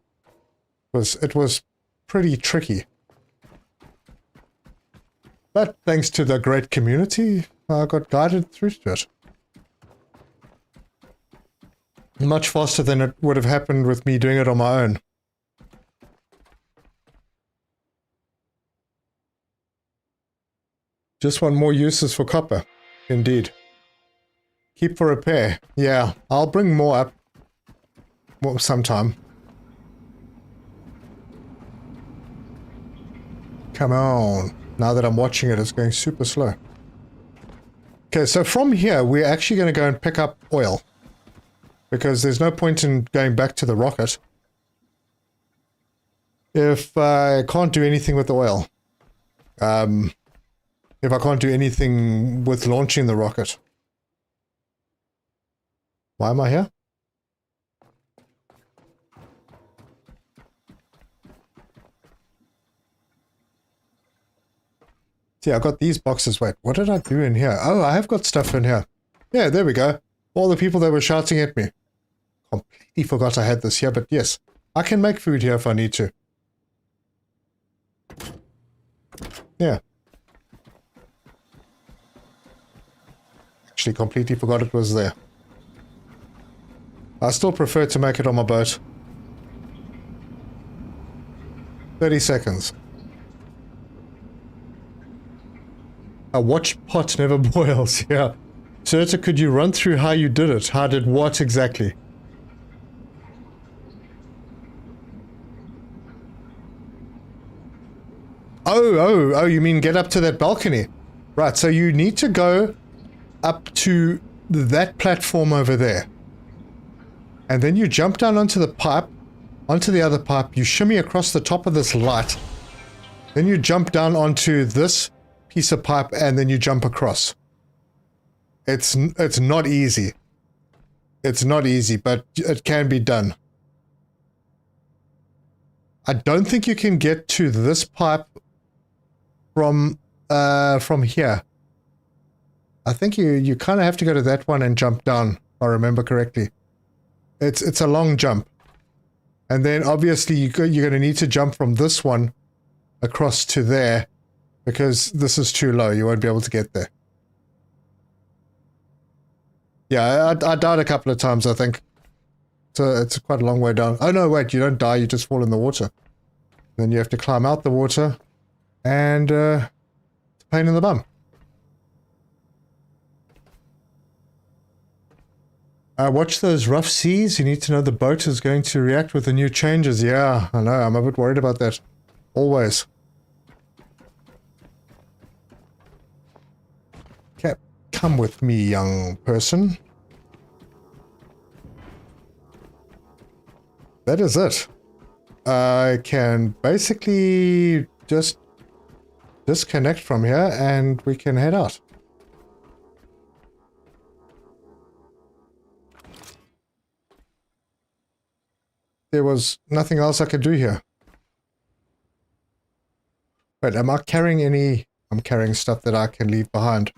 It was pretty tricky. But thanks to the great community, I got guided through to it. Much faster than it would have happened with me doing it on my own. Just want more uses for copper. Indeed. Keep for repair. Yeah, I'll bring more up. Well, sometime. Come on. Now that I'm watching it, it's going super slow. Okay, so from here, we're actually going to go and pick up oil. Because there's no point in going back to the rocket if I can't do anything with the oil. If I can't do anything with launching the rocket. Why am I here? See, I got these boxes. Wait, what did I do in here? Oh, I have got stuff in here. Yeah, there we go. All the people that were shouting at me. Completely forgot I had this here, but yes. I can make food here if I need to. Yeah. Actually, completely forgot it was there. I still prefer to make it on my boat. 30 seconds. A watch pot never boils, yeah. Serta, could you run through how you did it? How did what exactly? Oh, you mean get up to that balcony? Right, so you need to go up to that platform over there. And then you jump down onto the pipe, onto the other pipe, you shimmy across the top of this light. Then you jump down onto this piece of pipe and then you jump across. It's not easy. It's not easy, but it can be done. I don't think you can get to this pipe from here. I think you kind of have to go to that one and jump down, if I remember correctly. It's a long jump. And then obviously you're going to need to jump from this one across to there, because this is too low. You won't be able to get there. Yeah, I died a couple of times, I think. So it's quite a long way down. Oh no, wait, you don't die, you just fall in the water. Then you have to climb out the water, and it's a pain in the bum. Watch those rough seas. You need to know the boat is going to react with the new changes. Yeah, I know, I'm a bit worried about that. Always. Okay, come with me, young person. That is it. I can basically just disconnect from here and we can head out. There was nothing else I could do here. Wait, am I carrying any... I'm carrying stuff that I can leave behind.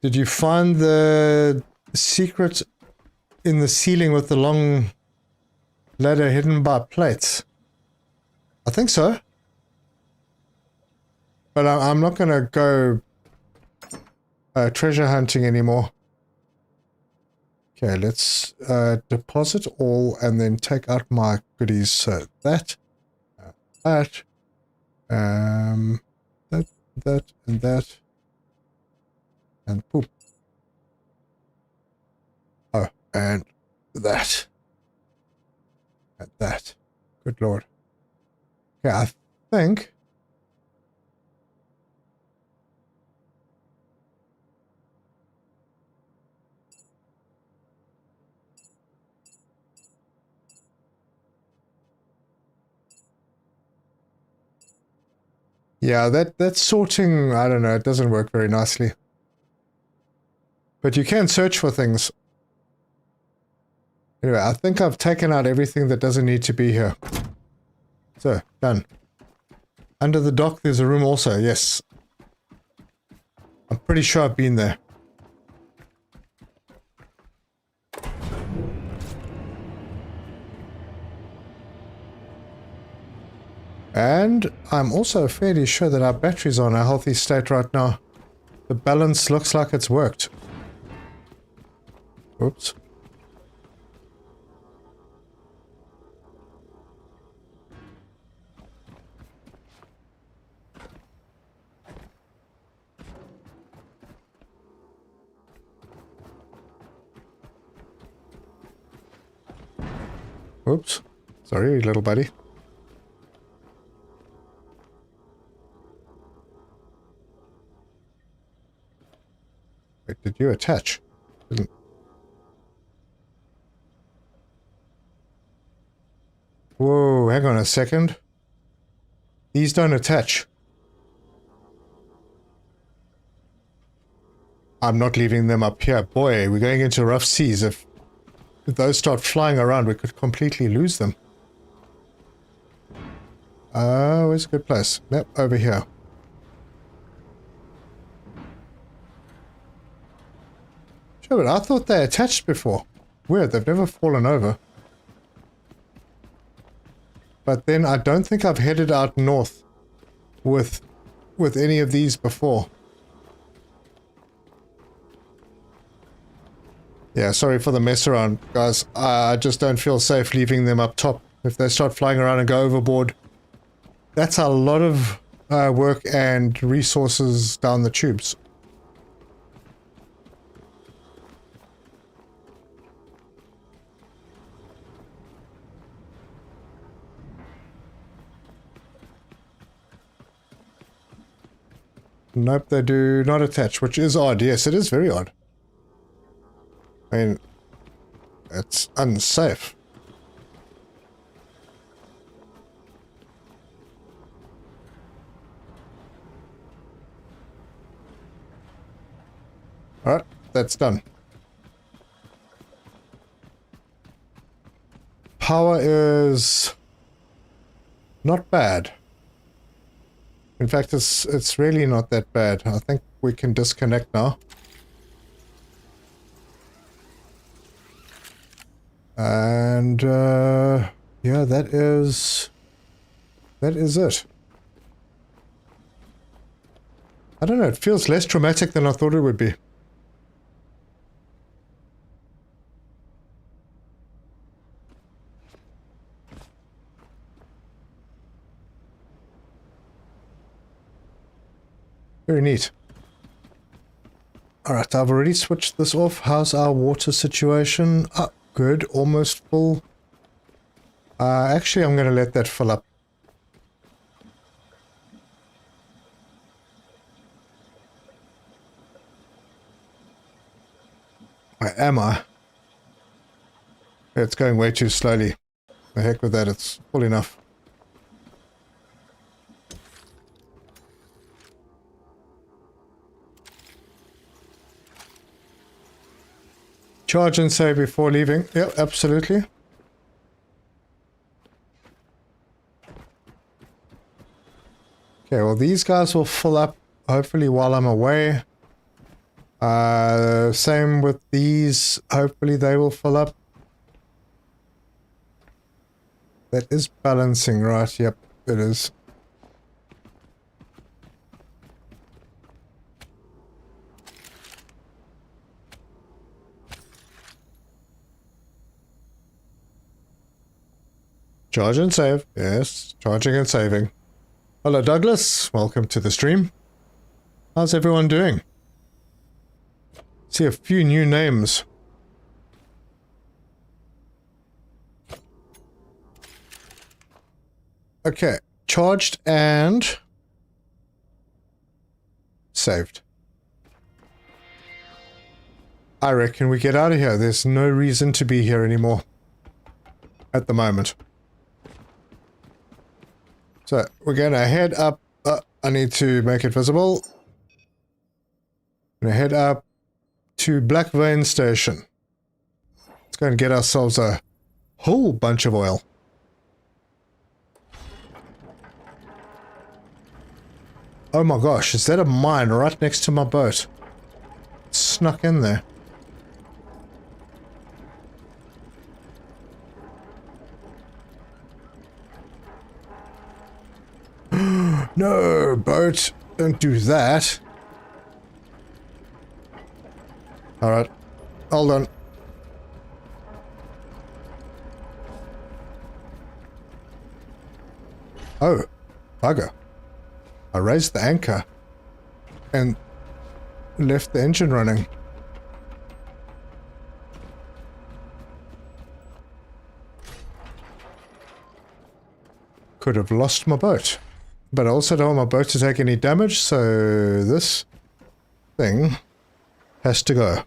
Did you find the secret in the ceiling with the long ladder hidden by plates? I think so. But I'm not going to go treasure hunting anymore. Okay, let's deposit all and then take out my goodies. So that, that, and that, and poop. Oh, and that. And that. Good lord. Yeah, I think... Yeah, that sorting, I don't know, it doesn't work very nicely. But you can search for things. Anyway, I think I've taken out everything that doesn't need to be here. So, done. Under the dock, there's a room also, yes. I'm pretty sure I've been there. And I'm also fairly sure that our batteries are in a healthy state right now. The balance looks like it's worked. Oops. Oops. Sorry, little buddy. Wait, did you attach? Didn't. Whoa, hang on a second. These don't attach. I'm not leaving them up here. Boy, we're going into rough seas. If those start flying around, we could completely lose them. Where's a good place? Yep, over here. Sure, but I thought they attached before. Weird, they've never fallen over. But then I don't think I've headed out north with any of these before. Yeah, sorry for the mess around, guys. I just don't feel safe leaving them up top. If they start flying around and go overboard, that's a lot of work and resources down the tubes. Nope, they do not attach, which is odd. Yes, it is very odd. I mean, it's unsafe. Alright, that's done. power is not bad. In fact, it's really not that bad. I think we can disconnect now. And yeah, that is it. I don't know, it feels less traumatic than I thought it would be. Very neat. Alright, I've already switched this off. How's our water situation? Ah, good, almost full. Actually, I'm going to let that fill up. Where am I? It's going way too slowly. The heck with that, it's full enough. Charge and save before leaving. Yep, absolutely. Okay, well these guys will fill up hopefully while I'm away. Same with these. Hopefully they will fill up. That is balancing, right? Yep, it is. Charge and save. Yes, charging and saving. Hello, Douglas. Welcome to the stream. How's everyone doing? See a few new names. Okay, charged and saved. I reckon we get out of here. There's no reason to be here anymore at the moment. So we're going to head up. I need to make it visible. I'm going to head up to Black Vein Station. Let's go and get ourselves a whole bunch of oil. Oh my gosh, is that a mine right next to my boat? It snuck in there. No, boat, don't do that. Alright, hold on. Oh, bugger. I raised the anchor and left the engine running. Could have lost my boat. But I also don't want my boat to take any damage, so this thing has to go.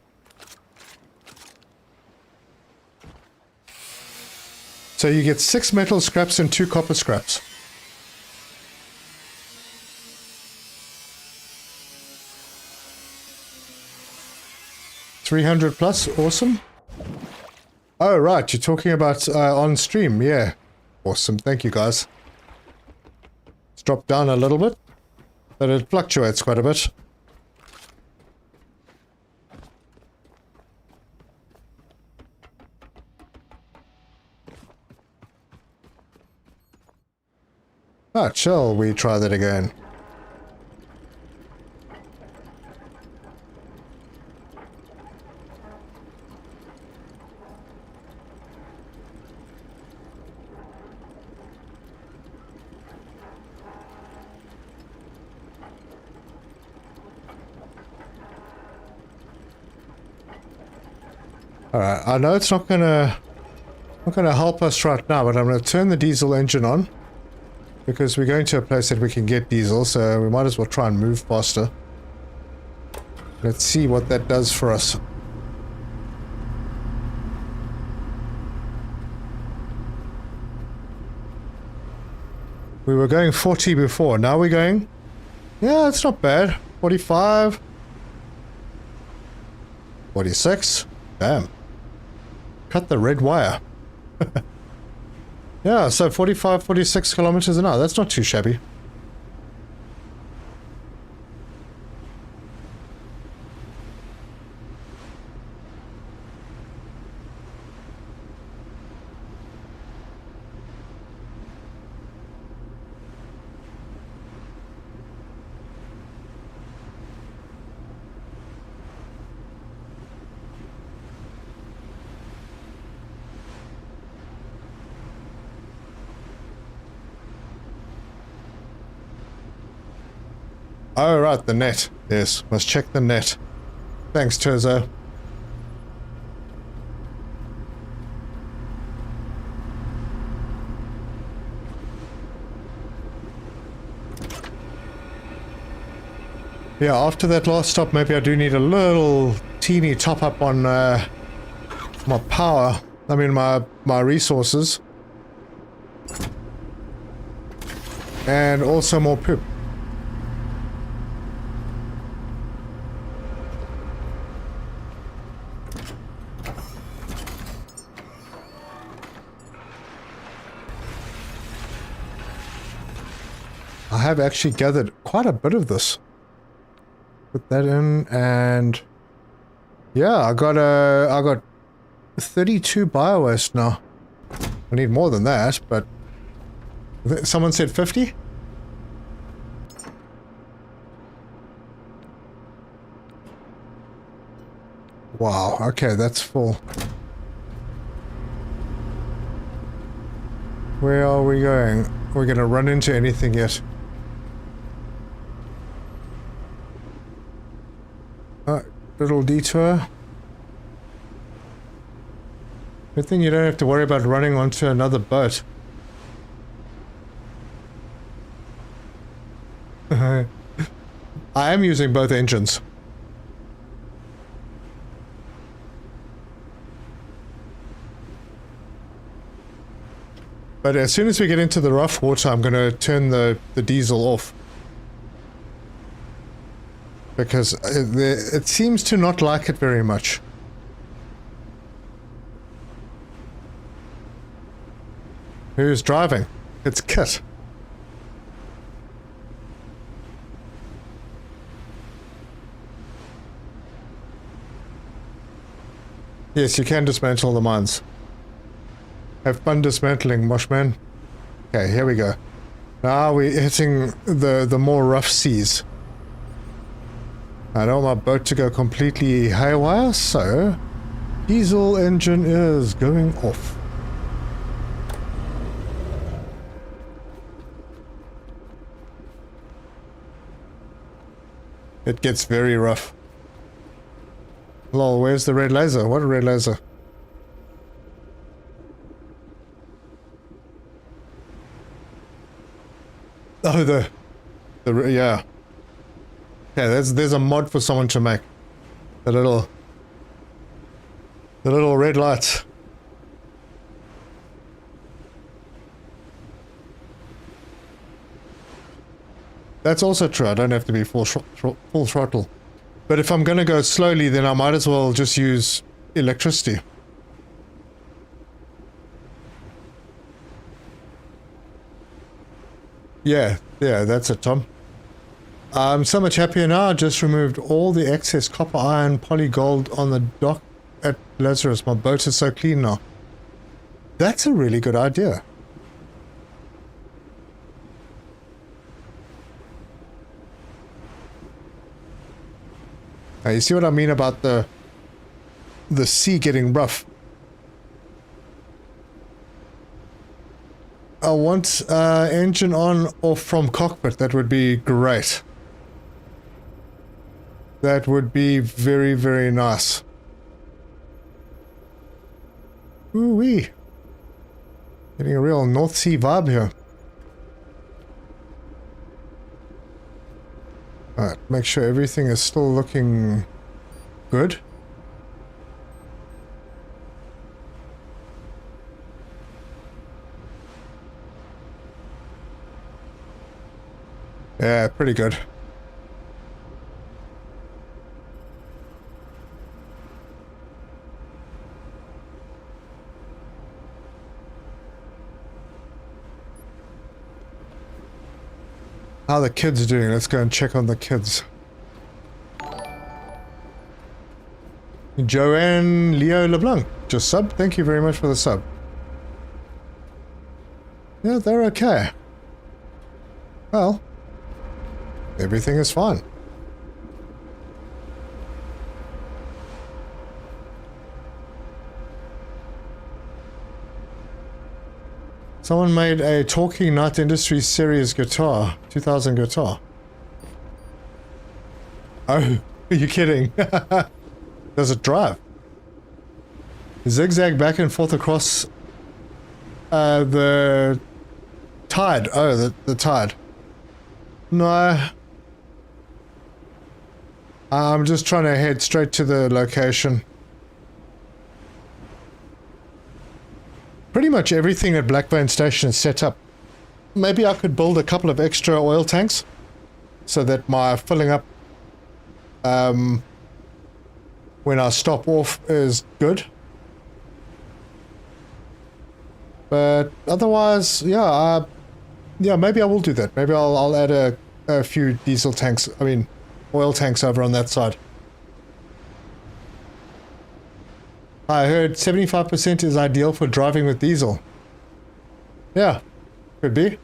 So you get 6 metal scraps and 2 copper scraps. $300 plus, awesome. Oh right, you're talking about on stream, yeah. Awesome, thank you guys. It's dropped down a little bit, but it fluctuates quite a bit. Ah, shall we try that again? Alright, I know it's not gonna help us right now, but I'm gonna turn the diesel engine on. Because we're going to a place that we can get diesel, so we might as well try and move faster. Let's see what that does for us. We were going 40 before, now we're going... Yeah, it's not bad. 45. 46. Damn. Cut the red wire. Yeah, so 45, 46 kilometers an hour. That's not too shabby. Oh, right, the net. Yes, must check the net. Thanks, Terzo. Yeah, after that last stop, maybe I do need a little teeny top up on my power. I mean, my resources. And also more poop. I have actually gathered quite a bit of this. Put that in, and yeah, I got 32 biowaste now. I need more than that, but someone said 50? Wow, okay, that's full. Where are we going? We're gonna run into anything yet? Little detour. Good thing you don't have to worry about running onto another boat. I am using both engines. But as soon as we get into the rough water, I'm going to turn the diesel off. Because it seems to not like it very much. Who's driving? It's Kit. Yes, you can dismantle the mines. Have fun dismantling, Moshman. Okay, here we go. Now we're hitting the more rough seas. I don't want my boat to go completely haywire, so diesel engine is going off. It gets very rough. Lol, where's the red laser? What a red laser. Oh, yeah. Yeah, there's a mod for someone to make. The little red lights. That's also true. I don't have to be full throttle. But if I'm going to go slowly, then I might as well just use electricity. Yeah, that's it, Tom. I'm so much happier now. I just removed all the excess copper, iron, poly gold on the dock at Lazarus. My boat is so clean now. That's a really good idea. Now, you see what I mean about the sea getting rough? I want engine on off from cockpit. That would be great. That would be very, very nice. Ooh-wee. Getting a real North Sea vibe here. Alright, make sure everything is still looking good. Yeah, pretty good. How are the kids doing? Let's go and check on the kids. Joanne Leo LeBlanc, just sub. Thank you very much for the sub. Yeah, they're okay. Well, everything is fine. Someone made a Talking Night Industry Series guitar, 2000 guitar. Oh, are you kidding? Does it drive? Zigzag back and forth across the tide. Oh, the tide. No. I'm just trying to head straight to the location. Pretty much everything at Blackbone Station is set up. Maybe I could build a couple of extra oil tanks so that my filling up when I stop off is good. But otherwise, yeah, maybe I will do that. Maybe I'll add a few diesel tanks, I mean, oil tanks over on that side. I heard 75% is ideal for driving with diesel. Yeah, could be.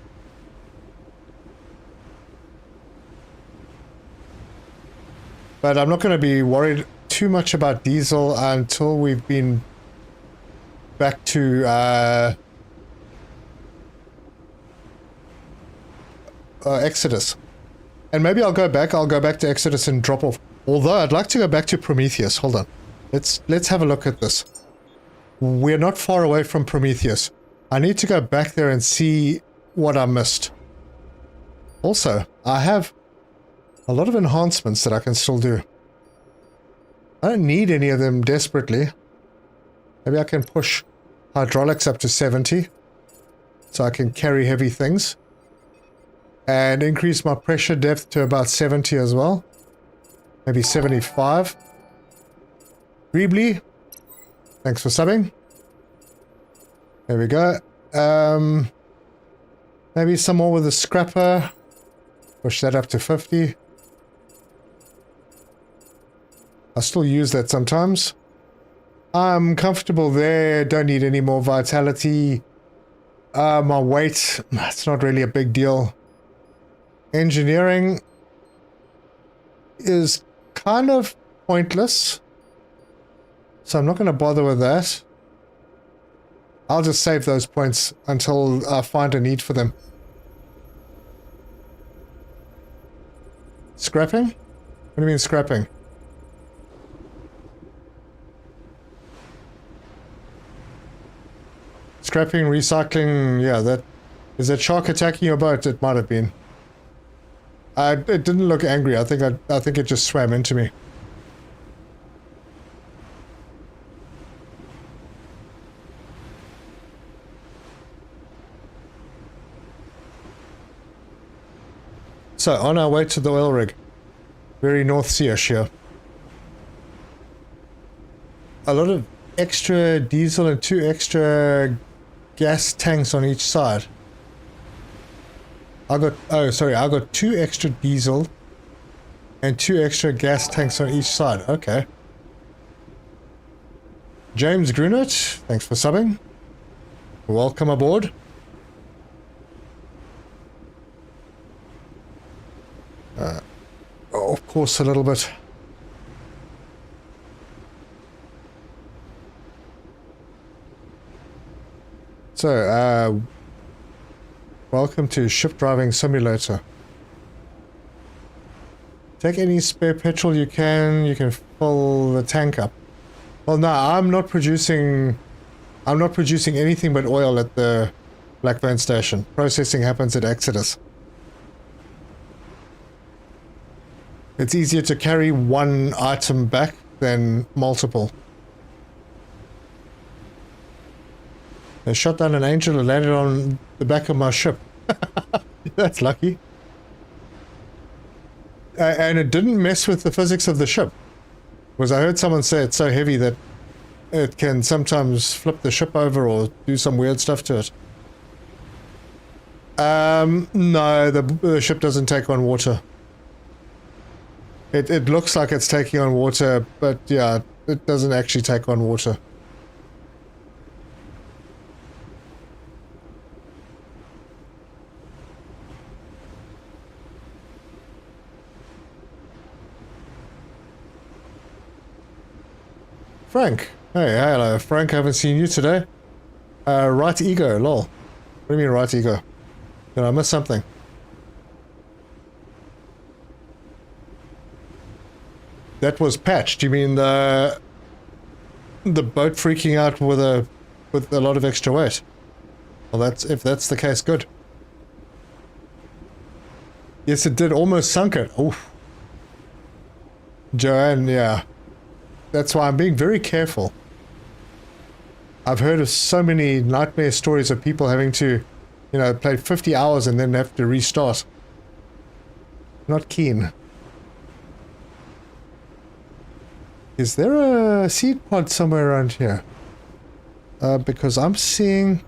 But I'm not going to be worried too much about diesel until we've been back to Exodus. And maybe I'll go back to Exodus and drop off. Although I'd like to go back to Prometheus. Hold on. Let's have a look at this. We're not far away from Prometheus. I need to go back there and see what I missed. Also, I have a lot of enhancements that I can still do. I don't need any of them desperately. Maybe I can push hydraulics up to 70 so I can carry heavy things. And increase my pressure depth to about 70 as well. Maybe 75. Reebly, thanks for subbing. There we go. Maybe some more with the scrapper. Push that up to 50. I still use that sometimes. I'm comfortable there. Don't need any more vitality. My weight, that's not really a big deal. Engineering is kind of pointless. So I'm not going to bother with that. I'll just save those points until I find a need for them. Scrapping? What do you mean scrapping? Scrapping, recycling, yeah, that... Is that shark attacking your boat? It might have been. It didn't look angry. I think it just swam into me. So, on our way to the oil rig. Very North Sea-ish here. A lot of extra diesel and 2 extra gas tanks on each side. I got 2 extra diesel and 2 extra gas tanks on each side. Okay. James Grunert, thanks for subbing. Welcome aboard. Oh, of course, a little bit. So, welcome to Ship Driving Simulator. Take any spare petrol you can fill the tank up. Well, no, I'm not producing anything but oil at the Blackbone Station. Processing happens at Exodus. It's easier to carry one item back than multiple. They shot down an angel and landed on the back of my ship. That's lucky. And it didn't mess with the physics of the ship. Because I heard someone say it's so heavy that it can sometimes flip the ship over or do some weird stuff to it. No, the ship doesn't take on water. It looks like it's taking on water, but yeah, it doesn't actually take on water. Frank. Hey, hello, Frank. I haven't seen you today. Right ego, lol. What do you mean right ego? Did I miss something? That was patched. You mean the boat freaking out with a lot of extra weight? Well, if that's the case, good. Yes, it did almost sunk it. Oof. Joanne, yeah. That's why I'm being very careful. I've heard of so many nightmare stories of people having to, you know, play 50 hours and then have to restart. Not keen. Is there a seed pod somewhere around here? Because I'm seeing...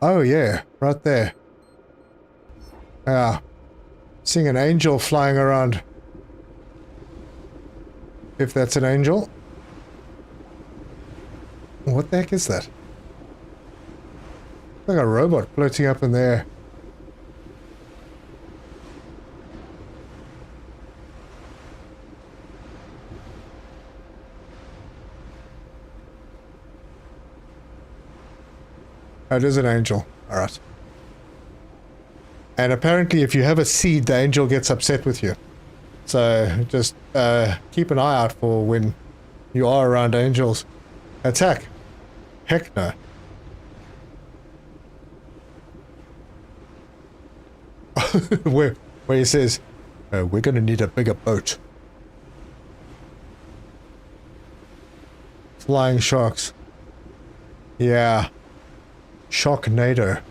Oh yeah, right there. Yeah. Seeing an angel flying around. If that's an angel. What the heck is that? Like a robot floating up in the air. Oh, it is an angel. Alright. And apparently if you have a seed, the angel gets upset with you. So just keep an eye out for when you are around angels. Attack. Heck no. where he says, we're going to need a bigger boat. Flying sharks. Yeah. Sharknado.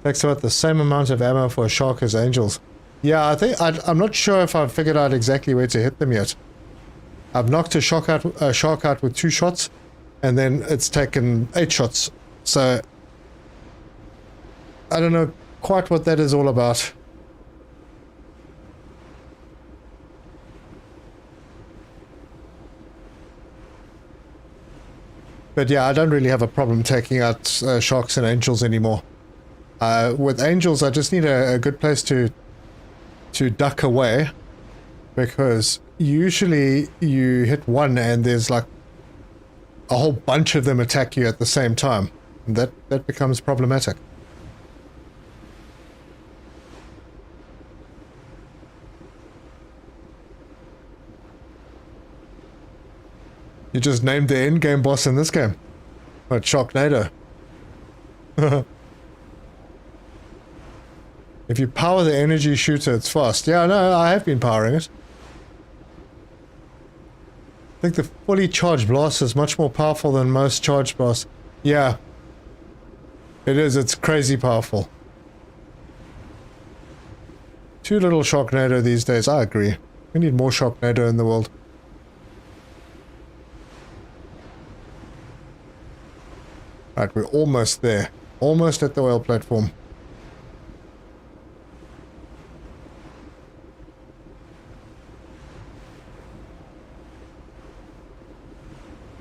Takes about the same amount of ammo for a shark as angels. Yeah, I think I'm not sure if I've figured out exactly where to hit them yet. I've knocked a shark out with 2 shots, and then it's taken 8 shots. So I don't know quite what that is all about. But yeah, I don't really have a problem taking out sharks and angels anymore. With angels, I just need a good place to duck away, because usually you hit one and there's like a whole bunch of them attack you at the same time. And that becomes problematic. You just named the end game boss in this game. What, Sharknado? If you power the energy shooter, it's fast. Yeah, no, I have been powering it. I think the fully charged blast is much more powerful than most charged blasts. Yeah. It is, it's crazy powerful. Too little Sharknado these days, I agree. We need more Sharknado in the world. Right, we're almost there. Almost at the oil platform.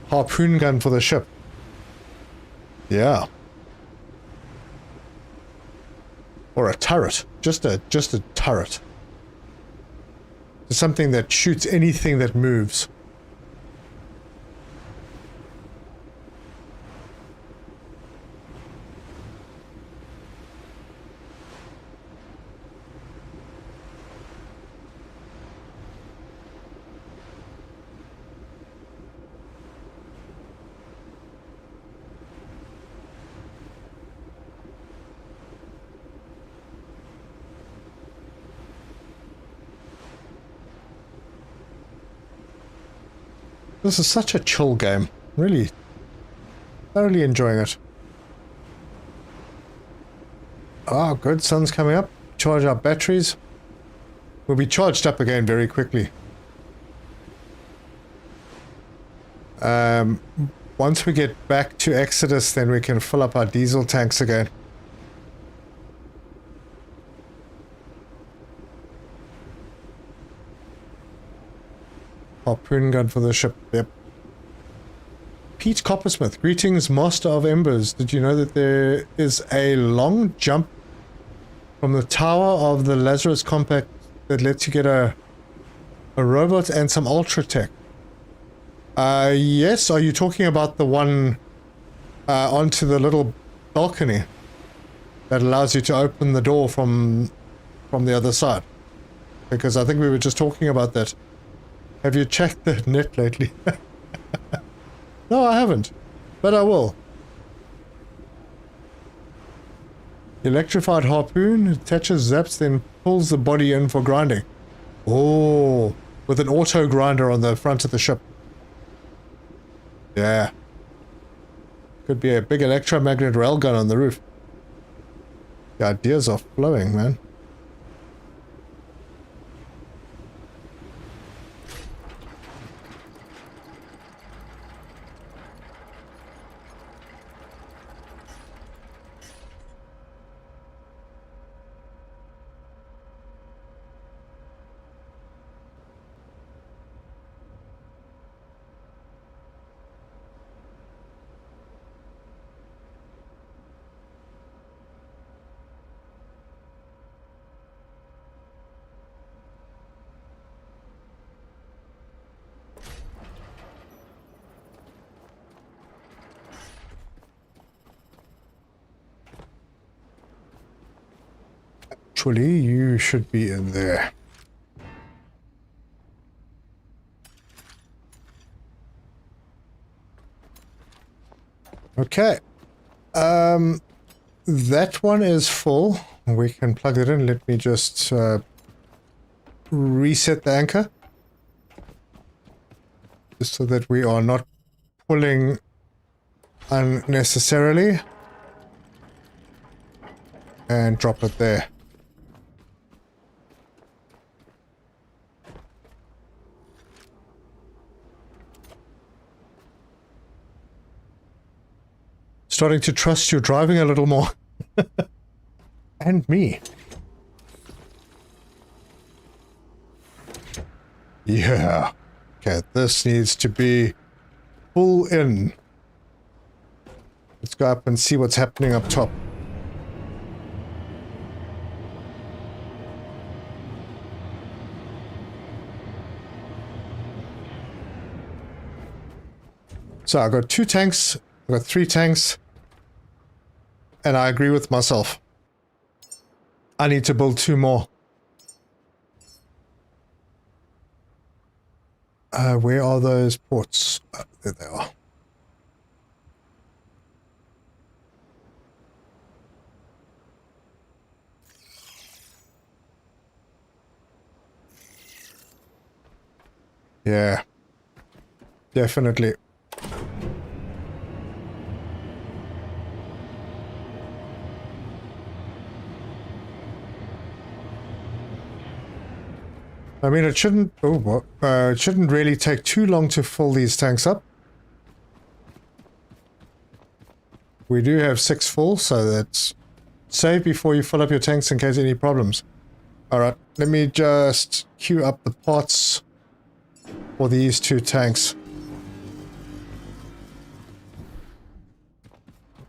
Harpoon gun for the ship. Yeah. Or a turret. Just a turret. Something that shoots anything that moves. This is such a chill game. Really, thoroughly enjoying it. Ah, good. Sun's coming up. Charge our batteries. We'll be charged up again very quickly. once we get back to Exodus, then we can fill up our diesel tanks again. Harpoon gun for the ship, yep. Pete Coppersmith, greetings, Master of Embers. Did you know that there is a long jump from the tower of the Lazarus Complex that lets you get a robot and some ultra tech? Yes, are you talking about the one onto the little balcony that allows you to open the door from the other side? Because I think we were just talking about that. Have you checked the net lately? No, I haven't, but I will. Electrified harpoon attaches zaps, then pulls the body in for grinding. Oh, with an auto grinder on the front of the ship. Yeah. Could be a big electromagnet railgun on the roof. The ideas are flowing, man. Actually, you should be in there. Okay. That one is full. We can plug it in. Let me just reset the anchor. Just so that we are not pulling unnecessarily. And drop it there. Starting to trust your driving a little more. And me. Yeah. Okay, this needs to be full in. Let's go up and see what's happening up top. So I got 2 tanks, I got 3 tanks. And I agree with myself. I need to build 2 more. Where are those ports? There they are. Yeah. Definitely. I mean, it shouldn't. It shouldn't really take too long to fill these tanks up. We do have 6 full, so that's save before you fill up your tanks in case any problems. All right, let me just queue up the parts for these 2 tanks.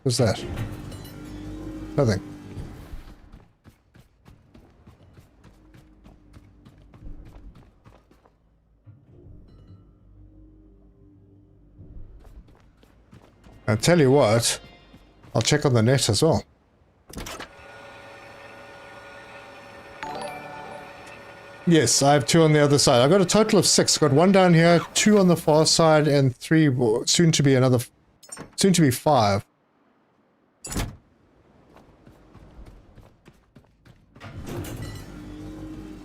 What's that? Nothing. I'll tell you what, I'll check on the net as well. Yes, I have 2 on the other side. I've got a total of 6. I've got 1 down here, 2 on the far side, and 3, soon to be 5.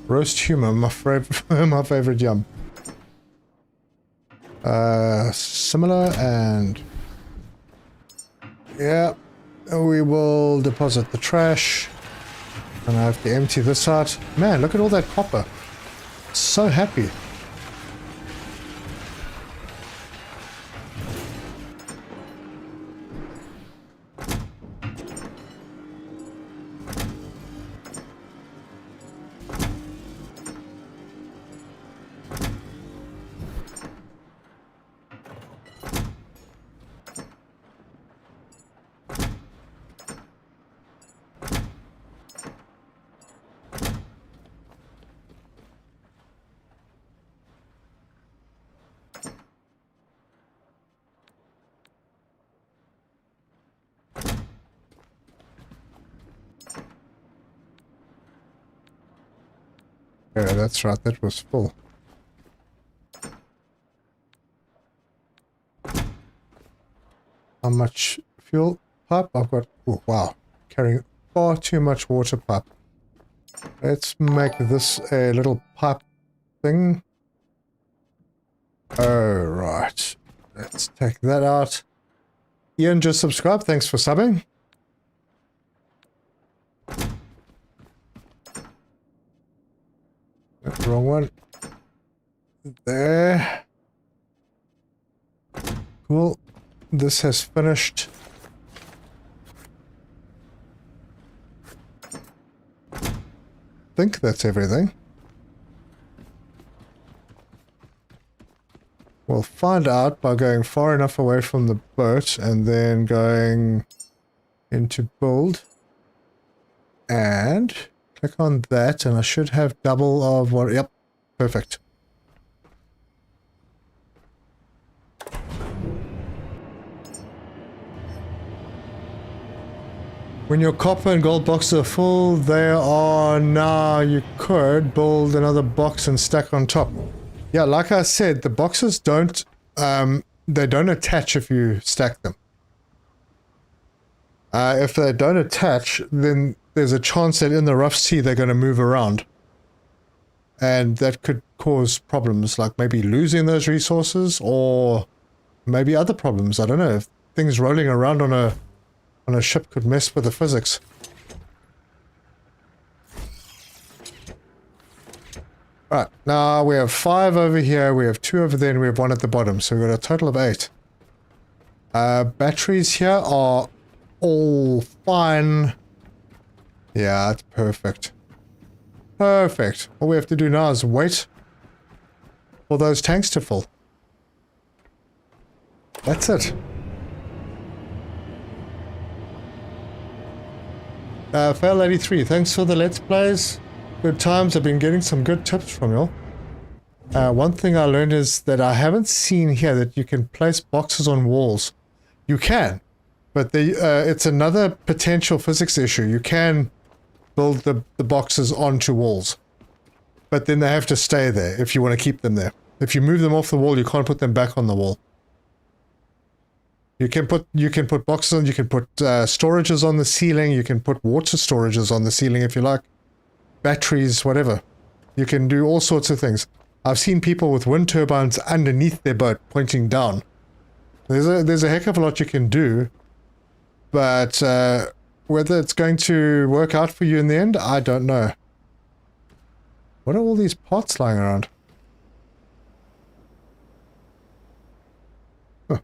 Roast humor, my favorite yum. Similar and... yeah, we will deposit the trash. And I have to empty this out. Man, look at all that copper. So happy. Yeah, that's right, that was full. How much fuel pipe? I've got, oh wow, carrying far too much water pipe. Let's make this a little pipe thing. Alright, let's take that out. Ian just subscribed, thanks for subbing. Wrong one. There. Cool. This has finished. I think that's everything. We'll find out by going far enough away from the boat and then going into build. And click on that and I should have double of what... Yep, perfect. When your copper and gold boxes are full, they are now. You could build another box and stack on top. Yeah, like I said, the boxes don't, they don't attach if you stack them. If they don't attach, then there's a chance that in the rough sea they're going to move around. And that could cause problems, like maybe losing those resources, or maybe other problems. I don't know. If things rolling around on a ship could mess with the physics. Right, now we have 5 over here, we have 2 over there, and we have 1 at the bottom, so we've got a total of 8. Batteries here are all fine. Yeah, that's perfect. Perfect. All we have to do now is wait for those tanks to fill. That's it. Fail83, thanks for the Let's Plays. Good times. I've been getting some good tips from you. One thing I learned is that I haven't seen here that you can place boxes on walls. You can, but it's another potential physics issue. You can build the boxes onto walls, but then they have to stay there if you want to keep them there. If you move them off the wall, you can't put them back on the wall. You can put boxes on, you can put storages on the ceiling, you can put water storages on the ceiling if you like. Batteries, whatever. You can do all sorts of things. I've seen people with wind turbines underneath their boat pointing down. There's a heck of a lot you can do, but whether it's going to work out for you in the end, I don't know. What are all these pots lying around? Huh.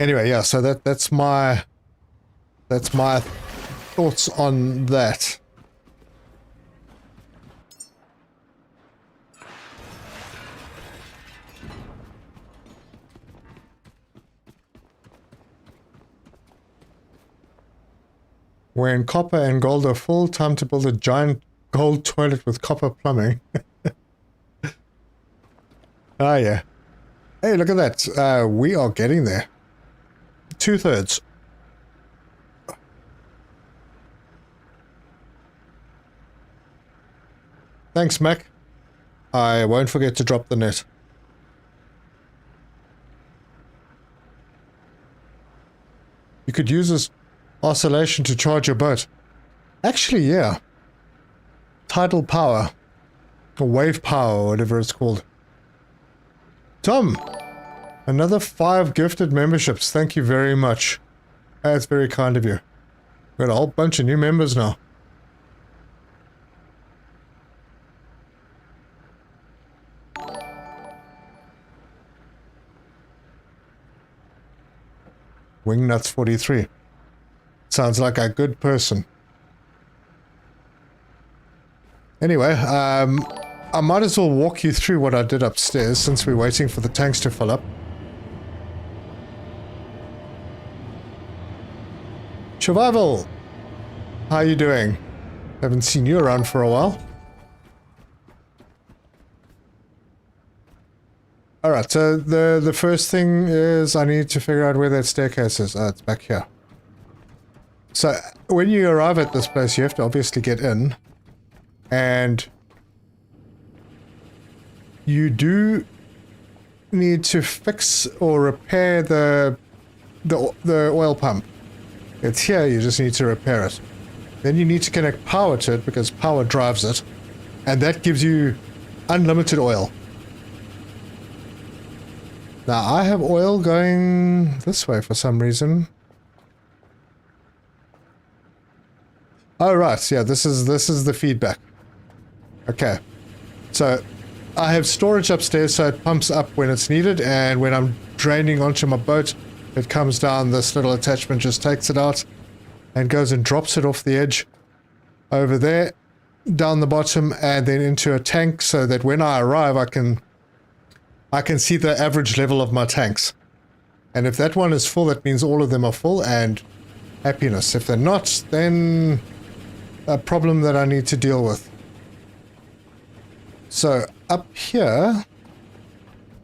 Anyway, yeah, so that's my thoughts on that. When copper and gold are full, time to build a giant gold toilet with copper plumbing. Ah, yeah. Hey, look at that. We are getting there. 2/3. Thanks, Mac. I won't forget to drop the net. You could use this oscillation to charge your boat. Actually, yeah. Tidal power. Or wave power, or whatever it's called. Tom! Another 5 gifted memberships. Thank you very much. That's very kind of you. Got a whole bunch of new members now. Wingnuts 43. Sounds like a good person. Anyway, I might as well walk you through what I did upstairs since we're waiting for the tanks to fill up. Survival! How you doing? Haven't seen you around for a while. Alright, so the first thing is I need to figure out where that staircase is. Oh, it's back here. So, when you arrive at this place, you have to obviously get in. And you do need to fix or repair the oil pump. It's here, you just need to repair it. Then you need to connect power to it because power drives it. And that gives you unlimited oil. Now, I have oil going this way for some reason. Oh, right. Yeah, this is the feedback. Okay. So, I have storage upstairs, so it pumps up when it's needed, and when I'm draining onto my boat, it comes down, this little attachment just takes it out, and goes and drops it off the edge over there, down the bottom, and then into a tank, so that when I arrive, I can see the average level of my tanks. And if that one is full, that means all of them are full, and happiness. If they're not, then a problem that I need to deal with. So, up here,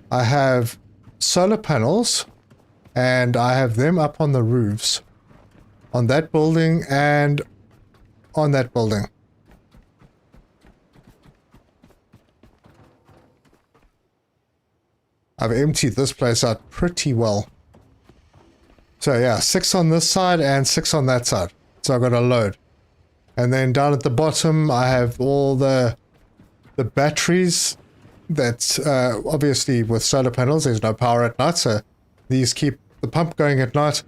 I have solar panels, and I have them up on the roofs, on that building, and on that building. I've emptied this place out pretty well. So yeah, 6 on this side and 6 on that side. So I've got a load. And then down at the bottom, I have all the batteries that, obviously with solar panels, there's no power at night, so these keep the pump going at night.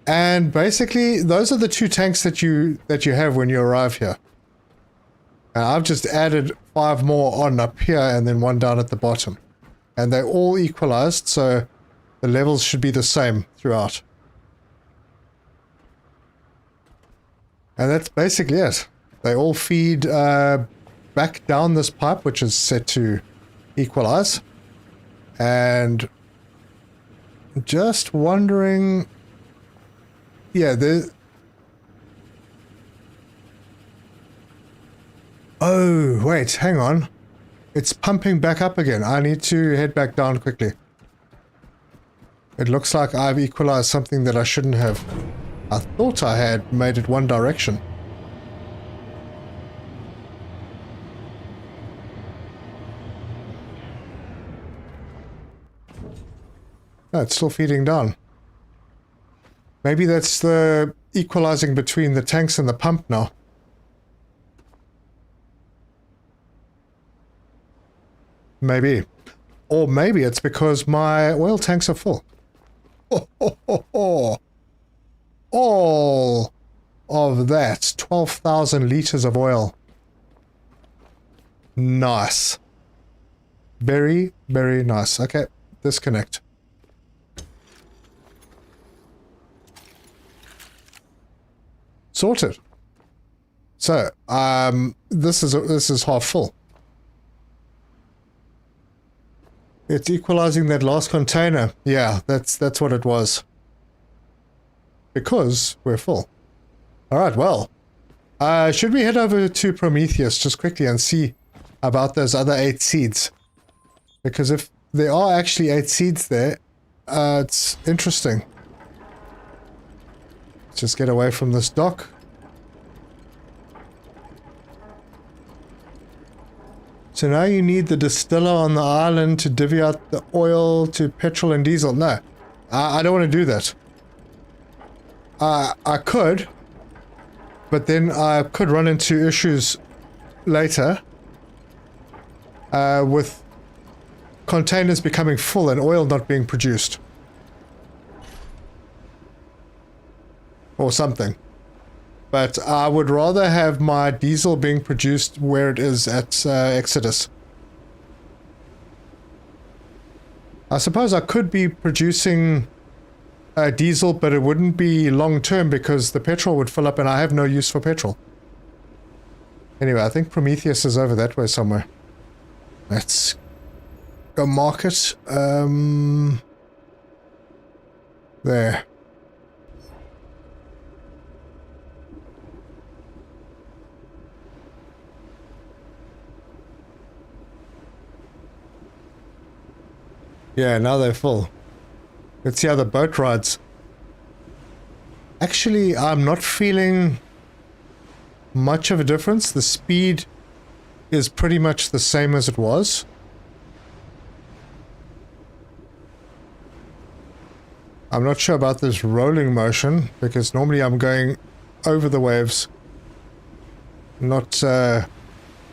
And basically, those are the 2 tanks that you have when you arrive here. And I've just added 5 more on up here and then 1 down at the bottom. And they're all equalized, so the levels should be the same throughout. And that's basically it. They all feed back down this pipe, which is set to equalize. And just wondering... Yeah, the... Oh, wait, hang on. It's pumping back up again. I need to head back down quickly. It looks like I've equalized something that I shouldn't have. I thought I had made it one direction. No, it's still feeding down. Maybe that's the equalizing between the tanks and the pump now. Maybe. Or maybe it's because my oil tanks are full. Ho, ho, ho, ho. All of that. 12,000 liters of oil. Nice. Very, very nice. Okay, disconnect. Sorted. So, this is half full. It's equalizing that last container. Yeah, that's what it was. Because we're full. Alright, well. Should we head over to Prometheus just quickly and see about those other 8 seeds? Because if there are actually 8 seeds there, it's interesting. Let's just get away from this dock. So now you need the distiller on the island to divvy out the oil to petrol and diesel. No, I don't want to do that. I could, but then I could run into issues later with containers becoming full and oil not being produced. Or something. But I would rather have my diesel being produced where it is at Exodus. I suppose I could be producing diesel, but it wouldn't be long term because the petrol would fill up and I have no use for petrol. Anyway, I think Prometheus is over that way somewhere. Let's go market. There. Yeah, now they're full. Let's see how the boat rides. Actually, I'm not feeling much of a difference. The speed is pretty much the same as it was. I'm not sure about this rolling motion, because normally I'm going over the waves, not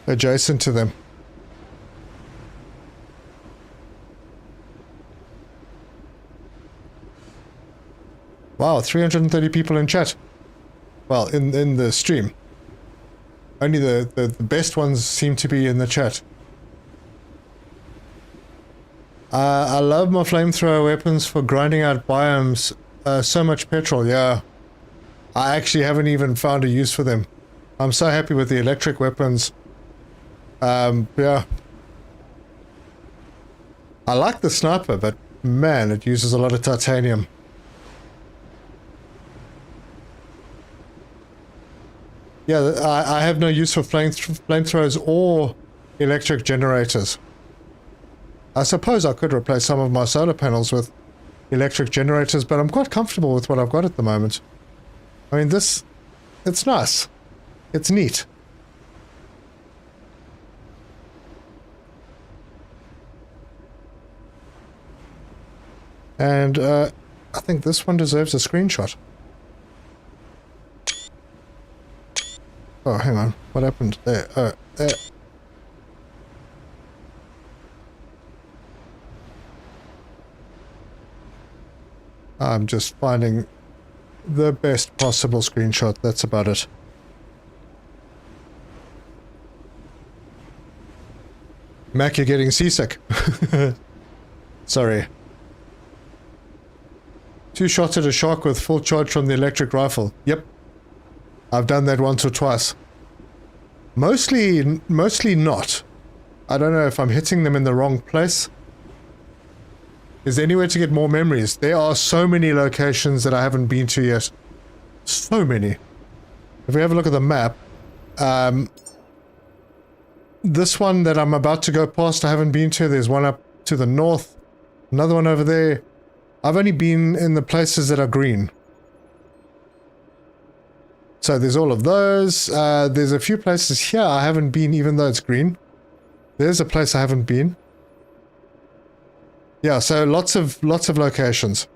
adjacent to them. Wow, 330 people in chat. Well, in the stream. Only the best ones seem to be in the chat. I love my flamethrower weapons for grinding out biomes. So much petrol, yeah. I actually haven't even found a use for them. I'm so happy with the electric weapons. Yeah. I like the sniper, but man, it uses a lot of titanium. Yeah, I have no use for flamethrowers or electric generators. I suppose I could replace some of my solar panels with electric generators, but I'm quite comfortable with what I've got at the moment. I mean, it's nice. It's neat. And I think this one deserves a screenshot. Oh, hang on. What happened there? There. I'm just finding the best possible screenshot. That's about it. Mac, you're getting seasick. Sorry. 2 shots at a shark with full charge from the electric rifle. Yep. I've done that once or twice. Mostly not. I don't know if I'm hitting them in the wrong place. Is there anywhere to get more memories? There are so many locations that I haven't been to yet. So many. If we have a look at the map, this one that I'm about to go past I haven't been to. There's one up to the north. Another one over there. I've only been in the places that are green. So there's all of those. There's a few places here I haven't been even though it's green. There's a place I haven't been. Yeah, so lots of locations.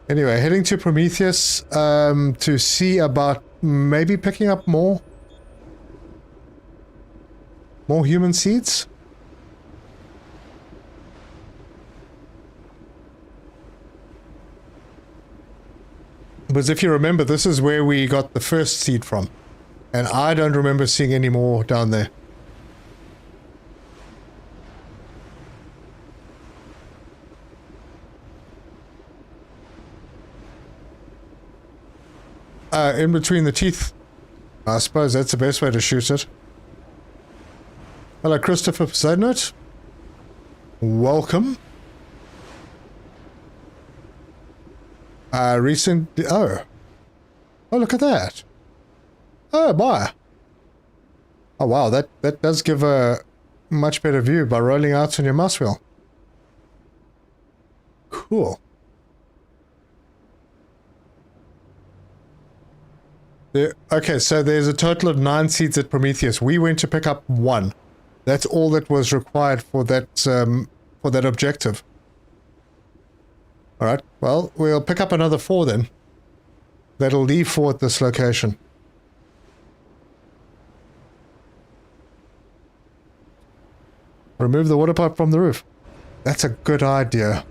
Anyway, heading to Prometheus to see about maybe picking up more human seeds. Because if you remember, this is where we got the first seed from. And I don't remember seeing any more down there. In between the teeth. I suppose that's the best way to shoot it. Hello, Christopher Poseidonite. Welcome. Oh, look at that. Oh, my. Oh, wow, that does give a much better view by rolling out on your mouse wheel. Cool. Okay, so there's a total of 9 seeds at Prometheus. We went to pick up 1. That's all that was required for that objective. Alright, well, we'll pick up another 4 then. That'll leave 4 at this location. Remove the water pipe from the roof. That's a good idea.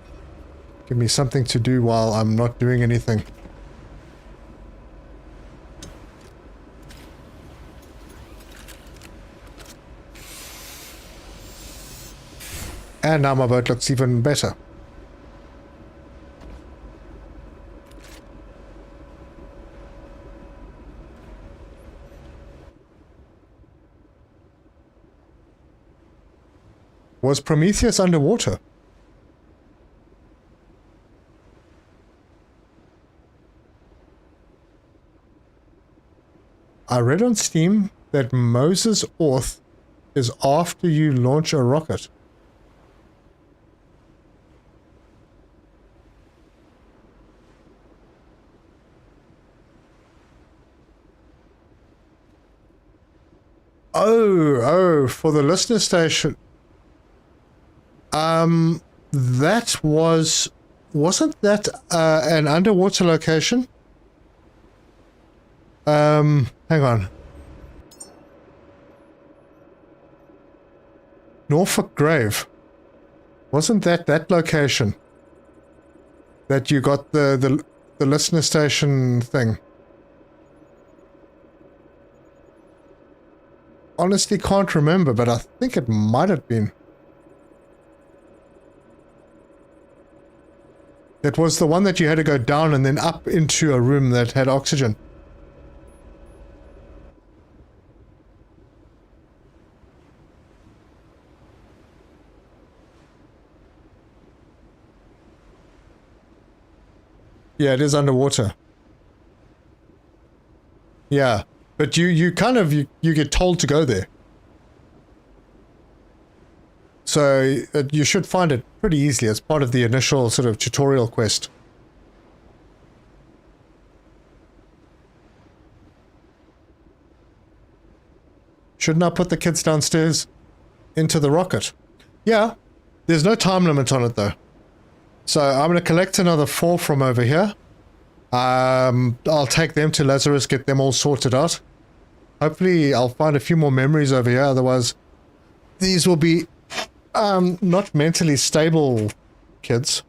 Give me something to do while I'm not doing anything. And now my boat looks even better. Was Prometheus underwater? I read on Steam that Moses Orth is after you launch a rocket. Oh, for the listener station. That wasn't that an underwater location? Hang on. Norfolk Grave. Wasn't that location that you got the listener station thing? Honestly can't remember, but I think it might have been. It was the one that you had to go down and then up into a room that had oxygen. Yeah, it is underwater. Yeah, but you kind of, you get told to go there. So you should find it pretty easily as part of the initial sort of tutorial quest. Shouldn't I put the kids downstairs into the rocket? Yeah, there's no time limit on it though. So I'm going to collect another 4 from over here. I'll take them to Lazarus, get them all sorted out. Hopefully I'll find a few more memories over here, otherwise these will be not mentally stable kids.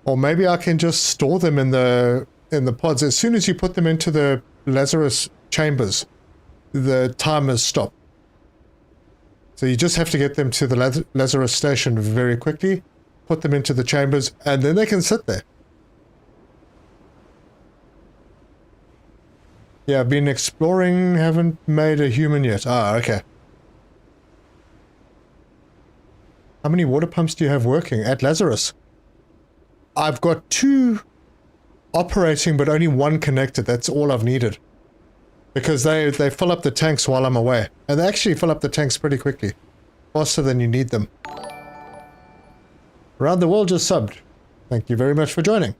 Or maybe I can just store them in the pods. As soon as you put them into the Lazarus chambers, the timers stop. So you just have to get them to the Lazarus station very quickly, put them into the chambers, and then they can sit there. Yeah, I've been exploring, haven't made a human yet. Ah, okay. How many water pumps do you have working at Lazarus? I've got 2 operating, but only 1 connected. That's all I've needed. Because they fill up the tanks while I'm away. And they actually fill up the tanks pretty quickly. Faster than you need them. Around the World just subbed. Thank you very much for joining.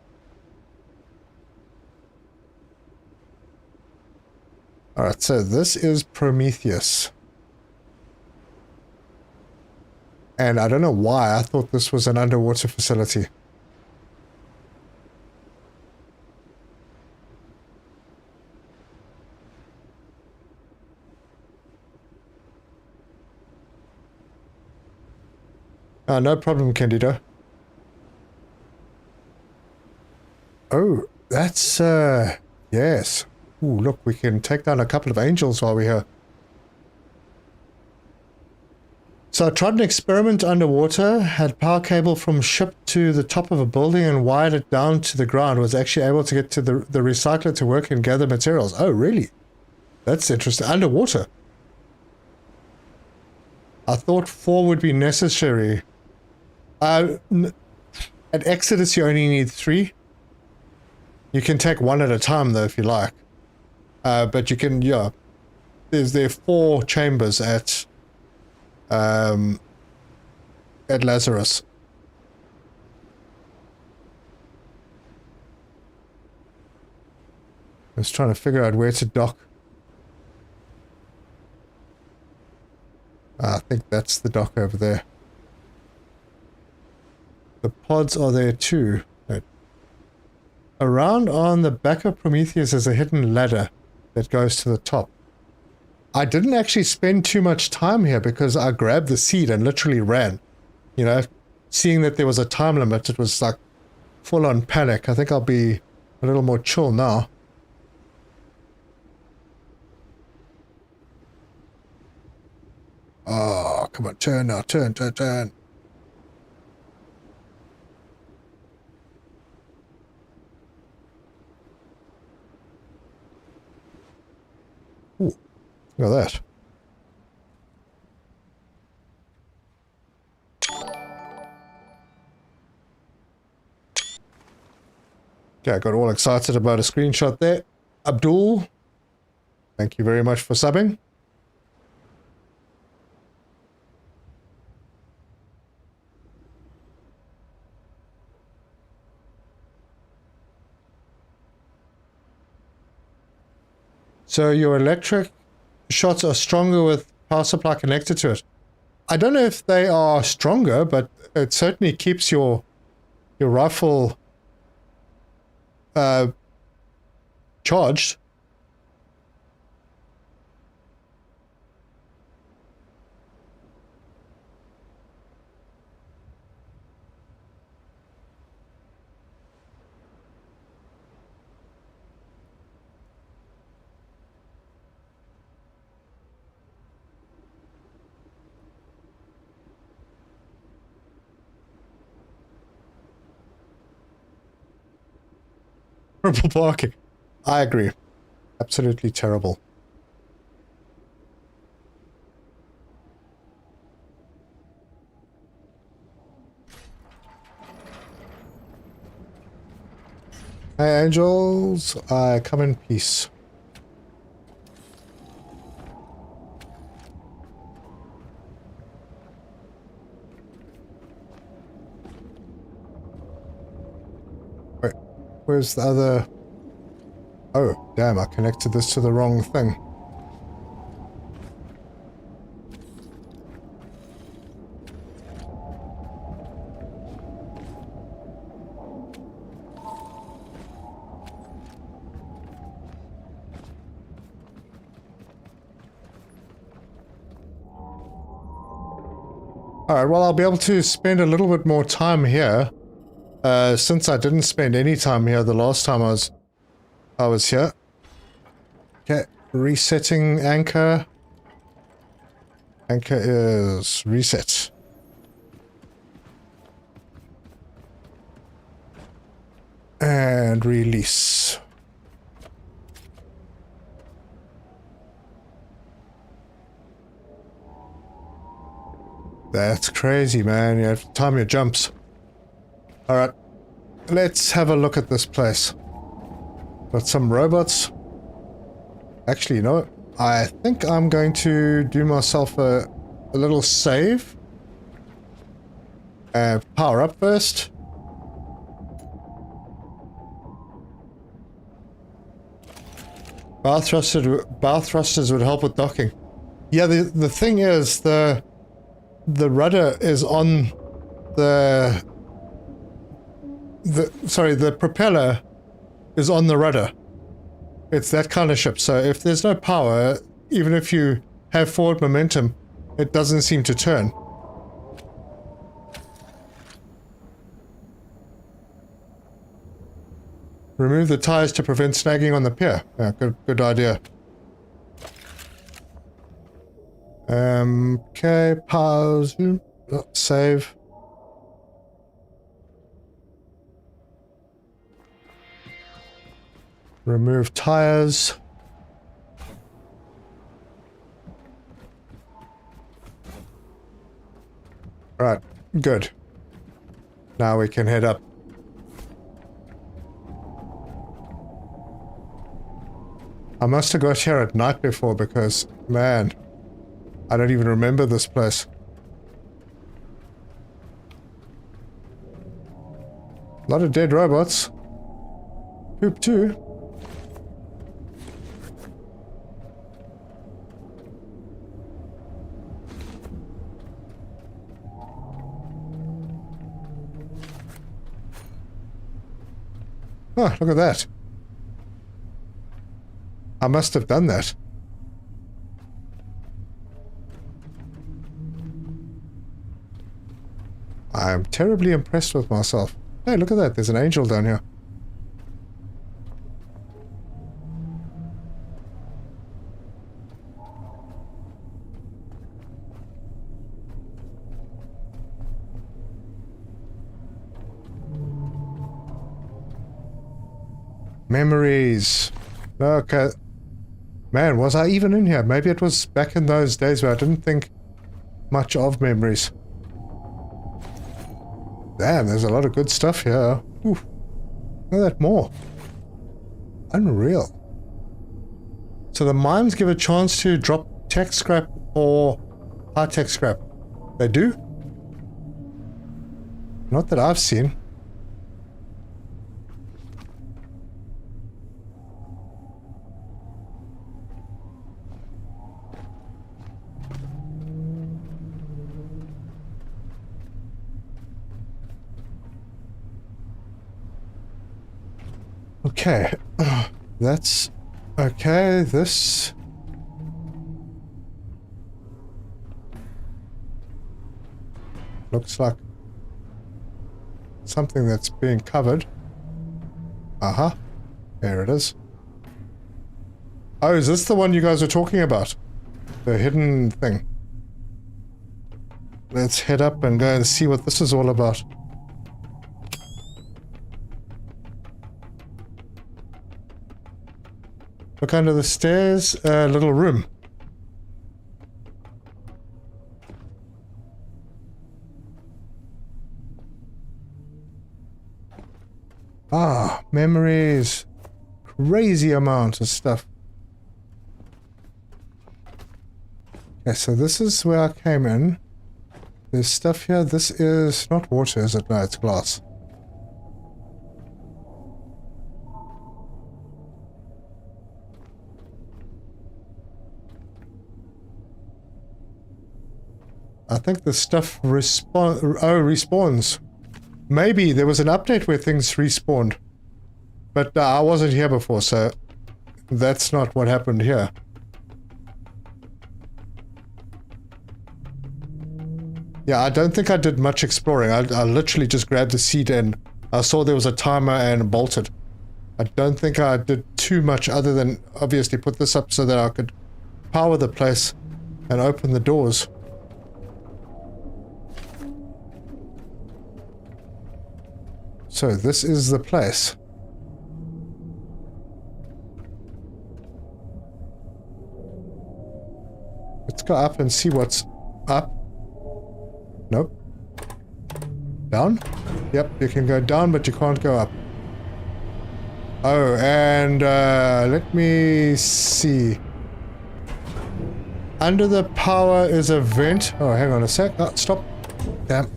Alright, so this is Prometheus. And I don't know why I thought this was an underwater facility. No problem, Candido. Oh, that's, yes. Ooh, look, we can take down a couple of angels while we're here. So I tried an experiment underwater, had power cable from ship to the top of a building and wired it down to the ground, was actually able to get to the recycler to work and gather materials. Oh, really? That's interesting. Underwater. I thought 4 would be necessary. At Exodus, you only need 3. You can take 1 at a time, though, if you like. But you can, yeah. There are 4 chambers at Lazarus. I was trying to figure out where to dock. I think that's the dock over there. The pods are there too. Around on the back of Prometheus is a hidden ladder that goes to the top. I didn't actually spend too much time here because I grabbed the seed and literally ran. You know, seeing that there was a time limit, it was like full-on panic. I think I'll be a little more chill now. Oh, come on, turn now, turn. Ooh, look at that. Okay, I got all excited about a screenshot there. Abdul, thank you very much for subbing. So your electric shots are stronger with power supply connected to it. I don't know if they are stronger, but it certainly keeps your rifle charged. Terrible parking. I agree. Absolutely terrible. Hey angels, I come in peace. Wait, where's the other? Oh, damn, I connected this to the wrong thing. Alright, well, I'll be able to spend a little bit more time here. Since I didn't spend any time here the last time I was here. Okay, resetting anchor. Anchor is reset. And release. That's crazy, man. You have to time your jumps. Alright, let's have a look at this place. Got some robots. Actually, you know what? I think I'm going to do myself a little save. And power up first. Bow thrusters would help with docking. Yeah, the thing is, the rudder is on the propeller is on the rudder. It's that kind of ship. So if there's no power, even if you have forward momentum, it doesn't seem to turn. Remove the tires to prevent snagging on the pier. Yeah, good idea. Okay, pause, save. Remove tires. Right, good. Now we can head up. I must have got here at night before because, man, I don't even remember this place. A lot of dead robots. Poop too. Oh, look at that. I must have done that. I'm terribly impressed with myself. Hey, look at that. There's an angel down here. Memories. Okay. Man, was I even in here? Maybe it was back in those days where I didn't think much of memories. Damn, there's a lot of good stuff here. Ooh. Look at that more. Unreal. So the mines give a chance to drop tech scrap or high-tech scrap. They do? Not that I've seen. Okay. That's okay. This looks like something that's being covered. Uh-huh. There it is. Oh, is this the one you guys were talking about? The hidden thing. Let's head up and go and see what this is all about. Look under the stairs, a little room. Ah, memories. Crazy amount of stuff. Okay, so this is where I came in. There's stuff here. This is not water, is it? No, it's glass. I think the stuff respawns. Maybe there was an update where things respawned. But I wasn't here before, so that's not what happened here. Yeah, I don't think I did much exploring. I literally just grabbed the seed and I saw there was a timer and bolted. I don't think I did too much other than obviously put this up so that I could power the place and open the doors. So this is the place. Let's go up and see what's up. Nope. Down? Yep, you can go down, but you can't go up. Oh, and let me see. Under the power is a vent. Oh, hang on a sec. Oh, stop. Damn.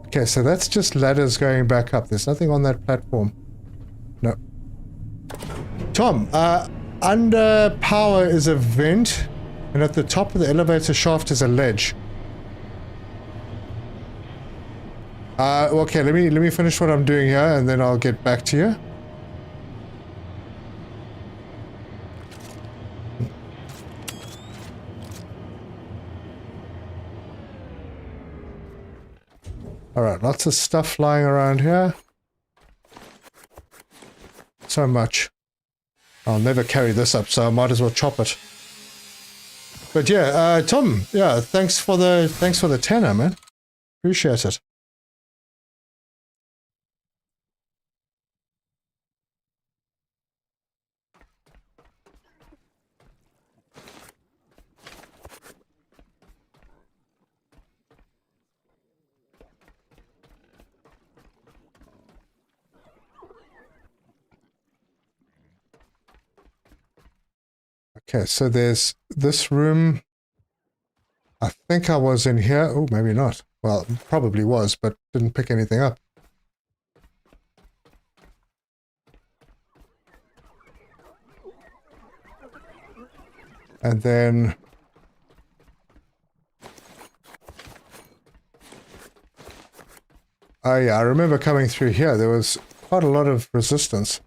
Okay, so that's just ladders going back up. There's nothing on that platform. No. Tom, under power is a vent, and at the top of the elevator shaft is a ledge. Okay, let me finish what I'm doing here, and then I'll get back to you. Alright, lots of stuff lying around here. So much. I'll never carry this up, so I might as well chop it. But yeah, Tom, yeah, thanks for the tenner, man. Appreciate it. Okay, so there's this room. I think I was in here. Oh, maybe not. Well, probably was, but didn't pick anything up. And then... oh yeah, I remember coming through here. There was quite a lot of resistance.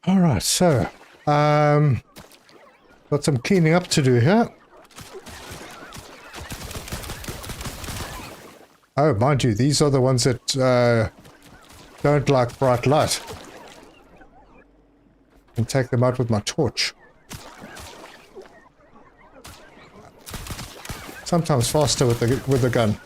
Alright, so, got some cleaning up to do here. Oh, mind you, these are the ones that don't like bright light. I can take them out with my torch. Sometimes faster with the gun.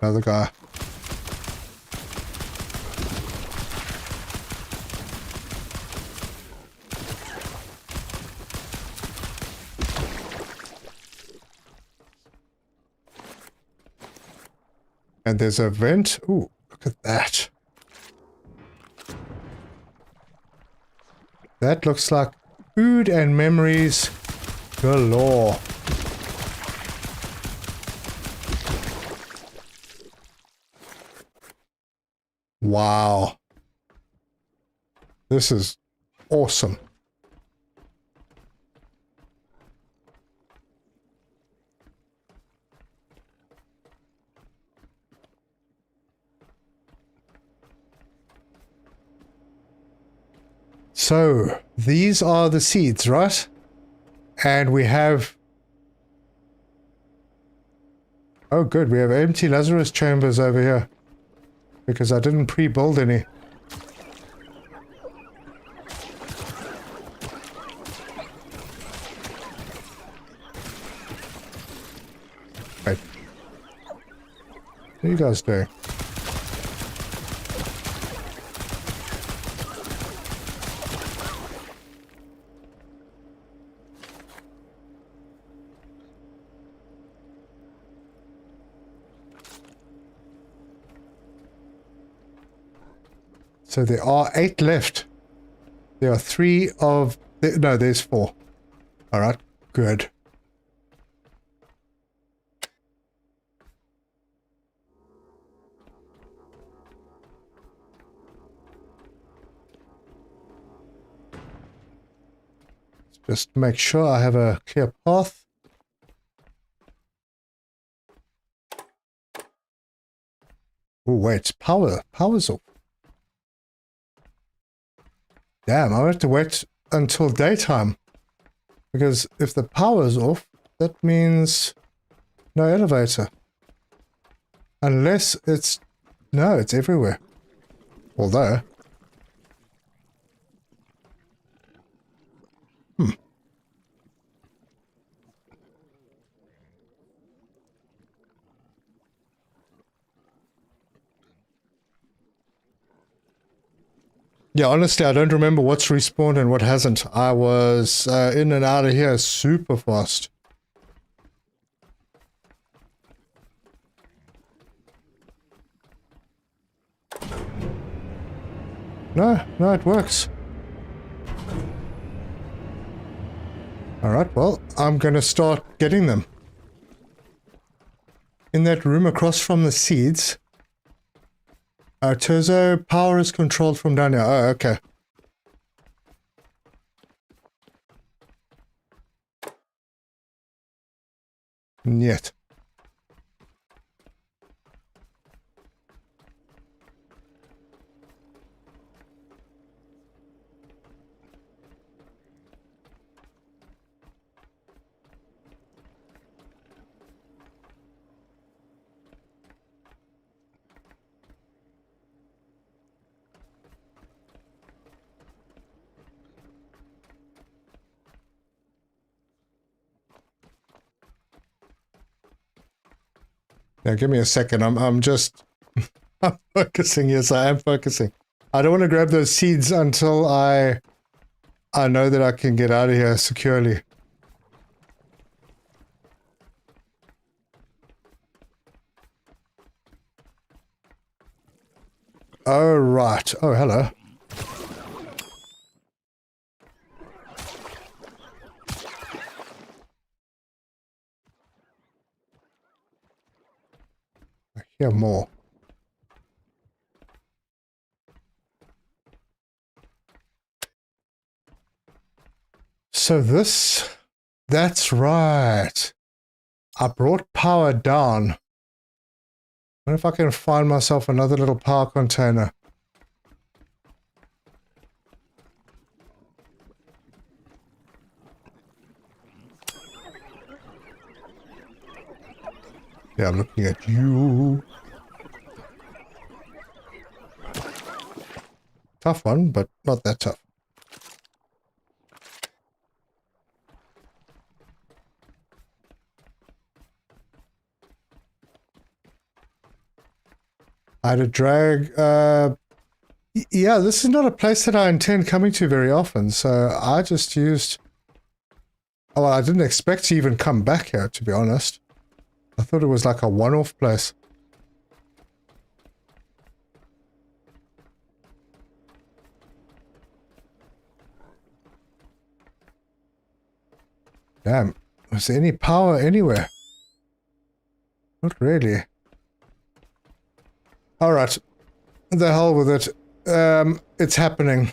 Another guy. And there's a vent. Ooh, look at that. That looks like food and memories galore. Wow. This is awesome. So, these are the seeds, right? And we have... Oh good, we have empty Lazarus chambers over here. Because I didn't pre-build any. Right. What are you guys doing? So there are 8 left. There are 3 of... No, there's 4. Alright, good. Just make sure I have a clear path. Oh wait, power's off. Damn, I have to wait until daytime. Because if the power's off, that means no elevator. Unless it's... No, it's everywhere. Although... Yeah, honestly, I don't remember what's respawned and what hasn't. I was in and out of here super fast. No, it works. Alright, well, I'm gonna start getting them. In that room across from the seeds... Terzo, power is controlled from down here. Oh, okay. Yet. Now, give me a second. I'm just... I'm focusing. Yes, I am focusing. I don't want to grab those seeds until I know that I can get out of here securely. Oh, right. Oh, hello. I hear more. So this... That's right. I brought power down. What if I can find myself another little power container? Yeah, I'm looking at you. Tough one, but not that tough. I had to drag... yeah, this is not a place that I intend coming to very often, so I just used... Oh, well, I didn't expect to even come back here, to be honest. I thought it was like a one-off place. Damn, was there any power anywhere? Not really. Alright, the hell with it. It's happening.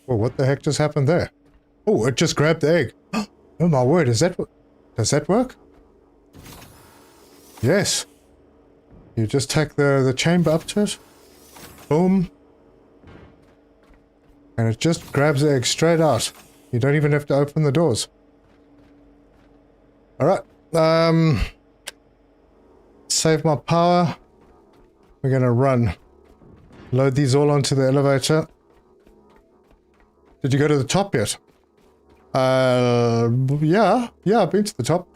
Oh, what the heck just happened there? Oh, it just grabbed the egg. Oh my word, does that work? Yes. You just take the chamber up to it. Boom. And it just grabs the egg straight out. You don't even have to open the doors. Alright. Save my power. We're gonna run. Load these all onto the elevator. Did you go to the top yet? Yeah, I've been to the top.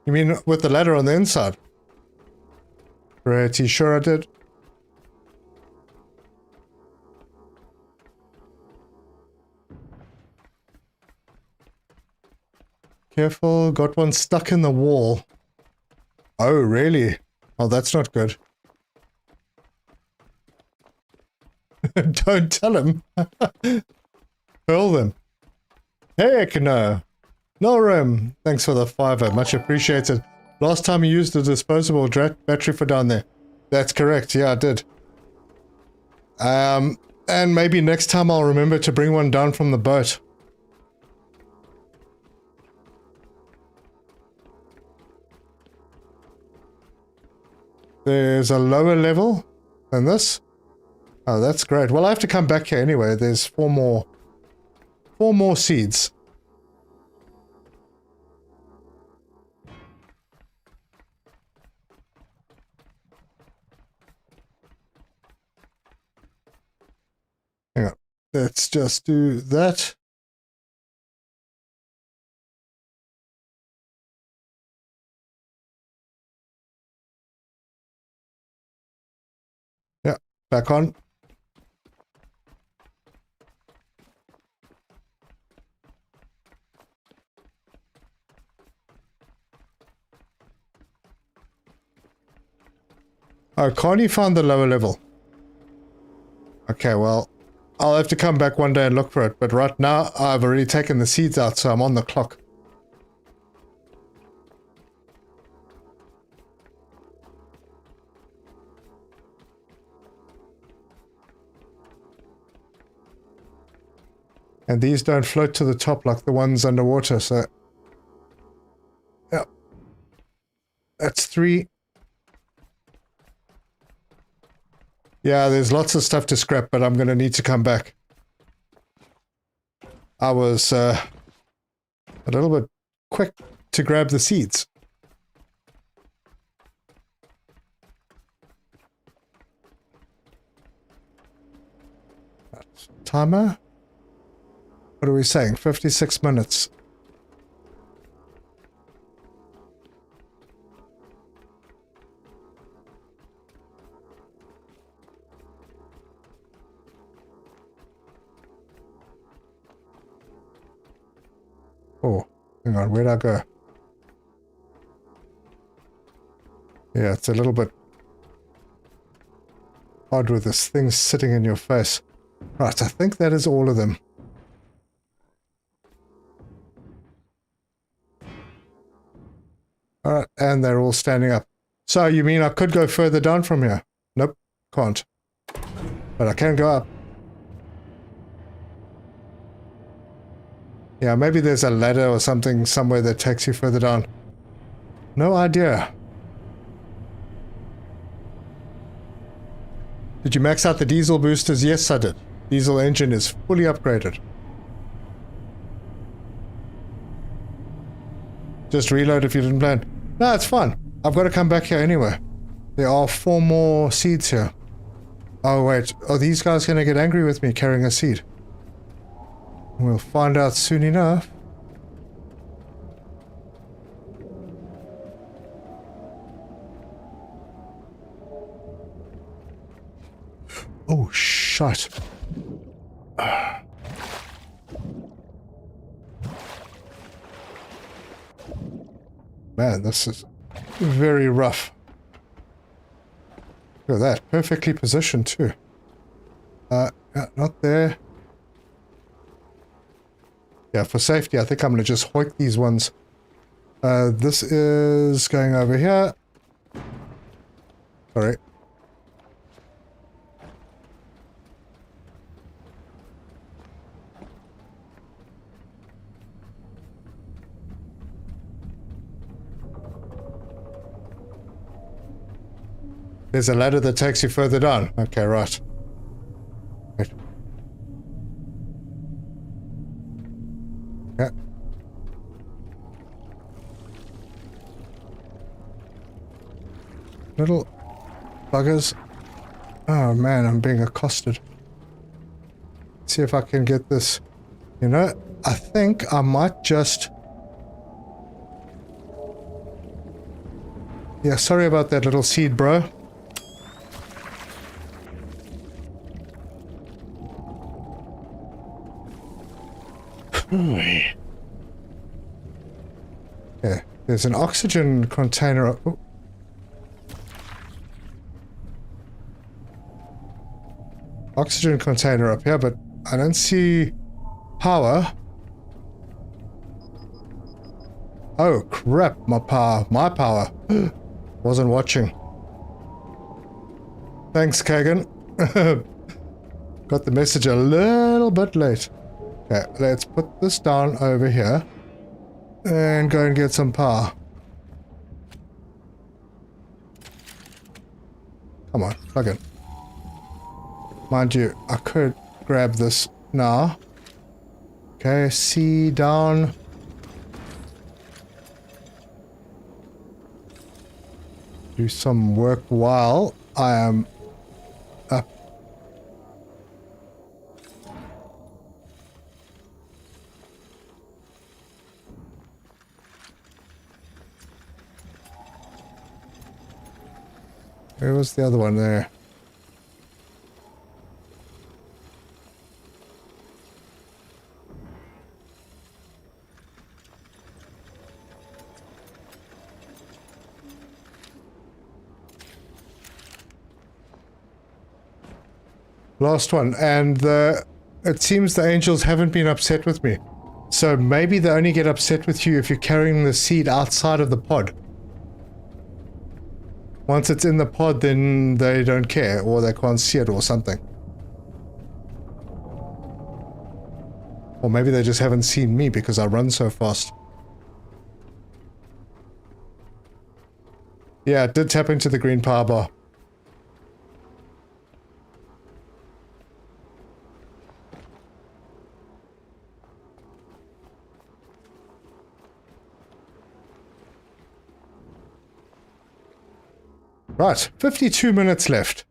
You mean with the ladder on the inside? Pretty sure I did. Careful, got one stuck in the wall. Oh, really? Oh, that's not good. Don't tell him. Hurl them. Heck no. No room. Thanks for the $5, much appreciated. Last time you used a disposable battery for down there. That's correct, yeah I did. And maybe next time I'll remember to bring one down from the boat. There's a lower level than this. Oh, that's great. Well, I have to come back here anyway. There's four more seeds. Hang on. Let's just do that. Yeah, back on. Oh, Connie found the lower level. Okay, well, I'll have to come back one day and look for it, but right now I've already taken the seeds out, so I'm on the clock. And these don't float to the top like the ones underwater, so... Yeah. That's 3. Yeah, there's lots of stuff to scrap, but I'm going to need to come back. I was a little bit quick to grab the seeds. Timer? What are we saying? 56 minutes. Oh, hang on, where'd I go? Yeah, it's a little bit odd with this thing sitting in your face. Right, I think that is all of them. Alright, and they're all standing up. So, you mean I could go further down from here? Nope, can't. But I can go up. Yeah, maybe there's a ladder or something somewhere that takes you further down. No idea. Did you max out the diesel boosters? Yes, I did. Diesel engine is fully upgraded. Just reload if you didn't plan. No, it's fine. I've got to come back here anyway. There are 4 more seeds here. Oh, wait. Are these guys going to get angry with me carrying a seed? We'll find out soon enough. Oh, shit. Man, this is very rough. Look at that. Perfectly positioned, too. Not there. Yeah, for safety, I think I'm going to just hoik these ones. This is going over here. Sorry. There's a ladder that takes you further down. Okay, right. Wait. Yeah. Little buggers. Oh man, I'm being accosted. Let's see if I can get this. You know, I think I might just... Yeah, sorry about that little seed, bro. Yeah, there's an oxygen container. Oh. Oxygen container up here, but I don't see power. Oh crap, my power. Wasn't watching. Thanks, Kagan. Got the message a little bit late. Okay, let's put this down over here and go and get some power. Come on, plug in. Mind you, I could grab this now. Okay, C down. Do some work while I am up. Where was the other one there? Last one, and it seems the angels haven't been upset with me. So maybe they only get upset with you if you're carrying the seed outside of the pod. Once it's in the pod, then they don't care, or they can't see it or something. Or maybe they just haven't seen me because I run so fast. Yeah, it did tap into the green power bar. Right, 52 minutes left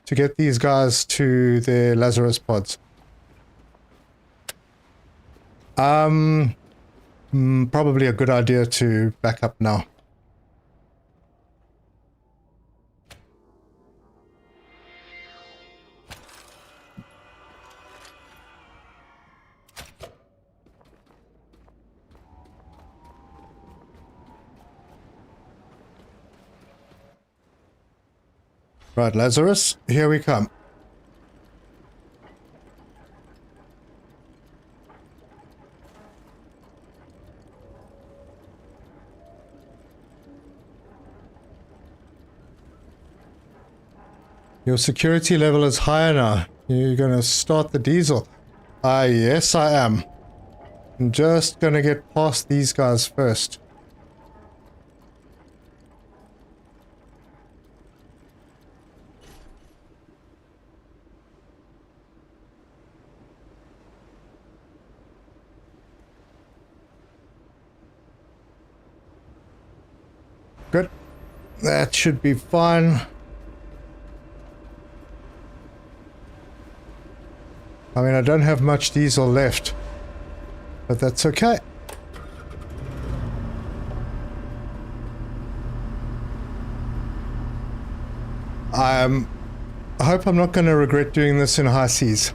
to get these guys to their Lazarus pods. Probably a good idea to back up now. Right, Lazarus, here we come. Your security level is higher now. You're gonna start the diesel. Yes, I am. I'm just gonna get past these guys first. Good. That should be fine. I mean, I don't have much diesel left, but that's okay. I hope I'm not going to regret doing this in high seas.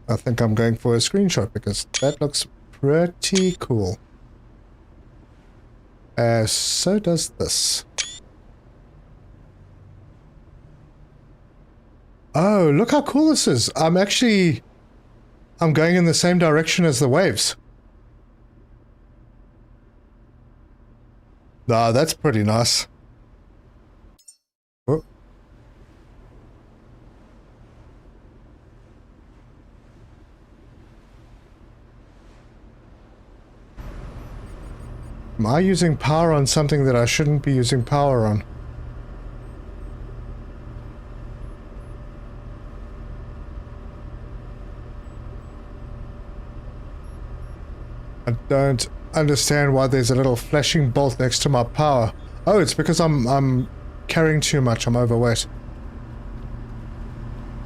I think I'm going for a screenshot because that looks pretty cool. So does this. Oh, look how cool this is. I'm going in the same direction as the waves. Ah, that's pretty nice. Oh. Am I using power on something that I shouldn't be using power on? I don't understand why there's a little flashing bolt next to my power. Oh, it's because I'm carrying too much. I'm overweight.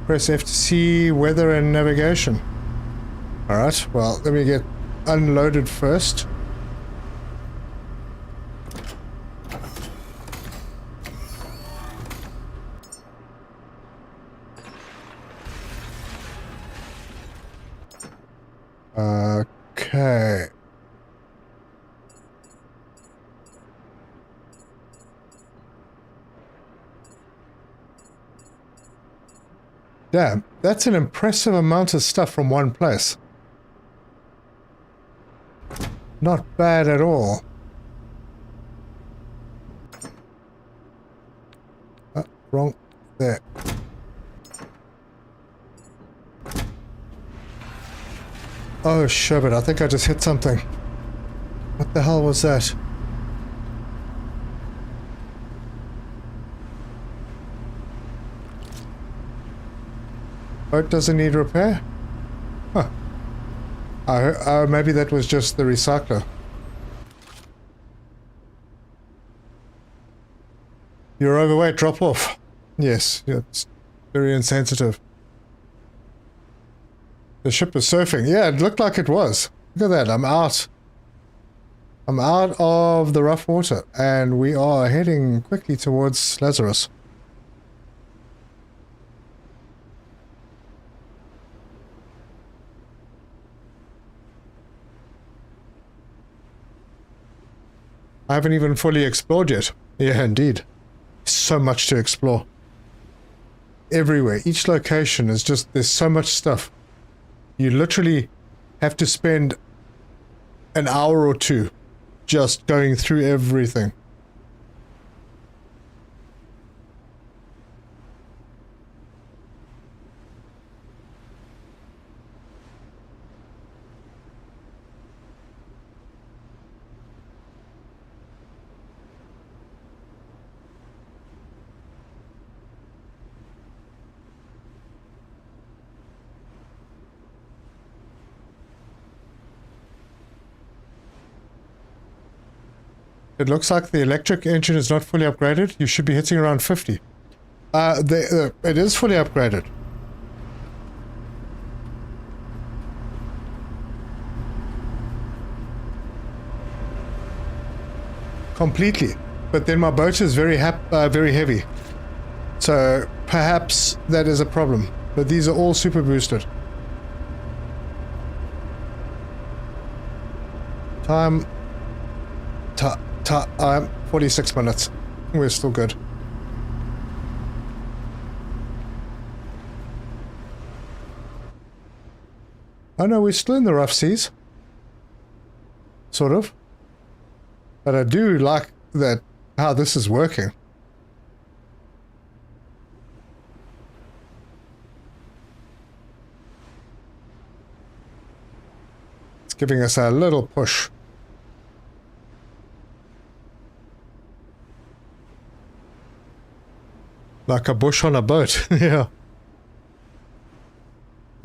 Press F to see weather and navigation. Alright, well, let me get unloaded first. Okay. Damn, that's an impressive amount of stuff from one place. Not bad at all. Wrong there. Oh, sherbet, I think I just hit something. What the hell was that? Boat doesn't need repair? Huh. Maybe that was just the recycler. You're overweight, drop off. Yes, it's very insensitive. The ship is surfing. Yeah, it looked like it was. Look at that, I'm out. I'm out of the rough water, and we are heading quickly towards Lazarus. I haven't even fully explored yet. Yeah, indeed. So much to explore. Everywhere. Each location is just, there's so much stuff. You literally have to spend an hour or two just going through everything. It looks like the electric engine is not fully upgraded. You should be hitting around 50. It is fully upgraded. Completely. But then my boat is very heavy. So perhaps that is a problem. But these are all super boosted. Time... 46 minutes. We're still good. Oh no, we're still in the rough seas. Sort of. But I do like that, how this is working. It's giving us a little push. Like a bush on a boat, yeah.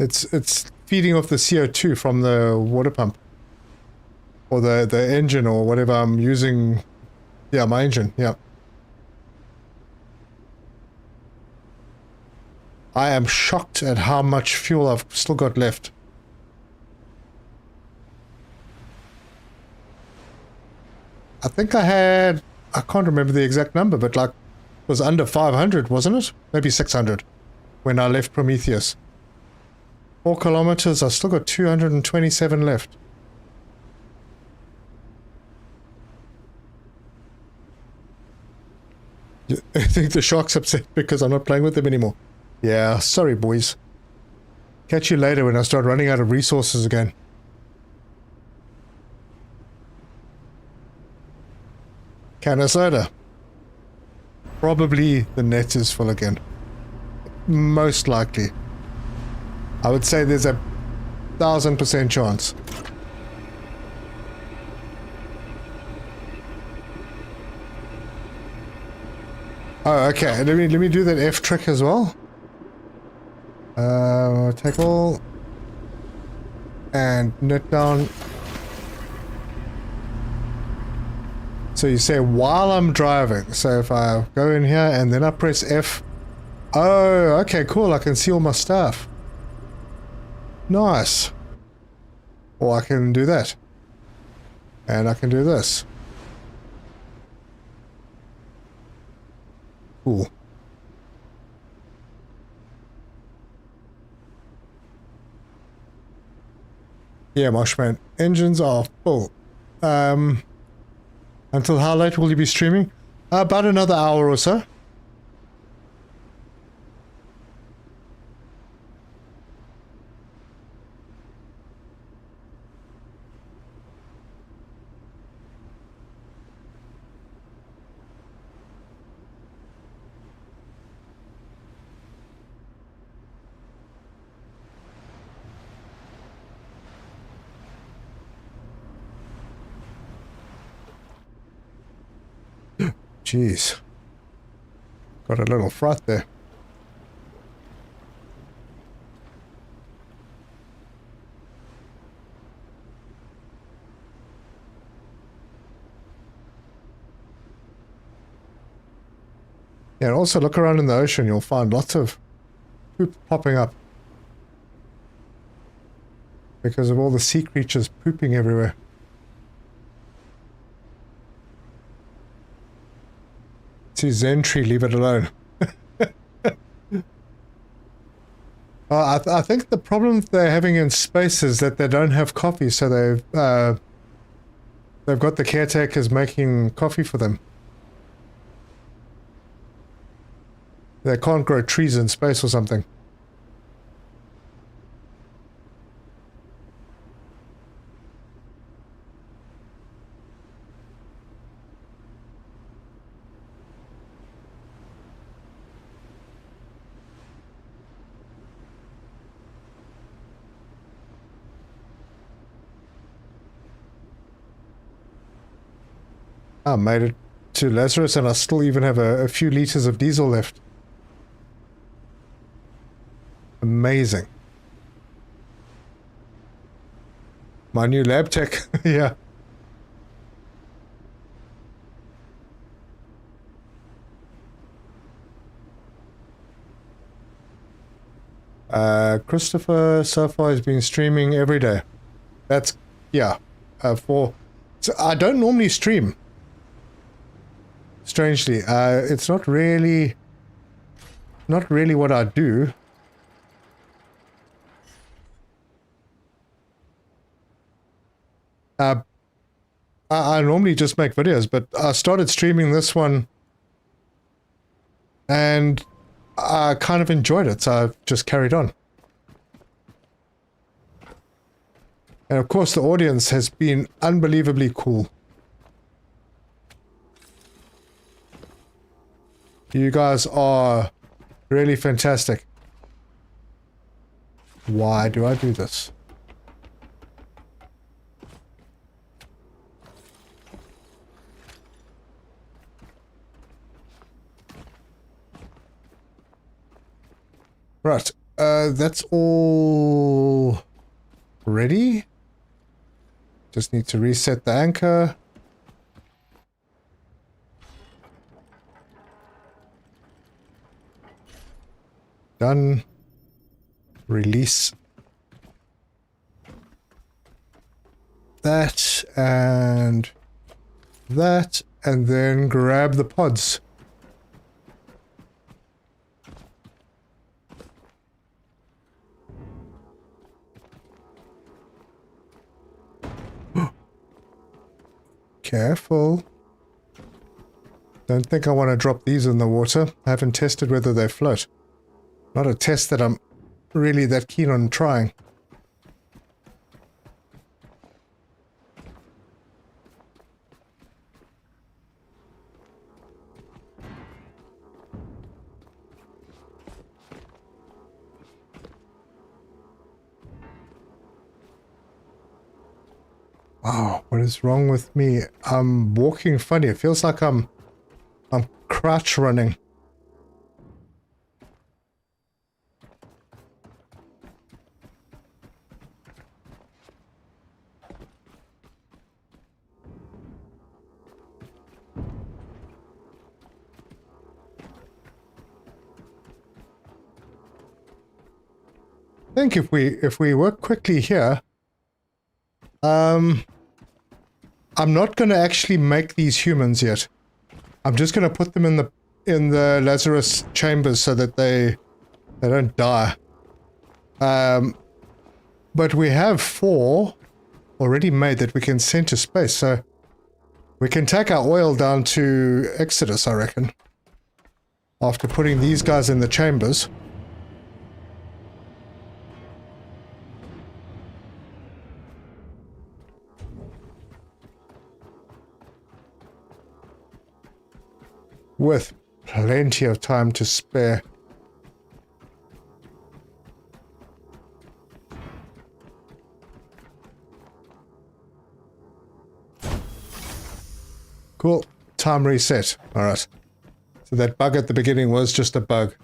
It's feeding off the CO2 from the water pump. Or the engine or whatever I'm using. Yeah, my engine, yeah. I am shocked at how much fuel I've still got left. I think I can't remember the exact number, but like, it was under 500, wasn't it? Maybe 600 when I left Prometheus. 4 kilometers, I've still got 227 left. I think the shark's upset because I'm not playing with them anymore. Yeah, sorry boys. Catch you later when I start running out of resources again. Can of soda. Probably the net is full again. Most likely. I would say there's a 1000% chance. Oh, okay. Let me do that F trick as well. Tackle and net down. So you say while I'm driving. So if I go in here and then I press F. Oh, okay, cool. I can see all my stuff. Nice. Or I can do that. And I can do this. Cool. Yeah, Moshman. Engines are full. Until how late will you be streaming? About another hour or so. Jeez. Got a little froth there. Yeah, and also look around in the ocean, you'll find lots of poop popping up. Because of all the sea creatures pooping everywhere. To Zentry, leave it alone. I think the problem they're having in space is that they don't have coffee, so they've got the caretakers making coffee for them. They can't grow trees in space or something. I made it to Lazarus and I still even have a few liters of diesel left. Amazing. My new lab tech, yeah. Christopher so far has been streaming every day. That's, yeah. So I don't normally stream. Strangely, it's not really what I do. I normally just make videos, but I started streaming this one and I kind of enjoyed it, so I've just carried on. And of course the audience has been unbelievably cool. You guys are really fantastic. Why do I do this? Right. that's all ready. Just need to reset the anchor. Done. Release that, and then grab the pods. Careful. Don't think I want to drop these in the water. I haven't tested whether they float. Not a test that I'm really that keen on trying. Wow, what is wrong with me? I'm walking funny. It feels like I'm crouch running. I think if we work quickly here, I'm not going to actually make these humans yet. I'm just going to put them in the Lazarus chambers so that they don't die. But we have 4 already made that we can send to space, so we can take our oil down to Exodus, I reckon. After putting these guys in the chambers. With plenty of time to spare. Cool. Time reset. Alright. So that bug at the beginning was just a bug.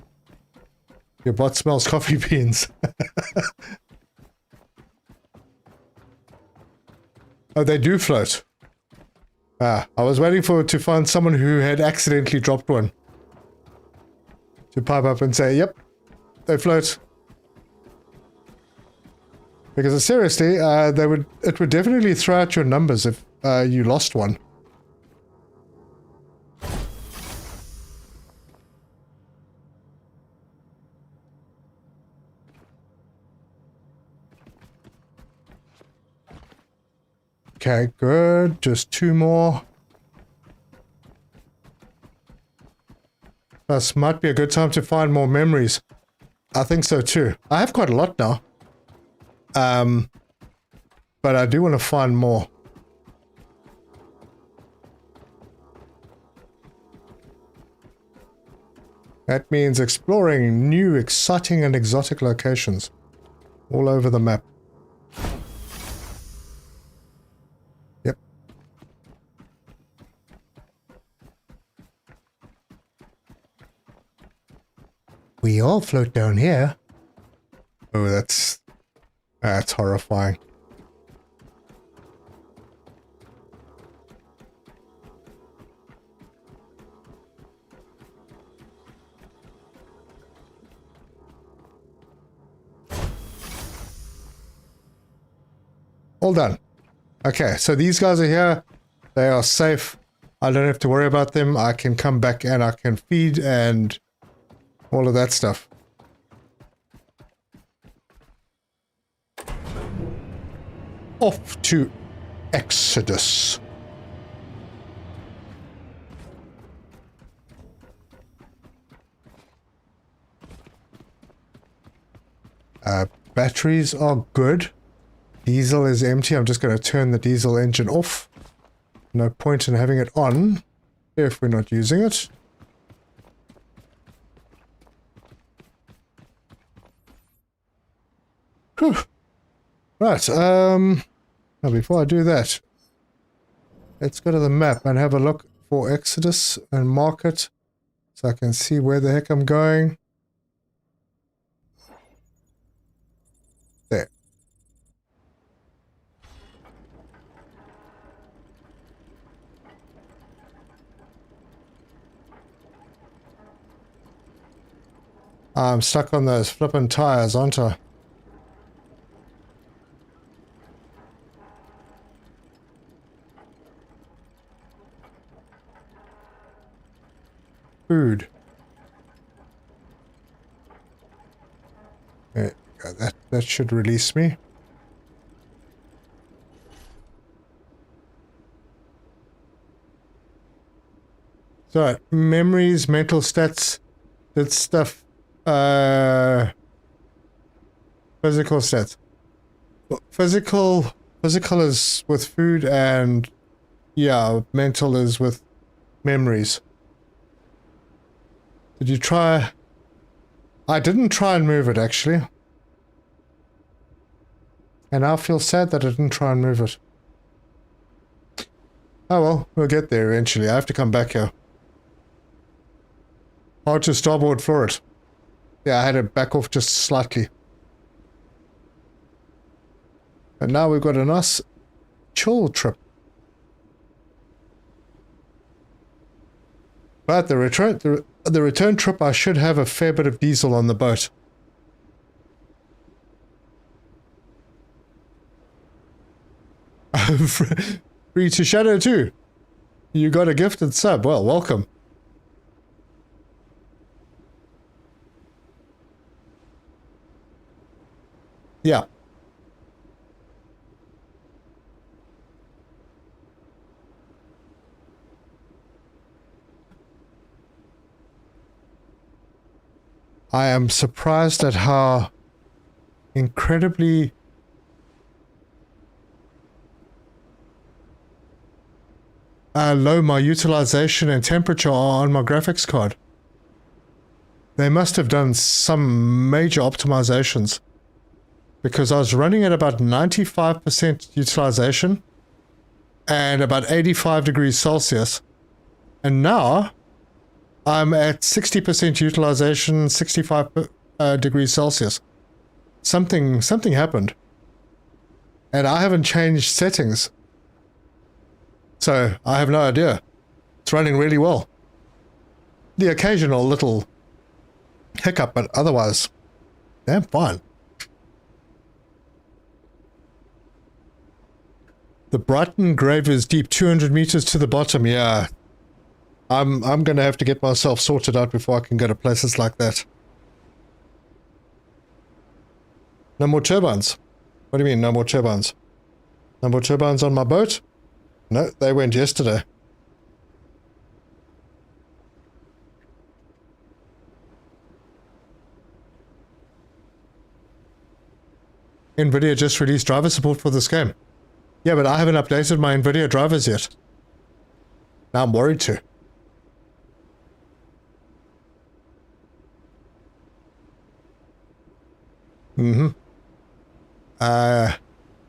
Your bot smells coffee beans. Oh, they do float. Ah, I was waiting to find someone who had accidentally dropped one. To pipe up and say, yep, they float. Because seriously, it would definitely throw out your numbers if you lost one. Okay, good. Just 2 more. This might be a good time to find more memories. I think so too. I have quite a lot now. But I do want to find more. That means exploring new, exciting and exotic locations all over the map. Yep. We all float down here. Oh, that's horrifying. All done. Okay, so these guys are here. They are safe. I don't have to worry about them. I can come back and I can feed and all of that stuff. Off to Exodus. Batteries are good. Diesel is empty. I'm just going to turn the diesel engine off. No point in having it on if we're not using it. Whew. Right, now before I do that, let's go to the map and have a look for Exodus and mark it so I can see where the heck I'm going. I'm stuck on those flippin' tires, aren't I? Food. There we go. That should release me. So, memories, mental stats, that stuff, physical stats. Physical is with food, and yeah, mental is with memories. Did you try? I didn't try and move it, actually. And I feel sad that I didn't try and move it. Oh well, we'll get there eventually. I have to come back here. Hard to starboard floor it. Yeah, I had to back off just slightly. And now we've got a nice chill trip. But the return trip, I should have a fair bit of diesel on the boat. Free to Shadow too. You got a gifted sub. Well, welcome. Yeah. I am surprised at how incredibly low my utilization and temperature are on my graphics card. They must have done some major optimizations, because I was running at about 95% utilization and about 85 degrees Celsius, and now I'm at 60% utilization, 65 degrees Celsius. Something happened, and I haven't changed settings, so I have no idea. It's running really well. The occasional little hiccup, but otherwise, damn fine. The Brighton grave is deep, 200 meters to the bottom. Yeah, I'm gonna have to get myself sorted out before I can go to places like that. No more turbines. What do you mean, no more turbines? No more turbines on my boat? No, they went yesterday. NVIDIA just released driver support for this game. Yeah, but I haven't updated my NVIDIA drivers yet. Now I'm worried to. Yeah,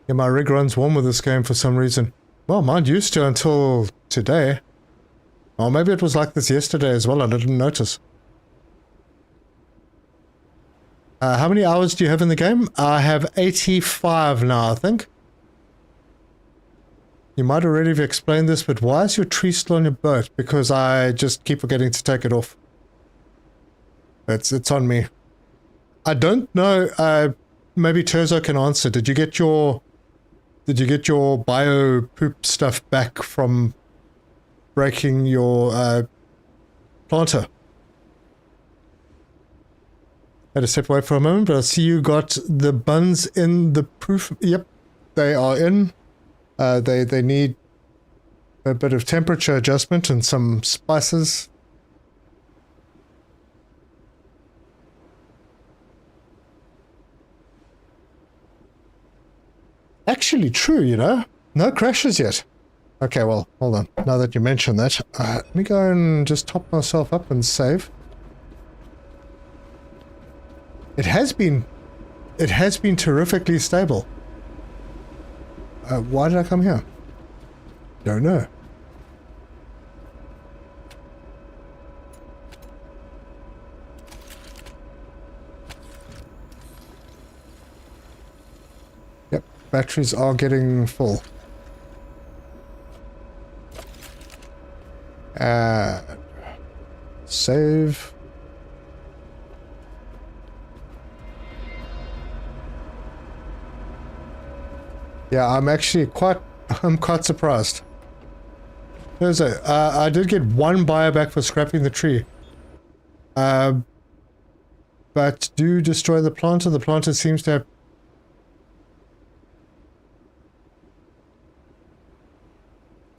my rig runs warm with this game for some reason. Well, mine used to until today. Or maybe it was like this yesterday as well, I didn't notice. How many hours do you have in the game? I have 85 now, I think. You might already have explained this, but why is your tree still on your boat? Because I just keep forgetting to take it off. It's on me. I don't know, maybe Terzo can answer. Did you get your bio poop stuff back from breaking your planter? Had to step away for a moment, but I see you got the buns in the proof. Yep, they are in. They need a bit of temperature adjustment and some spices. Actually true, you know. No crashes yet. Okay, well, hold on. Now that you mention that, let me go and just top myself up and save. It has been terrifically stable. Why did I come here? Don't know. Yep, batteries are getting full. Save. Yeah, I'm quite surprised. There's I did get one buyer back for scrapping the tree. But do destroy the planter. The planter seems to have...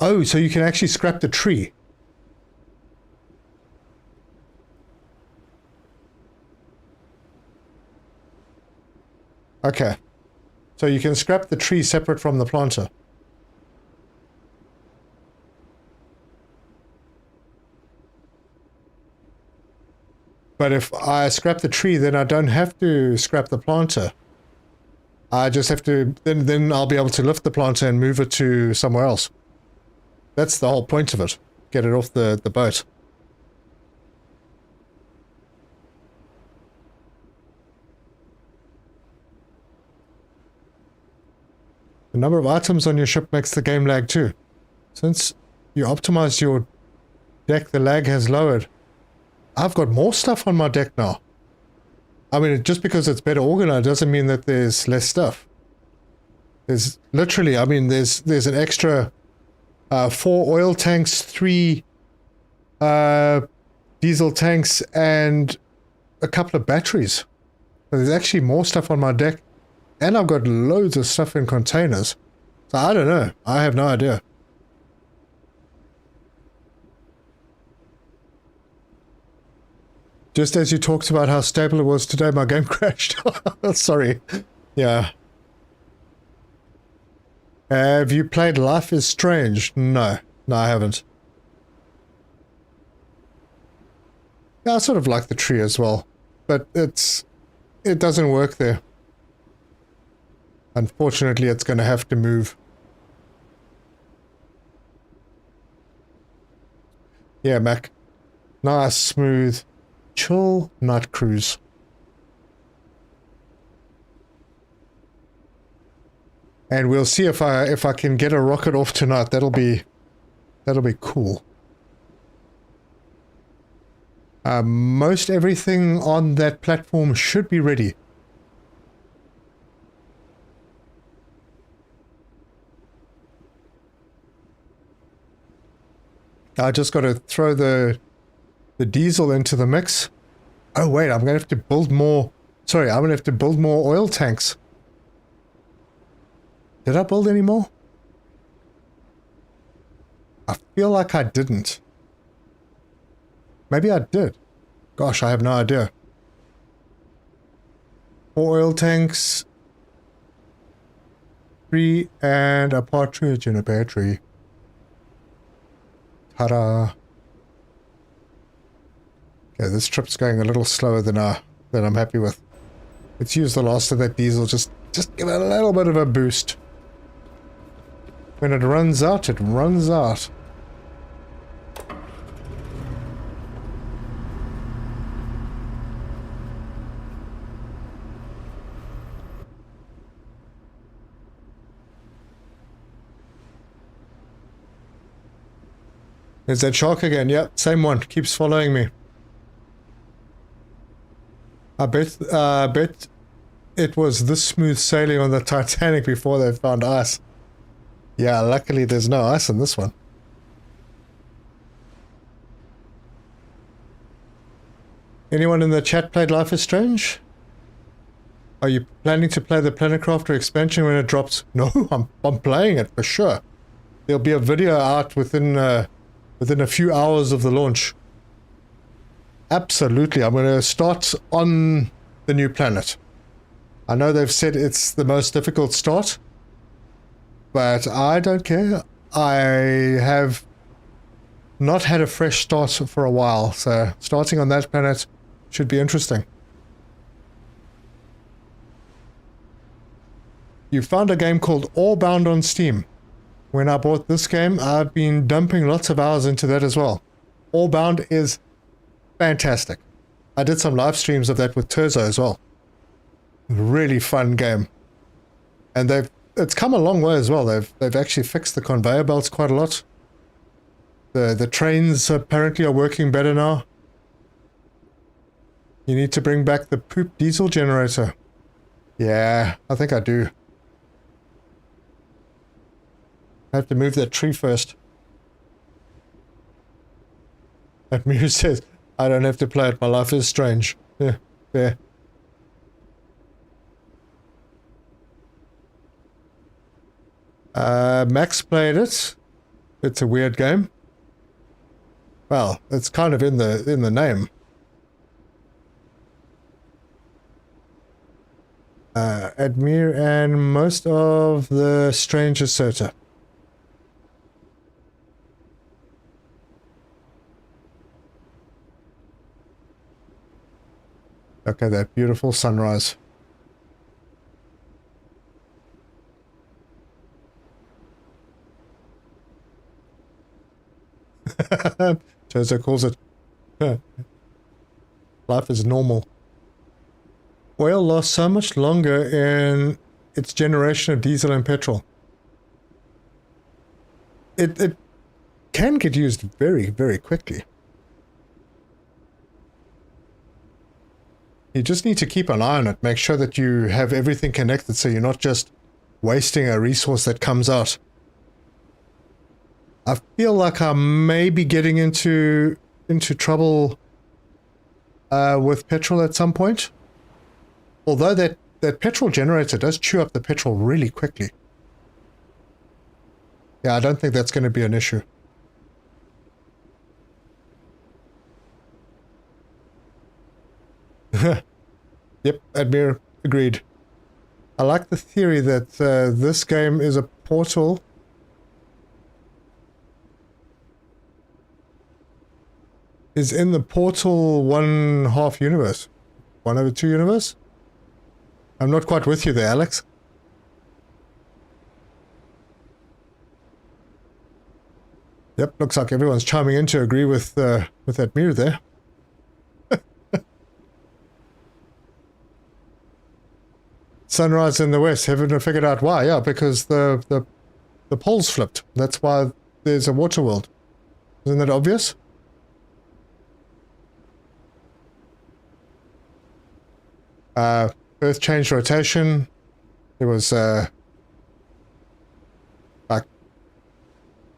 Oh, so you can actually scrap the tree. Okay. So you can scrap the tree separate from the planter. But if I scrap the tree, then I don't have to scrap the planter. I just have to... Then I'll be able to lift the planter and move it to somewhere else. That's the whole point of it. Get it off the boat. The number of items on your ship makes the game lag too. Since you optimized your deck, the lag has lowered. I've got more stuff on my deck now. I mean, just because it's better organized doesn't mean that there's less stuff. There's literally, I mean, there's an extra 4 oil tanks, 3 diesel tanks, and a couple of batteries. So there's actually more stuff on my deck. And I've got loads of stuff in containers. So I don't know. I have no idea. Just as you talked about how stable it was today, my game crashed. Sorry. Yeah. Have you played Life is Strange? No. No, I haven't. Yeah, I sort of like the tree as well. But it doesn't work there. Unfortunately, it's going to have to move. Yeah, Mac. Nice, smooth, chill night cruise. And we'll see if I can get a rocket off tonight. That'll be cool. Most everything on that platform should be ready. I just got to throw the diesel into the mix. Oh wait, I'm going to have to build more... Sorry, I'm going to have to build more oil tanks. Did I build any more? I feel like I didn't. Maybe I did. Gosh, I have no idea. 4 oil tanks. 3 and a partridge in a pear tree. Ta-da! Okay, this trip's going a little slower than I'm happy with. Let's use the last of that diesel, just give it a little bit of a boost. When it runs out, it runs out. There's that shark again. Yep, same one. Keeps following me. I bet it was this smooth sailing on the Titanic before they found ice. Yeah, luckily there's no ice in this one. Anyone in the chat played Life is Strange? Are you planning to play the Planetcrafter expansion when it drops? No, I'm playing it for sure. There'll be a video out within a few hours of the launch. Absolutely, I'm going to start on the new planet. I know they've said it's the most difficult start, but I don't care. I have not had a fresh start for a while, so starting on that planet should be interesting. You found a game called Allbound on Steam. When I bought this game, I've been dumping lots of hours into that as well. Allbound is fantastic. I did some live streams of that with Terzo as well. Really fun game. And it's come a long way as well. They've actually fixed the conveyor belts quite a lot. The trains apparently are working better now. You need to bring back the poop diesel generator. Yeah, I think I do. I have to move that tree first. That mirror says, I don't have to play it, my life is strange. Yeah, fair. Max played it. It's a weird game. Well, it's kind of in the name. Admir and most of the strange asserter. Look at that beautiful sunrise. Jozo calls it life is normal. Oil lasts so much longer in its generation of diesel and petrol. It can get used very, very quickly. You just need to keep an eye on it. Make sure that you have everything connected so you're not just wasting a resource that comes out. I feel like I may be getting into trouble with petrol at some point. Although that petrol generator does chew up the petrol really quickly. Yeah, I don't think that's going to be an issue. Yep, Admir, agreed. I like the theory that this game is a portal. Is in the Portal 1/2 universe. 1/2 universe? I'm not quite with you there, Alex. Yep, looks like everyone's chiming in to agree with that mirror there. Sunrise in the west, haven't figured out why. Yeah, because the poles flipped. That's why there's a water world. Isn't that obvious? Earth changed rotation. There was like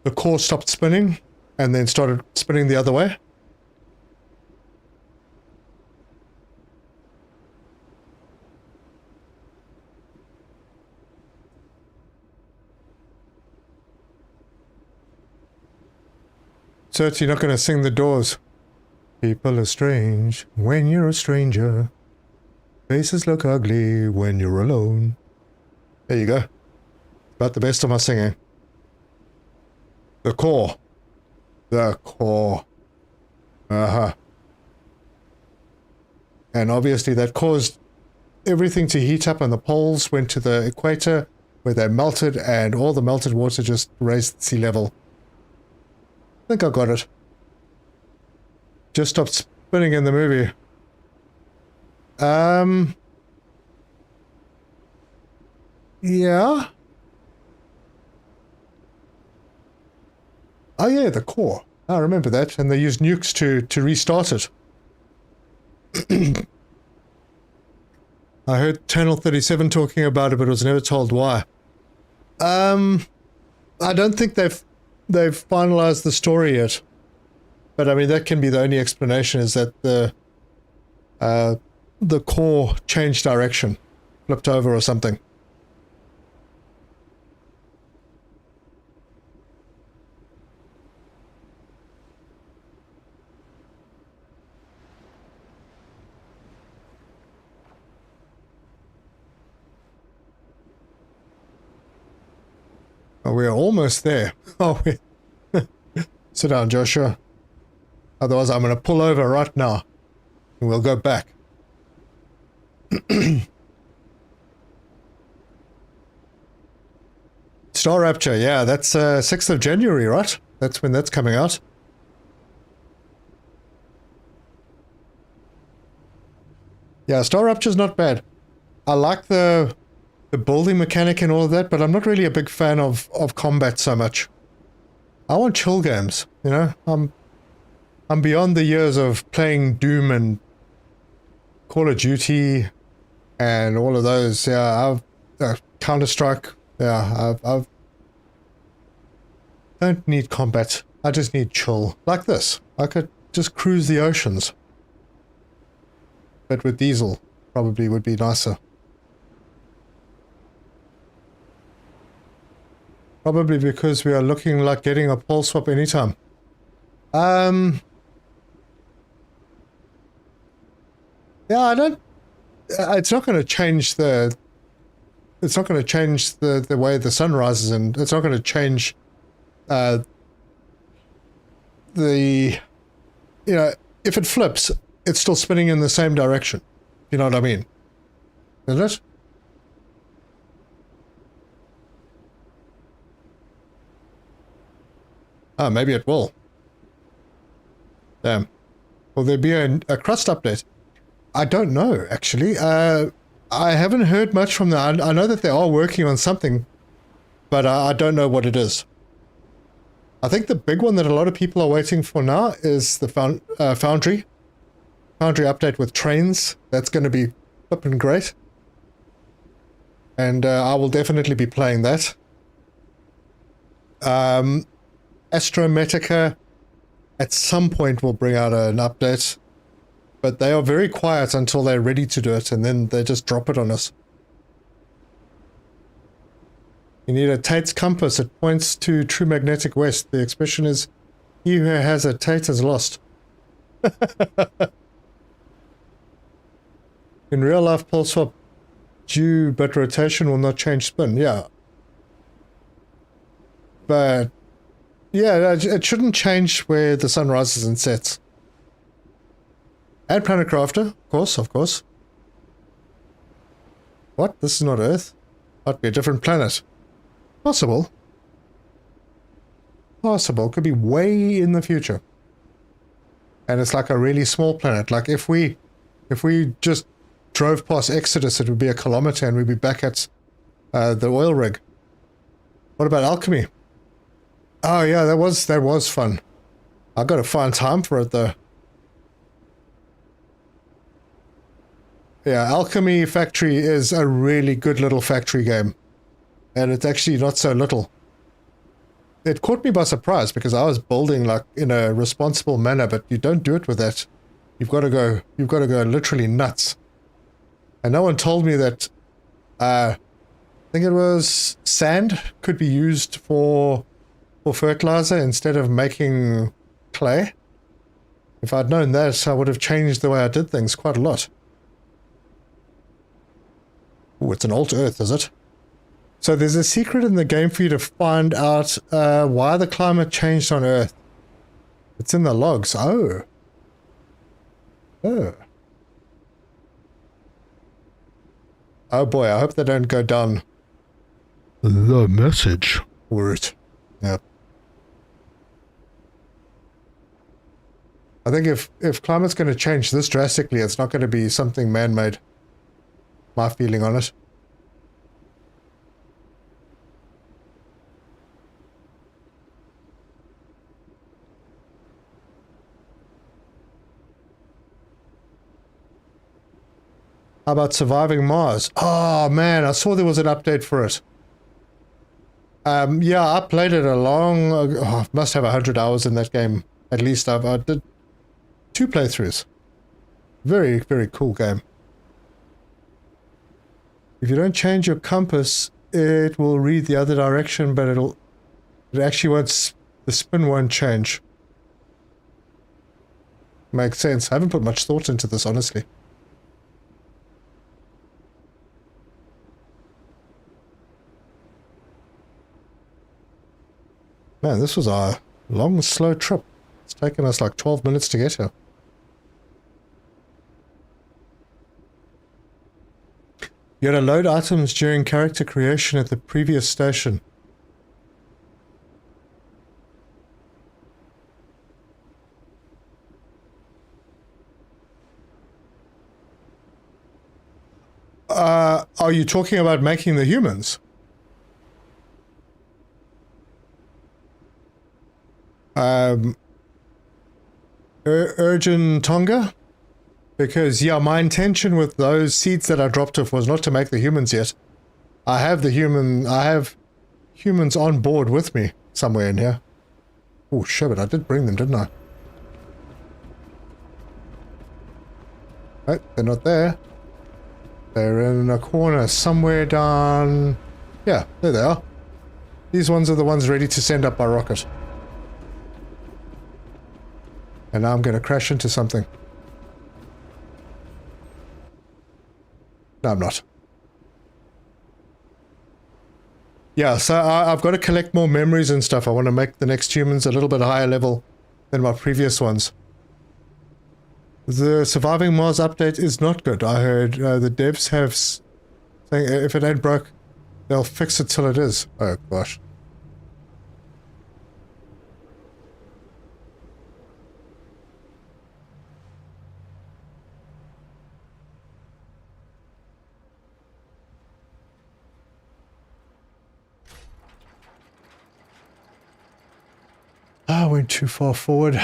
the core stopped spinning and then started spinning the other way. So you're not going to sing the Doors. People are strange when you're a stranger. Faces look ugly when you're alone. There you go. About the best of my singing. The core. The core. Uh-huh. And obviously that caused everything to heat up and the poles went to the equator where they melted and all the melted water just raised the sea level. I think I got it. Just stopped spinning in the movie. Yeah. Oh yeah, the core. I remember that. And they used nukes to restart it. I heard Channel 37 talking about it, but was never told why. I don't think they've finalized the story yet. But I mean, that can be the only explanation, is that the core changed direction, flipped over or something. Oh, we're almost there. Oh, sit down, Joshua. Otherwise, I'm going to pull over right now, and we'll go back. Star Rapture, yeah, that's 6th of January, right? That's when that's coming out. Yeah, Star Rapture's not bad. I like the building mechanic and all of that, but I'm not really a big fan of combat so much. I want chill games, you know? I'm beyond the years of playing Doom and Call of Duty and all of those. Yeah, Counter-Strike. Yeah, Don't need combat. I just need chill. Like this. I could just cruise the oceans. But with diesel, probably would be nicer. Probably because we are looking like getting a pole swap anytime. Yeah, I don't... It's not going to change the... It's not going to change the way the sun rises, and it's not going to change the... You know, if it flips, it's still spinning in the same direction. You know what I mean? Isn't it? Oh, maybe it will. Damn. Will there be a crust update? I don't know, actually. I haven't heard much from them. I know that they are working on something, but I don't know what it is. I think the big one that a lot of people are waiting for now is the Foundry. Foundry update with trains. That's going to be flipping great. And I will definitely be playing that. Astrometica at some point will bring out an update. But they are very quiet until they're ready to do it, and then they just drop it on us. You need a Tate's compass. It points to true magnetic west. The expression is, he who has a Tate has lost. In real life, pole swap due, but rotation will not change spin. Yeah. But, yeah, it shouldn't change where the sun rises and sets. And Planet Crafter, of course. What? This is not Earth? Might be a different planet. Possible. Possible. Could be way in the future. And it's like a really small planet. Like if we just drove past Exodus, it would be a kilometer and we'd be back at the oil rig. What about Alchemy? Oh yeah, that was fun. I got to find time for it though. Yeah, Alchemy Factory is a really good little factory game. And it's actually not so little. It caught me by surprise because I was building like in a responsible manner, but you don't do it with that. You've got to go literally nuts. And no one told me that I think it was sand could be used for fertilizer instead of making clay. If I'd known that, I would have changed the way I did things quite a lot. Oh, it's an alt Earth, is it? So there's a secret in the game for you to find out why the climate changed on Earth. It's in the logs. Oh. Oh. Oh boy, I hope they don't go down the message route. Yep. I think if climate's going to change this drastically, it's not going to be something man-made. My feeling on it. How about surviving Mars? Oh man, I saw there was an update for it. Yeah, I played it I must have 100 hours in that game. At least I did 2 playthroughs. Very, very cool game. If you don't change your compass, it will read the other direction, but it actually won't, the spin won't change. Makes sense. I haven't put much thought into this, honestly. Man, this was a long, slow trip. It's taken us like 12 minutes to get here. You had to load items during character creation at the previous station. Are you talking about making the humans? Urgent Tonga? Because, yeah, my intention with those seeds that I dropped off was not to make the humans yet. I have humans on board with me somewhere in here. Oh, shit, I did bring them, didn't I? Oh, they're not there. They're in a corner somewhere down... Yeah, there they are. These ones are the ones ready to send up by rocket. And now I'm going to crash into something. No, I'm not. Yeah, so I've got to collect more memories and stuff. I want to make the next humans a little bit higher level than my previous ones. The Surviving Mars update is not good. I heard the devs have saying if it ain't broke, they'll fix it till it is. Oh gosh. I went too far forward.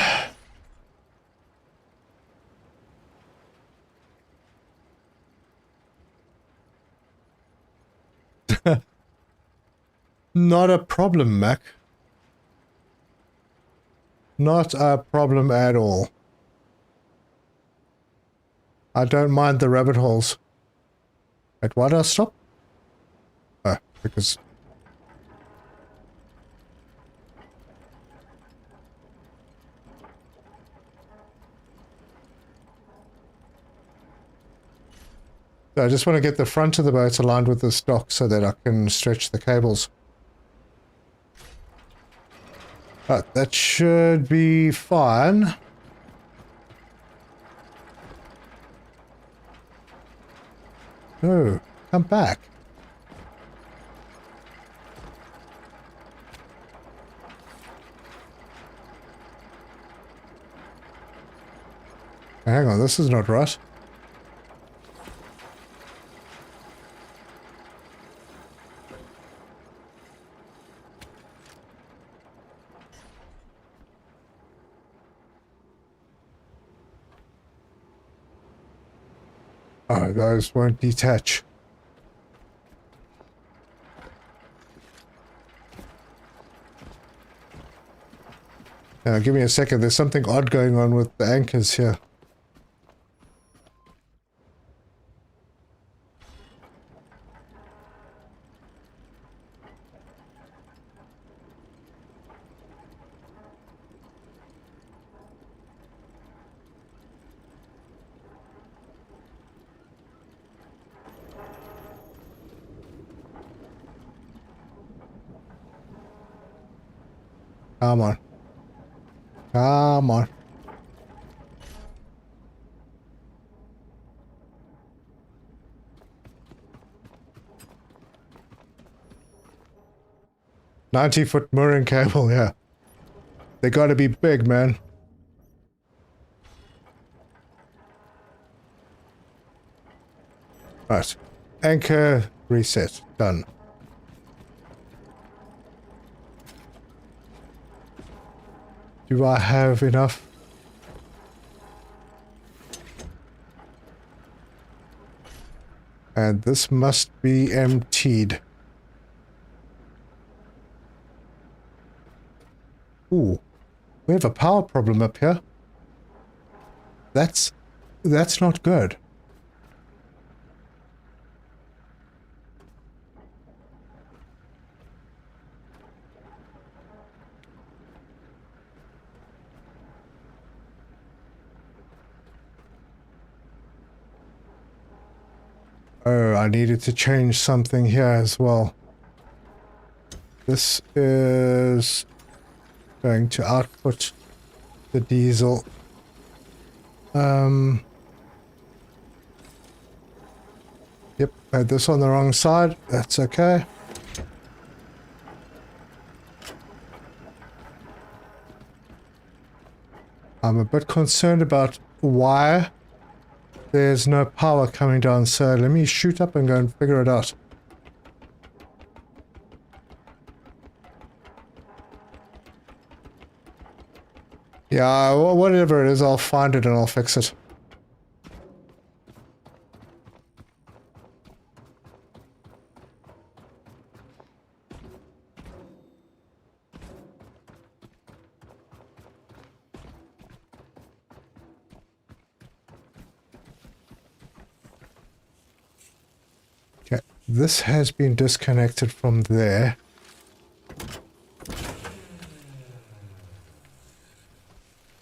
Not a problem, Mac. Not a problem at all. I don't mind the rabbit holes. Wait, why did I stop? Oh, because... I just want to get the front of the boat aligned with this dock so that I can stretch the cables. Right, that should be fine. No, come back. Hang on, this is not right. Oh, those won't detach. Now, give me a second. There's something odd going on with the anchors here. Come on. Come on. "90-foot mooring cable, yeah. They gotta be big, man. Right. Anchor reset. Done. Do I have enough? And this must be emptied. Ooh. We have a power problem up here. That's not good. Oh, I needed to change something here as well. This is going to output the diesel. Yep, I had this on the wrong side. That's okay. I'm a bit concerned about why there's no power coming down, so let me shoot up and go and figure it out. Yeah, whatever it is, I'll find it and I'll fix it. This has been disconnected from there.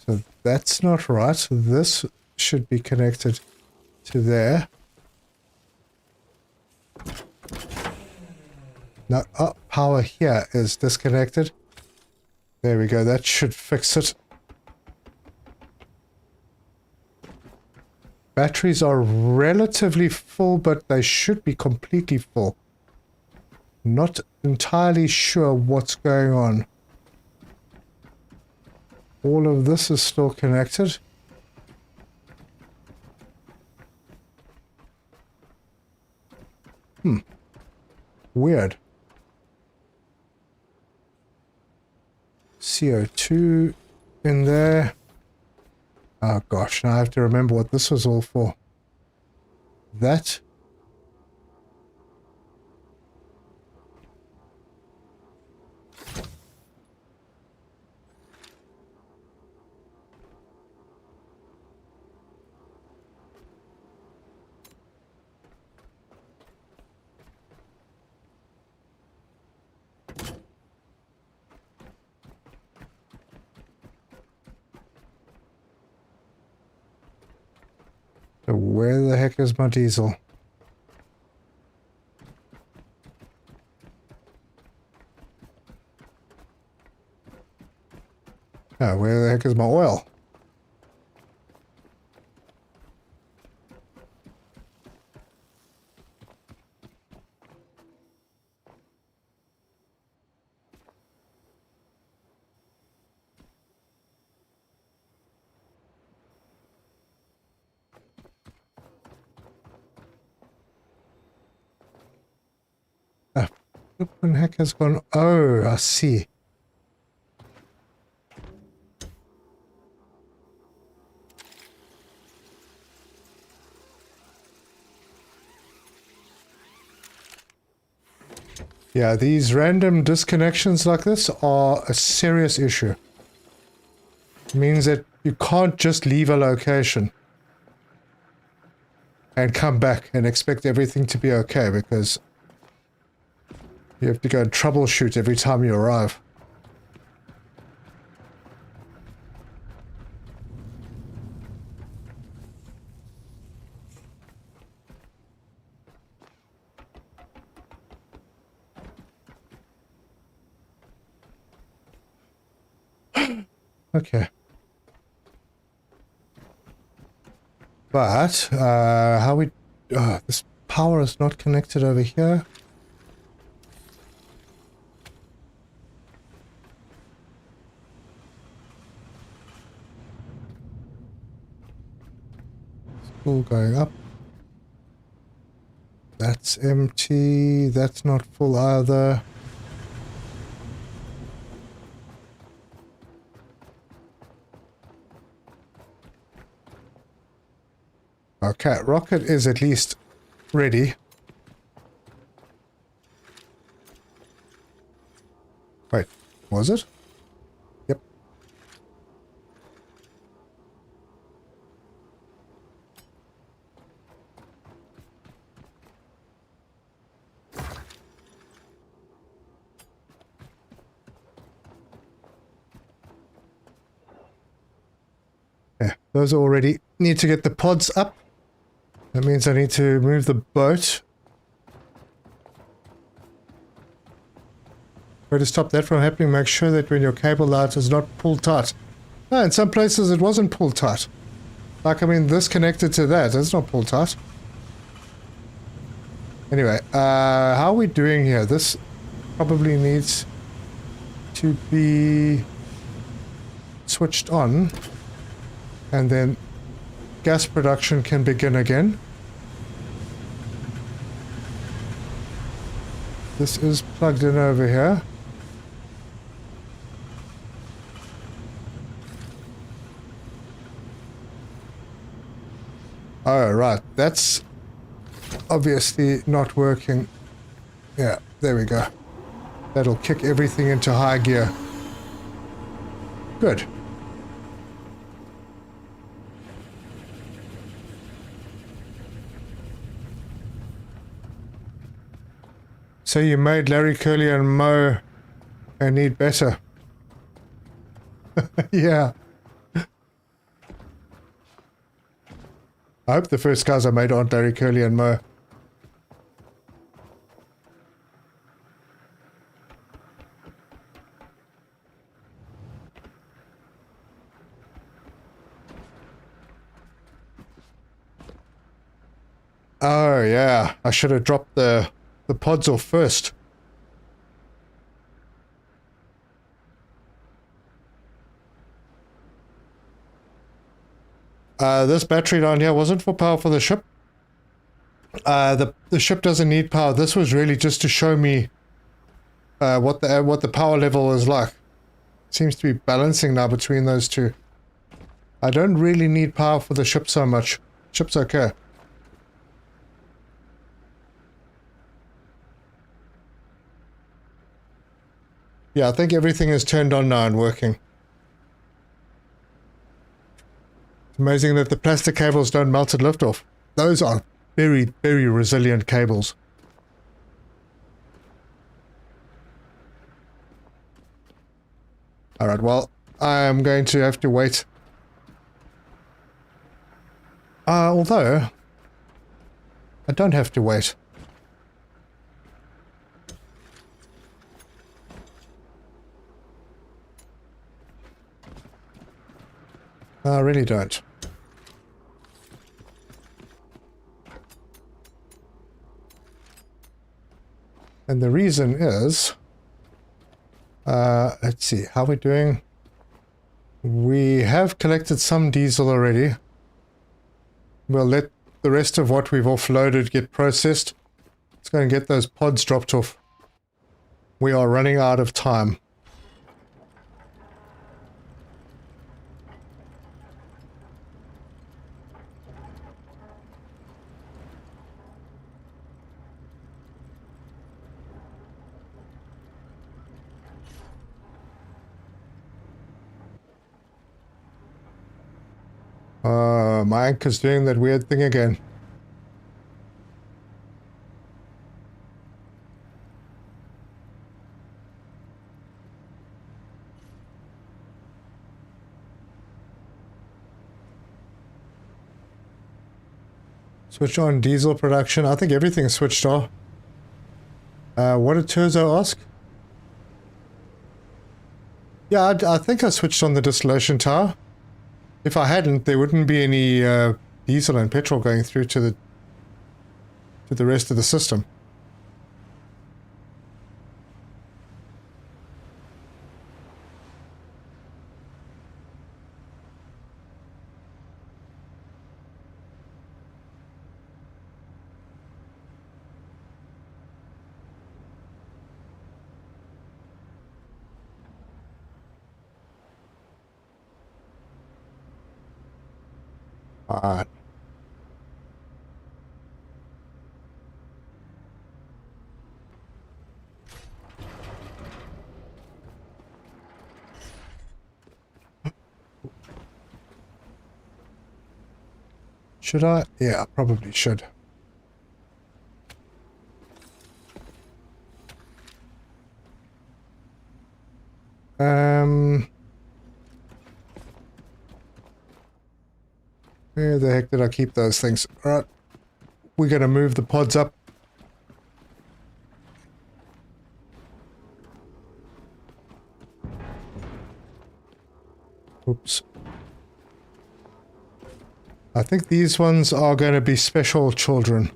So that's not right. This should be connected to there. Now, power here is disconnected. There we go. That should fix it. Batteries are relatively full, but they should be completely full. Not entirely sure what's going on. All of this is still connected. Weird. CO2 in there. Oh gosh, now I have to remember what this was all for. That. So where the heck is my diesel? Oh, where the heck is my oil? What the heck has gone? Oh, I see. Yeah, these random disconnections like this are a serious issue. It means that you can't just leave a location and come back and expect everything to be okay, because you have to go and troubleshoot every time you arrive. Okay. But, how we... this power is not connected over here. All going up. That's empty. That's not full either. Okay, rocket is at least ready. Wait, was it? Yep. Yeah, those already need to get the pods up. That means I need to move the boat. Way to stop that from happening, make sure that when your cable out is not pulled tight. No, in some places it wasn't pulled tight. Like, I mean, this connected to that, it's not pulled tight. Anyway, how are we doing here? This probably needs to be switched on. And then gas production can begin again. This is plugged in over here. Oh, right. That's obviously not working. Yeah, there we go. That'll kick everything into high gear. Good. So you made Larry, Curly, and Mo and need better. Yeah. I hope the first cars I made aren't Larry, Curly, and Mo. Oh yeah, I should have dropped the pods off first. This battery down here wasn't for power for the ship. The ship doesn't need power. This was really just to show me what the power level is like. It seems to be balancing now between those two. I don't really need power for the ship so much. Ship's okay. Yeah, I think everything is turned on now and working. It's amazing that the plastic cables don't melt at liftoff. Those are very, very resilient cables. Alright, well, I am going to have to wait. Although, I don't have to wait. I really don't. And the reason is, let's see, how are we doing? We have collected some diesel already. We'll let the rest of what we've offloaded get processed. Let's go and get those pods dropped off. We are running out of time. My anchor's doing that weird thing again. Switch on diesel production. I think everything's switched off. What did Turzo ask? Yeah, I think I switched on the distillation tower. If I hadn't, there wouldn't be any diesel and petrol going through to the rest of the system. Alright. Should I? Yeah, I probably should. Where the heck did I keep those things? Alright. We're gonna move the pods up. Oops. I think these ones are going to be special children.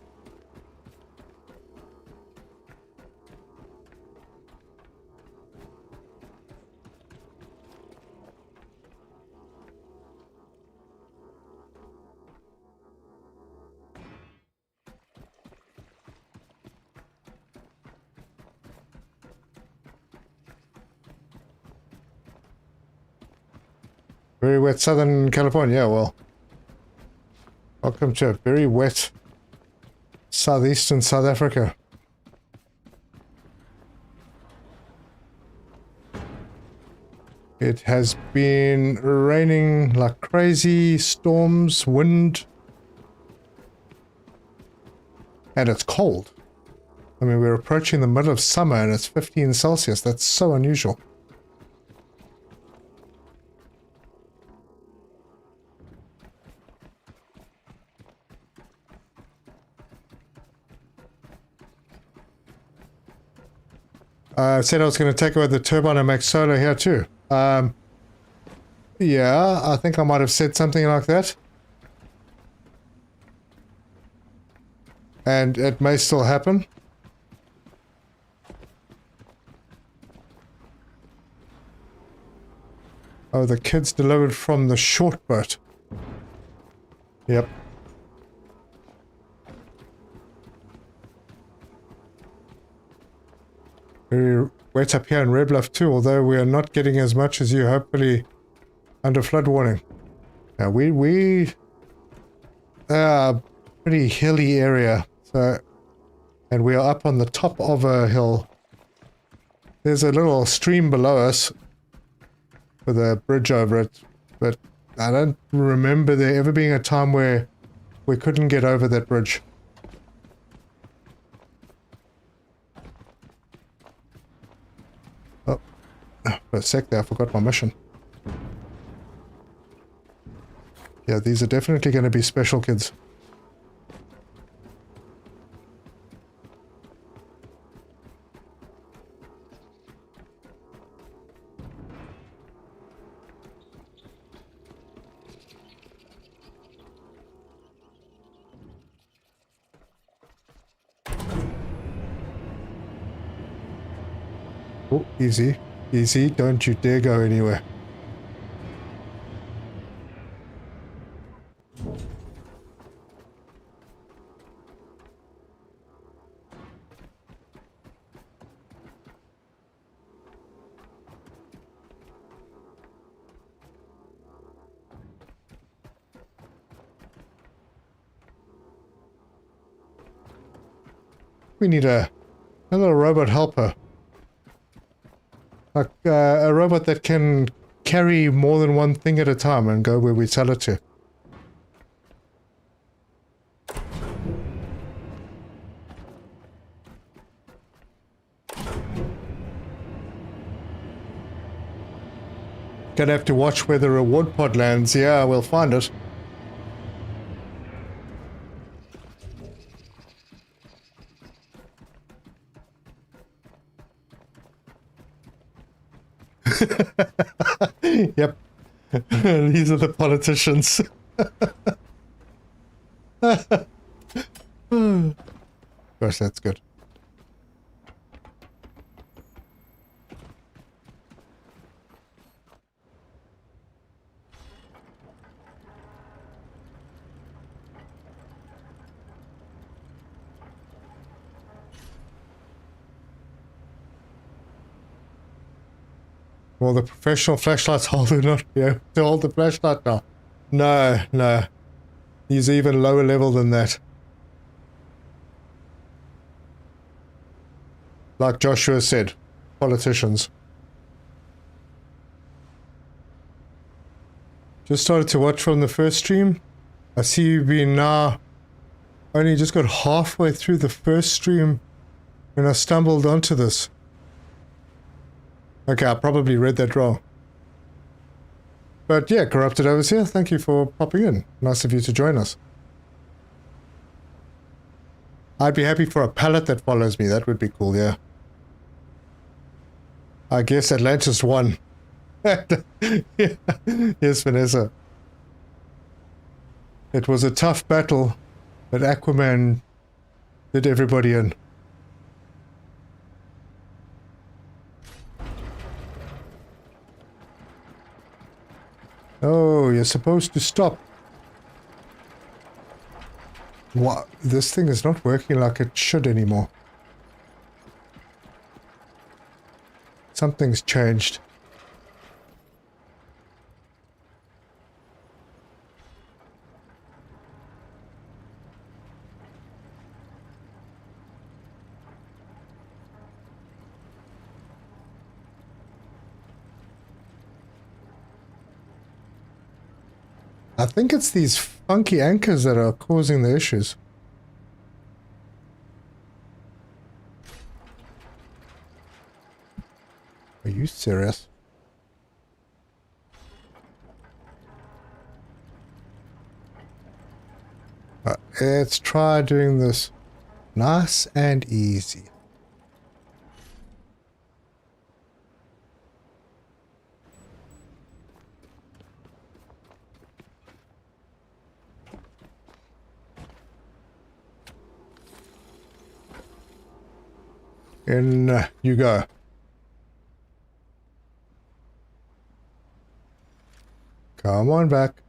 Very wet Southern California, well. Welcome to a very wet southeastern South Africa. It has been raining like crazy, storms, wind, and it's cold. I mean, we're approaching the middle of summer and it's 15 Celsius. That's so unusual. I said I was going to take away the turbine and make solar here too. Yeah, I think I might have said something like that. And it may still happen. Oh, the kids delivered from the short boat. Yep. Very wet up here in Red Bluff too, although we are not getting as much as you, hopefully under flood warning. Now we pretty hilly area, so, and we are up on the top of a hill. There's a little stream below us with a bridge over it, but I don't remember there ever being a time where we couldn't get over that bridge. Oh, for a sec there, I forgot my mission. Yeah, these are definitely going to be special kids. Oh, easy. Easy, don't you dare go anywhere. We need a little robot helper. Like a robot that can carry more than one thing at a time and go where we tell it to. Gonna have to watch where the reward pod lands. Yeah, we'll find it. Yep. These are the politicians. Gosh, that's good. Will the professional flashlights holder not be able to hold the flashlight now? No, no. He's even lower level than that. Like Joshua said, politicians. Just started to watch from the first stream. I see you've been now only just got halfway through the first stream when I stumbled onto this. Okay, I probably read that wrong. But yeah, Corrupted Overseer, thank you for popping in. Nice of you to join us. I'd be happy for a pallet that follows me. That would be cool, yeah. I guess Atlantis won. Yeah. Yes, Vanessa. It was a tough battle, but Aquaman did everybody in. Oh, you're supposed to stop. What? This thing is not working like it should anymore. Something's changed. I think it's these funky anchors that are causing the issues. serious. Let's try doing this nice and easy. In you go. Come on back.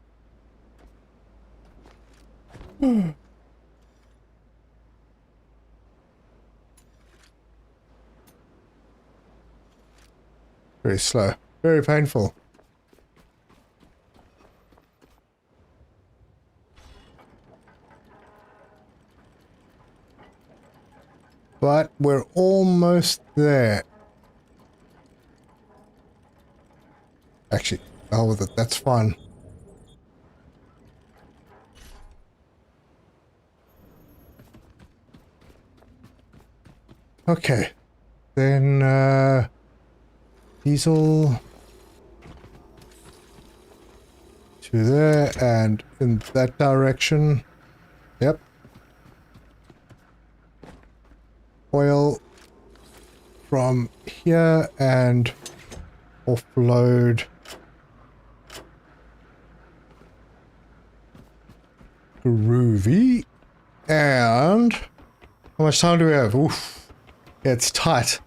Very slow. Very painful. But we're almost there. Actually, hell with it. That's fun. Okay. Then, diesel to there and in that direction. Yep. Oil from here and offload groovy. And how much time do we have? Oof, it's tight.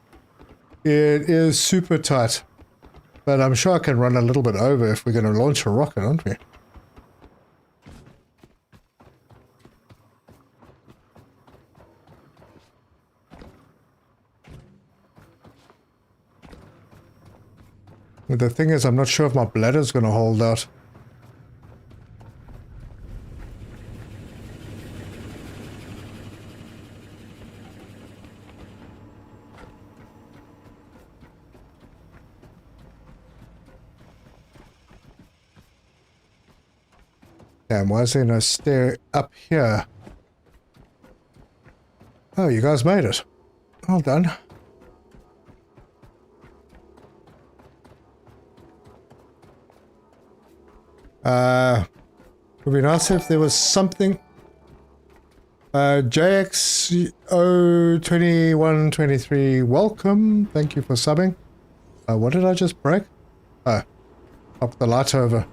It is super tight, but I'm sure I can run a little bit over if we're going to launch a rocket, aren't we? The thing is, I'm not sure if my bladder's going to hold out. Damn, why is there no stair up here? Oh, you guys made it. Well done. Would be nice if there was something. JXO2123, welcome. Thank you for subbing. What did I just break? Oh, up the light over.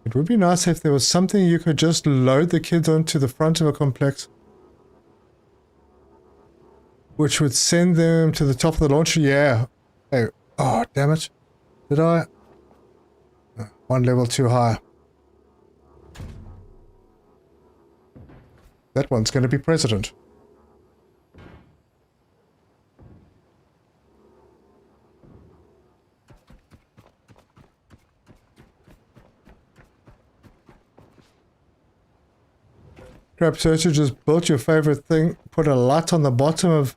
It would be nice if there was something you could just load the kids onto the front of a complex, which would send them to the top of the launcher. Yeah. Hey, oh, damn it. Did I? One level too high. That one's going to be president. Crab Searcher just built your favorite thing, put a light on the bottom of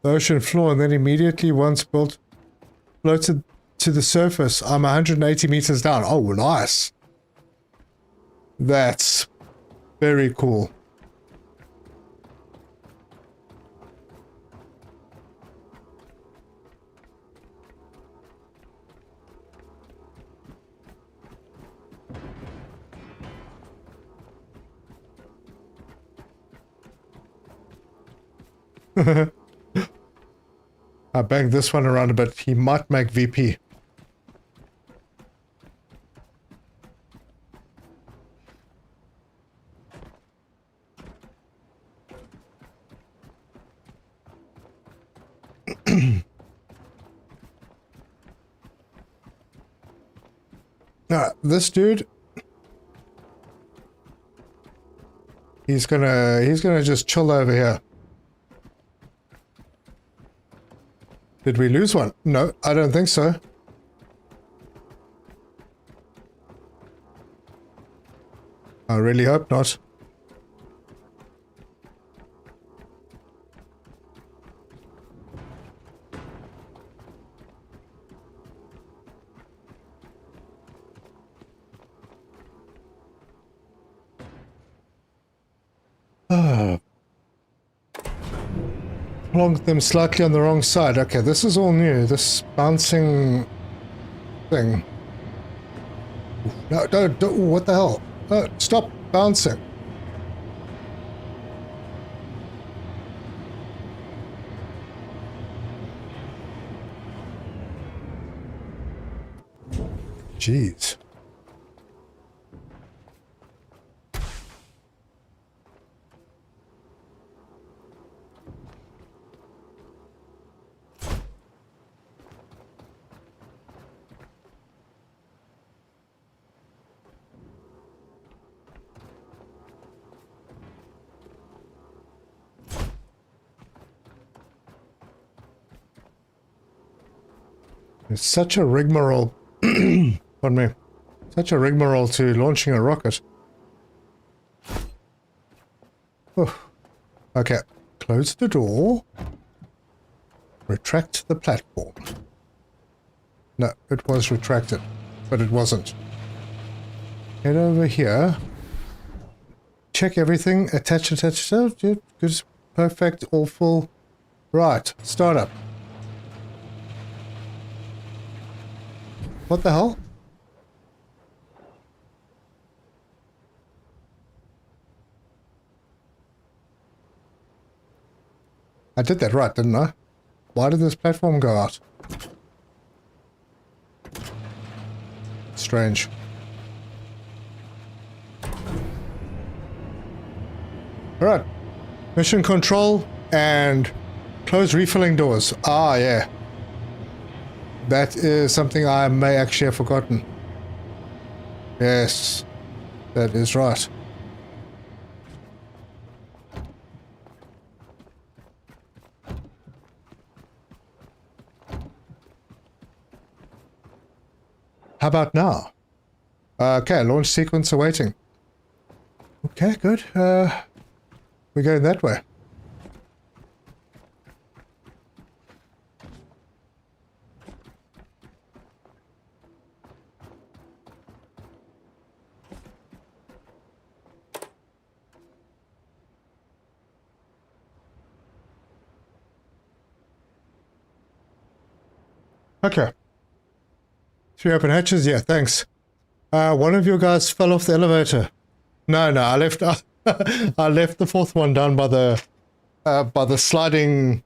the ocean floor, and then immediately once built, floated to the surface. I'm 180 meters down. Oh, nice. That's very cool. I banged this one around a bit. He might make VP. This dude, he's gonna just chill over here. Did we lose one? No, I don't think so. I really hope not. plonked them slightly on the wrong side. Okay, this is all new. This bouncing thing. No, don't, what the hell? No, stop bouncing. Jeez. It's such a rigmarole. Pardon me. Such a rigmarole to launching a rocket. Oh. Okay. Close the door. Retract the platform. No, it was retracted, but it wasn't. Head over here. Check everything. Attach. Oh, good. Perfect. All full. Right. Start up. What the hell? I did that right, didn't I? Why did this platform go out? Strange. Alright. Mission control and close refilling doors. Ah, yeah. That is something I may actually have forgotten. Yes, that is right. How about now? Okay, launch sequence awaiting. Okay, good. We're going that way. Okay. 3 open hatches? Yeah, thanks. One of your guys fell off the elevator. No, I left I left the 4th one down by the sliding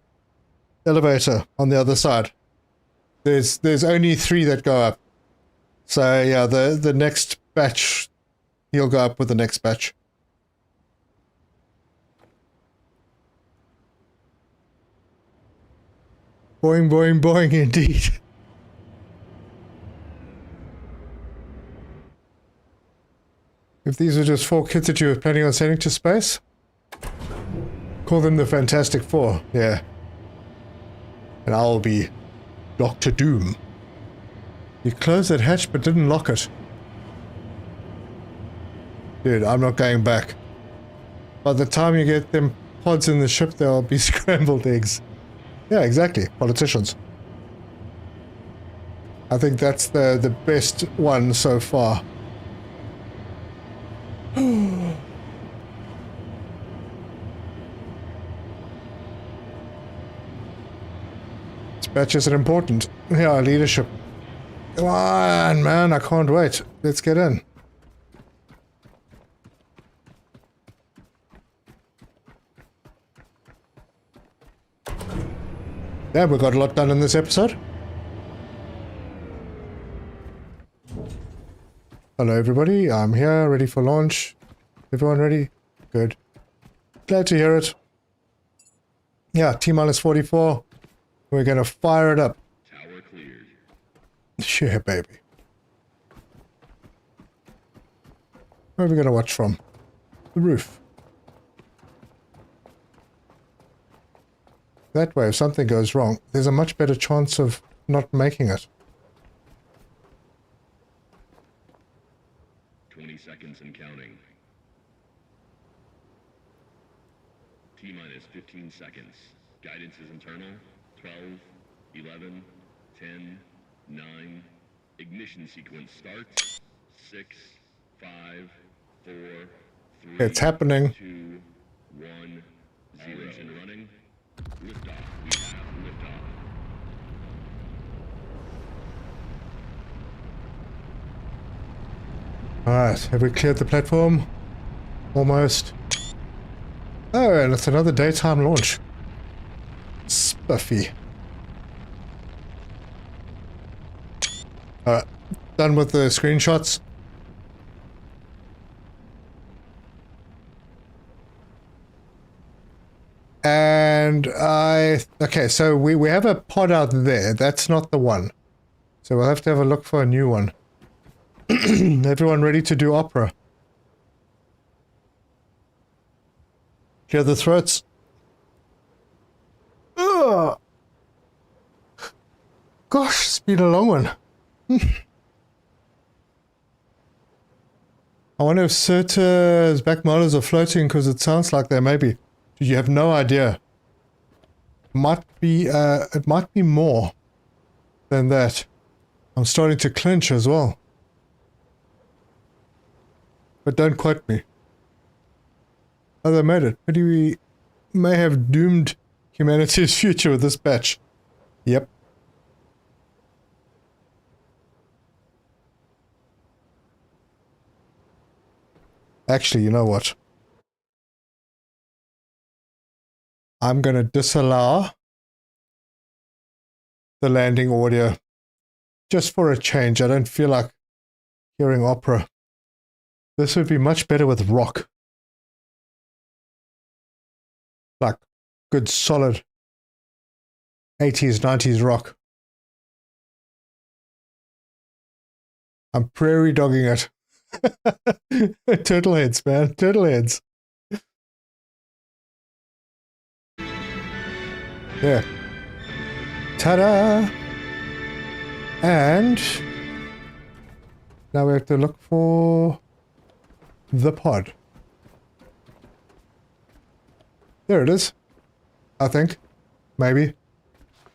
elevator on the other side. There's only 3 that go up. So yeah, the next batch, he'll go up with the next batch. Boing, boing, boing, indeed. If these are just 4 kids that you were planning on sending to space, call them the Fantastic Four, yeah. And I'll be Dr. Doom. You closed that hatch but didn't lock it. Dude, I'm not going back. By the time you get them pods in the ship, there'll be scrambled eggs. Yeah, exactly. Politicians. I think that's the best one so far. This batch isn't important. Yeah, leadership. Come on, man, I can't wait. Let's get in. Yeah, we got a lot done in this episode. Hello everybody, I'm here, ready for launch. Everyone ready? Good. Glad to hear it. Yeah, T-minus 44. We're gonna fire it up. Tower cleared. Yeah, baby. Where are we gonna watch from? The roof. That way, if something goes wrong, there's a much better chance of not making it. 20 seconds and counting. T-minus 15 seconds. Guidance is internal. 12, 11, 10, 9. Ignition sequence starts. 6, 5, 4, 3, It's happening. 2, 1, 0. Engine running. Liftoff. Alright, have we cleared the platform? Almost. Oh, and it's another daytime launch. Spiffy. Alright, done with the screenshots. And okay, so we have a pod out there. That's not the one. So we'll have to have a look for a new one. Everyone ready to do opera? Clear the throats. Ugh. Gosh, it's been a long one. I wonder if Serta's back models are floating because it sounds like they may be. You have no idea. It might be more than that. I'm starting to clench as well. But don't quote me. Oh, they made it. Maybe we may have doomed humanity's future with this batch. Yep. Actually, you know what? I'm going to disallow the landing audio just for a change. I don't feel like hearing opera. This would be much better with rock. Like good solid 80s, 90s rock. I'm prairie dogging it. Turtle heads, man. Turtle heads. Yeah. Ta-da! And now we have to look for the pod. There it is. I think. Maybe.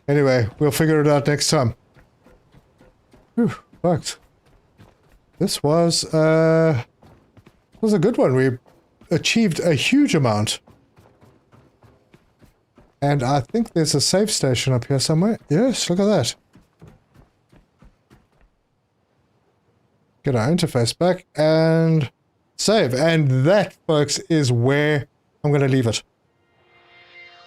Anyway, we'll figure it out next time. Whew, fucked. This was a good one. We achieved a huge amount. And I think there's a save station up here somewhere. Yes, look at that. Get our interface back and save. And that, folks, is where I'm going to leave it.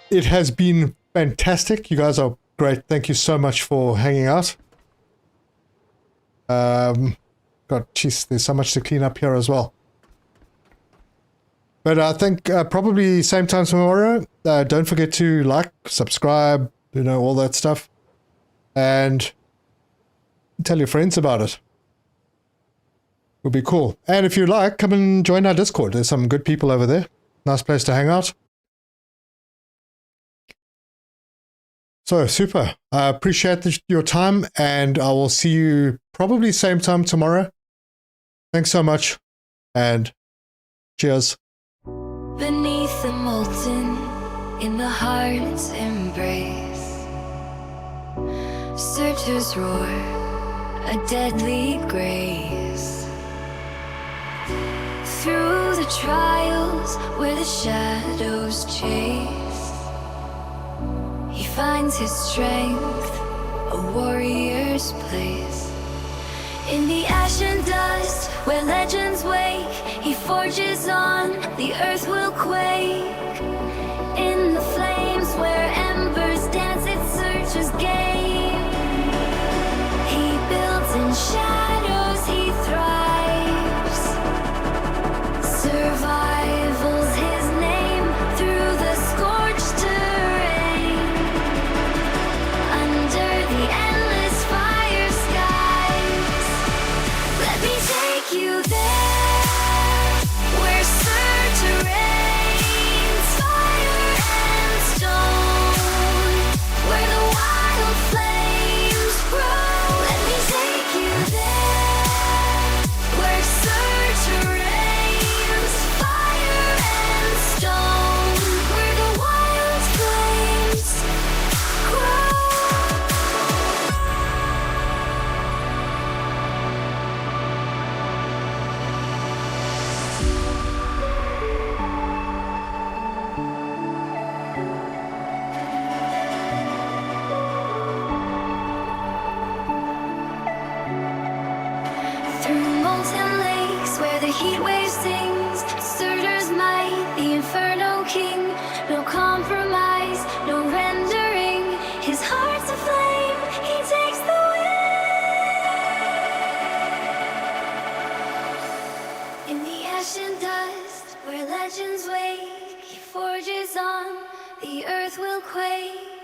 It has been fantastic. You guys are great. Thank you so much for hanging out. God, jeez, there's so much to clean up here as well. But I think probably same time tomorrow. Don't forget to like, subscribe, you know, all that stuff. And tell your friends about it. It'll be cool. And if you like, come and join our Discord. There's some good people over there. Nice place to hang out. So, super. I appreciate your time, and I will see you probably same time tomorrow. Thanks so much, and cheers. Beneath the molten, in the heart's embrace, searchers roar, a deadly grace. Through the trials where the shadows chase, he finds his strength, a warrior's place. In the ash and dust, where legends wake, he forges on, the earth will quake. In the flames, where embers dance, it searches game. He builds in shadows, he thrives. Survival's his name, through the scorched terrain. Under the endless fire skies, let me take you there, where Surtur reigns, fire and stone. heat wave sings, Surtur's might, the Inferno King. No compromise, no rendering. His heart's aflame, he takes the wheel. In the ash and dust, where legends wake, he forges on, the earth will quake.